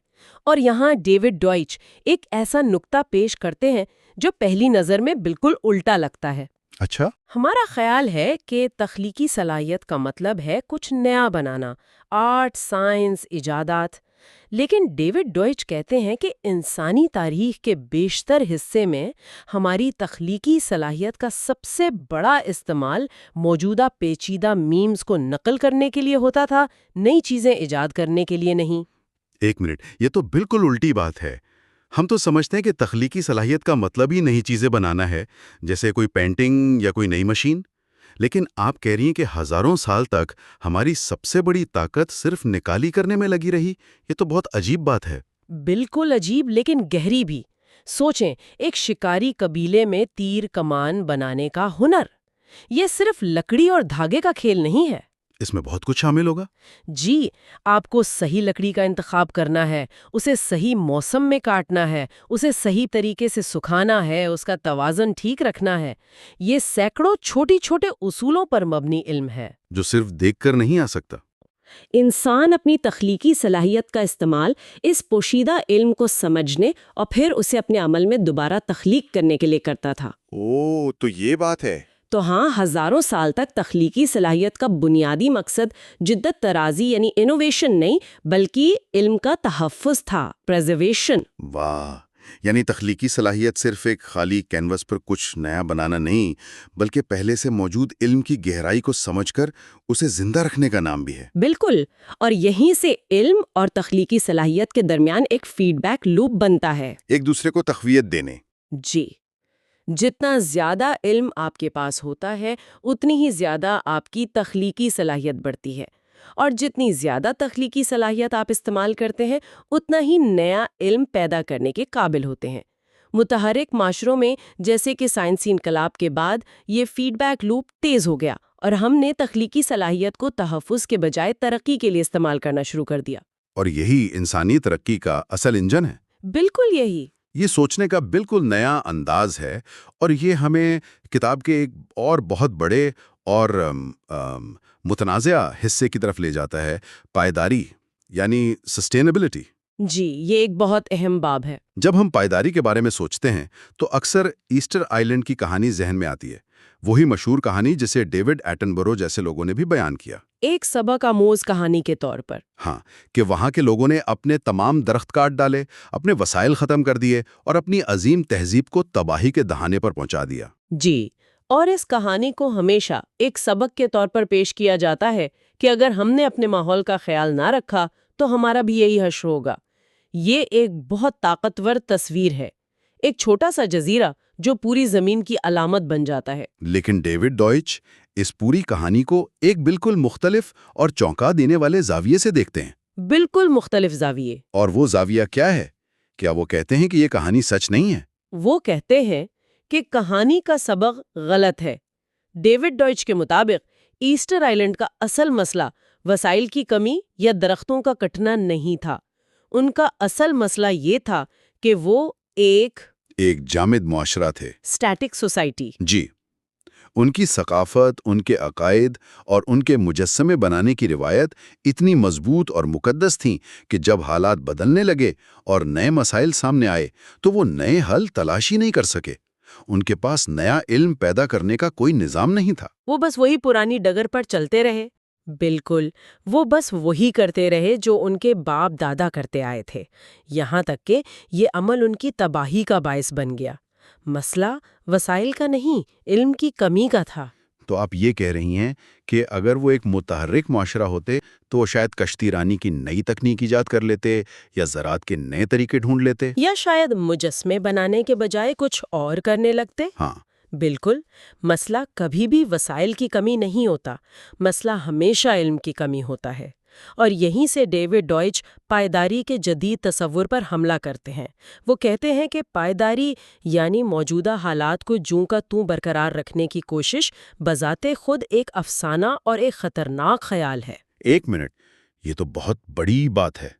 اور یہاں ڈیوڈ ڈوئچ ایک ایسا نکتہ پیش کرتے ہیں جو پہلی نظر میں بالکل الٹا لگتا ہے۔ اچھا۔ ہمارا خیال ہے کہ تخلیقی صلاحیت کا مطلب ہے کچھ نیا بنانا، آرٹ، سائنس، ایجادات، لیکن ڈیوڈ ڈوئچ کہتے ہیں کہ انسانی تاریخ کے بیشتر حصے میں ہماری تخلیقی صلاحیت کا سب سے بڑا استعمال موجودہ پیچیدہ میمز کو نقل کرنے کے لیے ہوتا تھا، نئی چیزیں ایجاد کرنے کے لیے نہیں۔ ایک منٹ، یہ تو بالکل الٹی بات ہے۔ ہم تو سمجھتے ہیں کہ تخلیقی صلاحیت کا مطلب ہی نئی چیزیں بنانا ہے، جیسے کوئی پینٹنگ یا کوئی نئی مشین۔ لیکن آپ کہہ رہی ہیں کہ ہزاروں سال تک ہماری سب سے بڑی طاقت صرف نکالی کرنے میں لگی رہی۔ یہ تو بہت عجیب بات ہے۔ بالکل عجیب لیکن گہری بھی۔ سوچیں، ایک شکاری قبیلے میں تیر کمان بنانے کا ہنر، یہ صرف لکڑی اور دھاگے کا کھیل نہیں ہے۔ اس میں بہت کچھ شامل ہوگا۔ جی، آپ کو صحیح لکڑی کا انتخاب کرنا ہے، اسے صحیح موسم میں کاٹنا ہے، اسے صحیح طریقے سے سکھانا ہے، اس کا توازن ٹھیک رکھنا ہے۔ یہ سینکڑوں چھوٹی چھوٹے اصولوں پر مبنی علم ہے جو صرف دیکھ کر نہیں آ سکتا۔ انسان اپنی تخلیقی صلاحیت کا استعمال اس پوشیدہ علم کو سمجھنے اور پھر اسے اپنے عمل میں دوبارہ تخلیق کرنے کے لیے کرتا تھا۔ تو یہ بات ہے۔ تو ہاں، ہزاروں سال تک تخلیقی صلاحیت کا بنیادی مقصد جدت طرازی یعنی انوویشن نہیں، بلکہ علم کا تحفظ تھا، پریزرویشن۔ واہ، یعنی تخلیقی صلاحیت صرف ایک خالی کینوس پر کچھ نیا بنانا نہیں، بلکہ پہلے سے موجود علم کی گہرائی کو سمجھ کر اسے زندہ رکھنے کا نام بھی ہے۔ بالکل، اور یہیں سے علم اور تخلیقی صلاحیت کے درمیان ایک فیڈ بیک لوپ بنتا ہے۔ ایک دوسرے کو تقویت دینے۔ جی، جتنا زیادہ علم آپ کے پاس ہوتا ہے اتنی ہی زیادہ آپ کی تخلیقی صلاحیت بڑھتی ہے، اور جتنی زیادہ تخلیقی صلاحیت آپ استعمال کرتے ہیں اتنا ہی نیا علم پیدا کرنے کے قابل ہوتے ہیں۔ متحرک معاشروں میں جیسے کہ سائنسی انقلاب کے بعد یہ فیڈ بیک لوپ تیز ہو گیا اور ہم نے تخلیقی صلاحیت کو تحفظ کے بجائے ترقی کے لیے استعمال کرنا شروع کر دیا۔ اور یہی انسانی ترقی کا اصل انجن ہے۔ بالکل یہی۔ یہ سوچنے کا بالکل نیا انداز ہے، اور یہ ہمیں کتاب کے ایک اور بہت بڑے اور متنازع حصے کی طرف لے جاتا ہے، پائیداری یعنی سسٹینیبلٹی۔ جی، یہ ایک بہت اہم باب ہے۔ جب ہم پائیداری کے بارے میں سوچتے ہیں تو اکثر ایسٹر آئی لینڈ کی کہانی ذہن میں آتی ہے، وہی مشہور کہانی جسے ڈیوڈ ایٹنبرو جیسے لوگوں نے بھی بیان کیا۔ ایک سبق آموز کہانی کے طور پر۔ ہاں، کہ وہاں کے لوگوں نے اپنے تمام درخت کاٹ ڈالے، اپنے وسائل ختم کر دیے اور اپنی عظیم تہذیب کو تباہی کے دہانے پر پہنچا دیا۔ جی، اور اس کہانی کو ہمیشہ ایک سبق کے طور پر پیش کیا جاتا ہے کہ اگر ہم نے اپنے ماحول کا خیال نہ رکھا تو ہمارا بھی یہی حشر ہوگا۔ یہ ایک بہت طاقتور تصویر ہے، ایک چھوٹا سا جزیرہ جو پوری زمین کی علامت بن جاتا ہے۔ لیکن ڈیوڈ ڈوئچ اس پوری کہانی کو ایک بالکل مختلف اور چونکا دینے والے زاویے سے دیکھتے ہیں۔ بالکل مختلف زاویے۔ اور وہ زاویہ کیا ہے؟ کیا وہ کہتے ہیں کہ یہ کہانی سچ نہیں ہے؟ وہ کہتے ہیں کہ کہانی کا سبق غلط ہے۔ ڈیوڈ ڈوئچ کے مطابق ایسٹر آئی لینڈ کا اصل مسئلہ وسائل کی کمی یا درختوں کا کٹنا نہیں تھا۔ ان کا اصل مسئلہ یہ تھا کہ وہ ایک جامد معاشرہ تھے، اسٹیٹک سوسائٹی۔ جی، ان کی ثقافت، ان کے عقائد اور ان کے مجسمے بنانے کی روایت اتنی مضبوط اور مقدس تھیں کہ جب حالات بدلنے لگے اور نئے مسائل سامنے آئے تو وہ نئے حل تلاشی نہیں کر سکے۔ ان کے پاس نیا علم پیدا کرنے کا کوئی نظام نہیں تھا۔ وہ بس وہی پرانی ڈگر پر چلتے رہے۔ بالکل، وہ بس وہی کرتے رہے جو ان کے باپ دادا کرتے آئے تھے، یہاں تک کہ یہ عمل ان کی تباہی کا باعث بن گیا۔ مسئلہ وسائل کا نہیں، علم کی کمی کا تھا۔ تو آپ یہ کہہ رہی ہیں کہ اگر وہ ایک متحرک معاشرہ ہوتے تو وہ شاید کشتی رانی کی نئی تکنیک ایجاد کر لیتے یا زراعت کے نئے طریقے ڈھونڈ لیتے، یا شاید مجسمے بنانے کے بجائے کچھ اور کرنے لگتے۔ ہاں۔ بالکل، مسئلہ کبھی بھی وسائل کی کمی نہیں ہوتا، مسئلہ ہمیشہ علم کی کمی ہوتا ہے۔ اور یہیں سے ڈیوڈ ڈوئچ پائیداری کے جدید تصور پر حملہ کرتے ہیں۔ وہ کہتے ہیں کہ پائیداری یعنی موجودہ حالات کو جوں کا توں برقرار رکھنے کی کوشش بذات خود ایک افسانہ اور ایک خطرناک خیال ہے۔ ایک منٹ، یہ تو بہت بڑی بات ہے،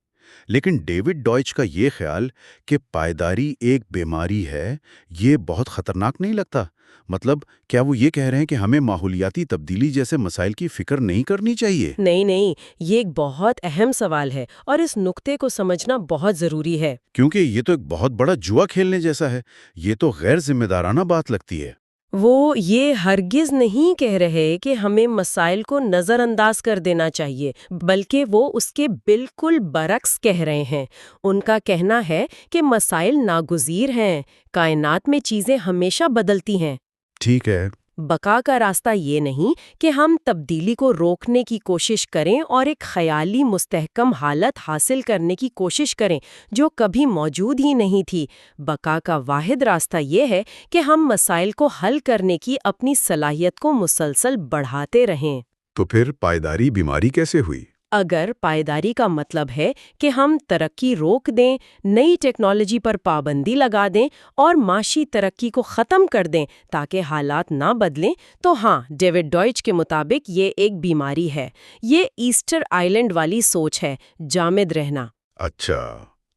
لیکن ڈیوڈ ڈوئچ کا یہ خیال کہ پائیداری ایک بیماری ہے، یہ بہت خطرناک نہیں لگتا؟ مطلب کیا وہ یہ کہہ رہے ہیں کہ ہمیں ماحولیاتی تبدیلی جیسے مسائل کی فکر نہیں کرنی چاہیے؟ نہیں، یہ ایک بہت اہم سوال ہے اور اس نقطے کو سمجھنا بہت ضروری ہے۔ کیونکہ یہ تو ایک بہت بڑا جوا کھیلنے جیسا ہے، یہ تو غیر ذمہ دارانہ بات لگتی ہے۔ وہ یہ ہرگز نہیں کہہ رہے کہ ہمیں مسائل کو نظر انداز کر دینا چاہیے، بلکہ وہ اس کے بالکل برعکس کہہ رہے ہیں۔ ان کا کہنا ہے کہ مسائل ناگزیر ہیں، کائنات میں چیزیں ہمیشہ بدلتی ہیں۔ ٹھیک ہے۔ بقا کا راستہ یہ نہیں کہ ہم تبدیلی کو روکنے کی کوشش کریں اور ایک خیالی مستحکم حالت حاصل کرنے کی کوشش کریں جو کبھی موجود ہی نہیں تھی۔ بقا کا واحد راستہ یہ ہے کہ ہم مسائل کو حل کرنے کی اپنی صلاحیت کو مسلسل بڑھاتے رہیں۔ تو پھر پائیداری بیماری کیسے ہوئی؟ اگر پائیداری کا مطلب ہے کہ ہم ترقی روک دیں، نئی ٹیکنالوجی پر پابندی لگا دیں اور معاشی ترقی کو ختم کر دیں تاکہ حالات نہ بدلیں، تو ہاں، ڈیوڈ ڈوئچ کے مطابق یہ ایک بیماری ہے۔ یہ ایسٹر آئی لینڈ والی سوچ ہے، جامد رہنا۔ اچھا،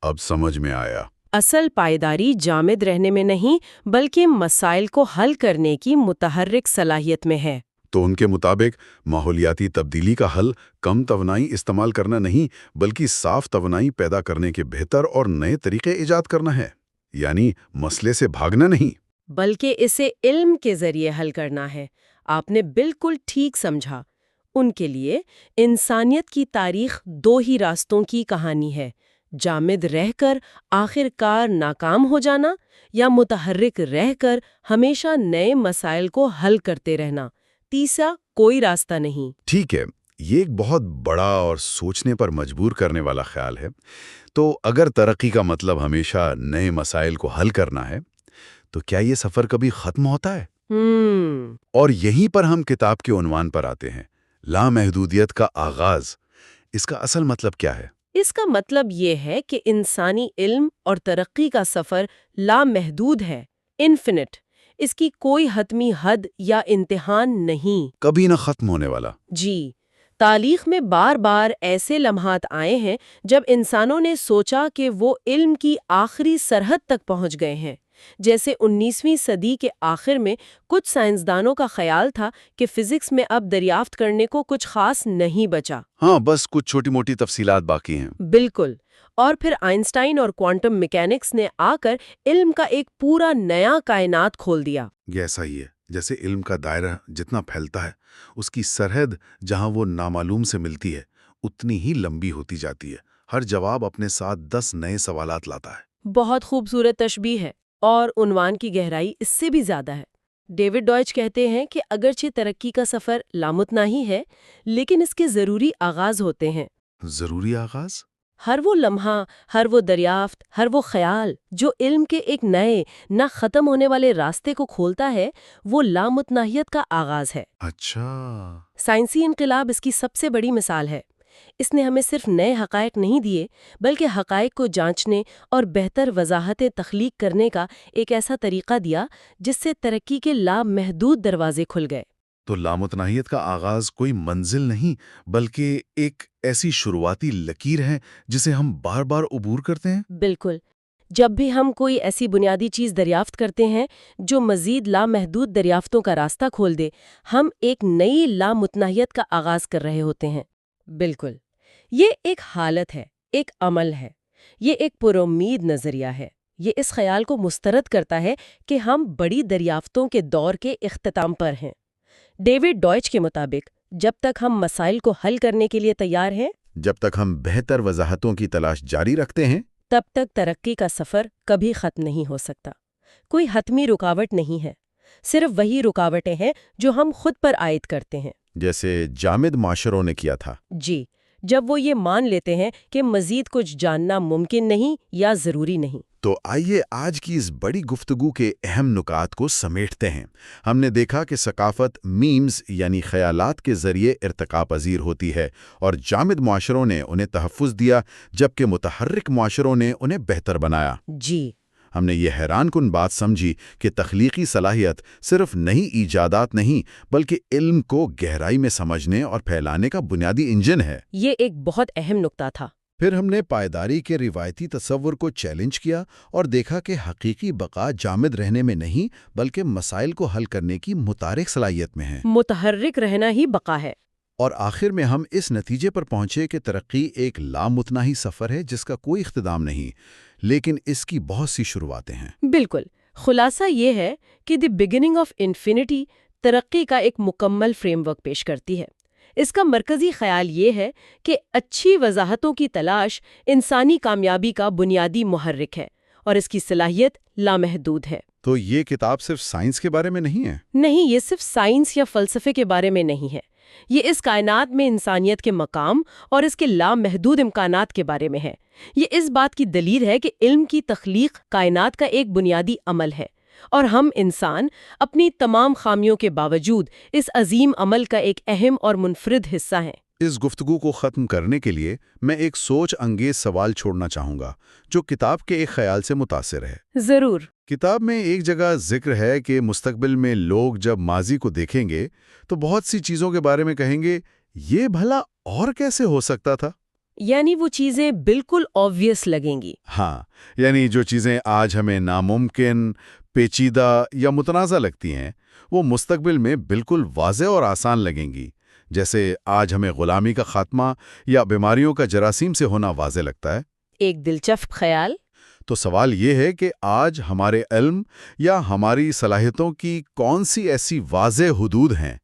اب سمجھ میں آیا۔ اصل پائیداری جامد رہنے میں نہیں بلکہ مسائل کو حل کرنے کی متحرک صلاحیت میں ہے۔ تو ان کے مطابق ماحولیاتی تبدیلی کا حل کم توانائی استعمال کرنا نہیں بلکہ صاف توانائی پیدا کرنے کے بہتر اور نئے طریقے ایجاد کرنا ہے، یعنی مسئلے سے بھاگنا نہیں۔ بلکہ اسے علم کے ذریعے حل کرنا ہے۔ آپ نے بالکل ٹھیک سمجھا۔ ان کے لیے انسانیت کی تاریخ دو ہی راستوں کی کہانی ہے: جامد رہ کر آخر کار ناکام ہو جانا، یا متحرک رہ کر ہمیشہ نئے مسائل کو حل کرتے رہنا۔ تیسرا کوئی راستہ نہیں۔ ٹھیک ہے، یہ ایک بہت بڑا اور سوچنے پر مجبور کرنے والا خیال ہے۔ تو اگر ترقی کا مطلب ہمیشہ نئے مسائل کو حل کرنا ہے، تو کیا یہ سفر کبھی ختم ہوتا ہے؟ اور یہیں پر ہم کتاب کے عنوان پر آتے ہیں، لامحدودیت کا آغاز۔ اس کا اصل مطلب کیا ہے؟ اس کا مطلب یہ ہے کہ انسانی علم اور ترقی کا سفر لامحدود ہے، انفینٹ۔ اس کی کوئی حتمی حد یا امتحان نہیں، کبھی نہ ختم ہونے والا۔ جی۔ تاریخ میں بار بار ایسے لمحات آئے ہیں جب انسانوں نے سوچا کہ وہ علم کی آخری سرحد تک پہنچ گئے ہیں، جیسے 19ویں صدی کے آخر میں کچھ سائنسدانوں کا خیال تھا کہ فزکس میں اب دریافت کرنے کو کچھ خاص نہیں بچا۔ ہاں، بس کچھ چھوٹی موٹی تفصیلات باقی ہیں۔ بالکل۔ اور پھر آئنسٹائن اور کوانٹم میکینکس نے آ کر علم کا ایک پورا نیا کائنات کھول دیا۔ یہ ایسا ہی ہے جیسے علم کا دائرہ جتنا پھیلتا ہے، اس کی سرحد جہاں وہ نامعلوم سے ملتی ہے اتنی ہی لمبی ہوتی جاتی ہے۔ ہر جواب اپنے ساتھ 10 نئے سوالات لاتا ہے۔ بہت خوبصورت تشبیہ ہے، اور عنوان کی گہرائی اس سے بھی زیادہ ہے۔ ڈیوڈ ڈوئچ کہتے ہیں کہ اگرچہ ترقی کا سفر لامتناہی ہے، لیکن اس کے ضروری آغاز ہوتے ہیں۔ ضروری آغاز؟ ہر وہ لمحہ، ہر وہ دریافت، ہر وہ خیال جو علم کے ایک نئے، نہ ختم ہونے والے راستے کو کھولتا ہے، وہ لامتناہیت کا آغاز ہے۔ اچھا۔ سائنسی انقلاب اس کی سب سے بڑی مثال ہے۔ اس نے ہمیں صرف نئے حقائق نہیں دیے، بلکہ حقائق کو جانچنے اور بہتر وضاحتیں تخلیق کرنے کا ایک ایسا طریقہ دیا جس سے ترقی کے لامحدود دروازے کھل گئے۔ تو لامتناہیت کا آغاز کوئی منزل نہیں بلکہ ایک ایسی شروعاتی لکیر ہے جسے ہم بار بار عبور کرتے ہیں؟ بالکل۔ جب بھی ہم کوئی ایسی بنیادی چیز دریافت کرتے ہیں جو مزید لامحدود دریافتوں کا راستہ کھول دے، ہم ایک نئی لامتناہیت کا آغاز کر رہے ہوتے ہیں۔ بالکل۔ یہ ایک حالت ہے، ایک عمل ہے، یہ ایک پرامید نظریہ ہے۔ یہ اس خیال کو مسترد کرتا ہے کہ ہم بڑی دریافتوں کے دور کے اختتام پر ہیں۔ ڈیوڈ ڈوئچ کے مطابق جب تک ہم مسائل کو حل کرنے کے لیے تیار ہیں، جب تک ہم بہتر وضاحتوں کی تلاش جاری رکھتے ہیں، تب تک ترقی کا سفر کبھی ختم نہیں ہو سکتا۔ کوئی حتمی رکاوٹ نہیں ہے، صرف وہی رکاوٹیں ہیں جو ہم خود پر عائد کرتے ہیں، جیسے جامد معاشروں نے کیا تھا۔ جی، جب وہ یہ مان لیتے ہیں کہ مزید کچھ جاننا ممکن نہیں یا ضروری نہیں۔ تو آئیے آج کی اس بڑی گفتگو کے اہم نکات کو سمیٹتے ہیں۔ ہم نے دیکھا کہ ثقافت میمز یعنی خیالات کے ذریعے ارتقا پذیر ہوتی ہے، اور جامد معاشروں نے انہیں تحفظ دیا جبکہ متحرک معاشروں نے انہیں بہتر بنایا۔ جی، ہم نے یہ حیران کن بات سمجھی کہ تخلیقی صلاحیت صرف نئی ایجادات نہیں بلکہ علم کو گہرائی میں سمجھنے اور پھیلانے کا بنیادی انجن ہے۔ یہ ایک بہت اہم نکتہ تھا۔ پھر ہم نے پائیداری کے روایتی تصور کو چیلنج کیا اور دیکھا کہ حقیقی بقا جامد رہنے میں نہیں بلکہ مسائل کو حل کرنے کی متحرک صلاحیت میں ہے۔ متحرک رہنا ہی بقا ہے۔ اور آخر میں ہم اس نتیجے پر پہنچے کہ ترقی ایک لامتناہی سفر ہے جس کا کوئی اختتام نہیں، لیکن اس کی بہت سی شروعاتیں ہیں۔ بالکل۔ خلاصہ یہ ہے کہ دی بگننگ آف انفینٹی ترقی کا ایک مکمل فریم ورک پیش کرتی ہے۔ اس کا مرکزی خیال یہ ہے کہ اچھی وضاحتوں کی تلاش انسانی کامیابی کا بنیادی محرک ہے اور اس کی صلاحیت لامحدود ہے۔ تو یہ کتاب صرف سائنس کے بارے میں نہیں ہے؟ نہیں، یہ صرف سائنس یا فلسفے کے بارے میں نہیں ہے۔ یہ اس کائنات میں انسانیت کے مقام اور اس کے لامحدود امکانات کے بارے میں ہے۔ یہ اس بات کی دلیل ہے کہ علم کی تخلیق کائنات کا ایک بنیادی عمل ہے، اور ہم انسان اپنی تمام خامیوں کے باوجود اس عظیم عمل کا ایک اہم اور منفرد حصہ ہیں۔ اس گفتگو کو ختم کرنے کے لیے میں ایک سوچ انگیز سوال چھوڑنا چاہوں گا جو کتاب کے ایک خیال سے متاثر ہے۔ ضرور۔ کتاب میں ایک جگہ ذکر ہے کہ مستقبل میں لوگ جب ماضی کو دیکھیں گے تو بہت سی چیزوں کے بارے میں کہیں گے، یہ بھلا اور کیسے ہو سکتا تھا؟ یعنی وہ چیزیں بالکل آبویس لگیں گی۔ ہاں، یعنی جو چیزیں آج ہمیں ناممکن، پیچیدہ یا متنازع لگتی ہیں، وہ مستقبل میں بالکل واضح اور آسان لگیں گی، جیسے آج ہمیں غلامی کا خاتمہ یا بیماریوں کا جراثیم سے ہونا واضح لگتا ہے۔ ایک دلچسپ خیال۔ تو سوال یہ ہے کہ آج ہمارے علم یا ہماری صلاحیتوں کی کون سی ایسی واضح حدود ہیں،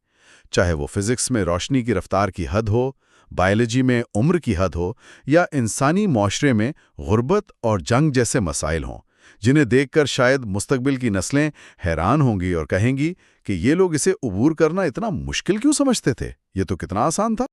چاہے وہ فزکس میں روشنی کی رفتار کی حد ہو، بائیولوجی میں عمر کی حد ہو، یا انسانی معاشرے میں غربت اور جنگ جیسے مسائل ہوں، جنہیں دیکھ کر شاید مستقبل کی نسلیں حیران ہوں گی اور کہیں گی کہ یہ لوگ اسے عبور کرنا اتنا مشکل کیوں سمجھتے تھے، یہ تو کتنا آسان تھا۔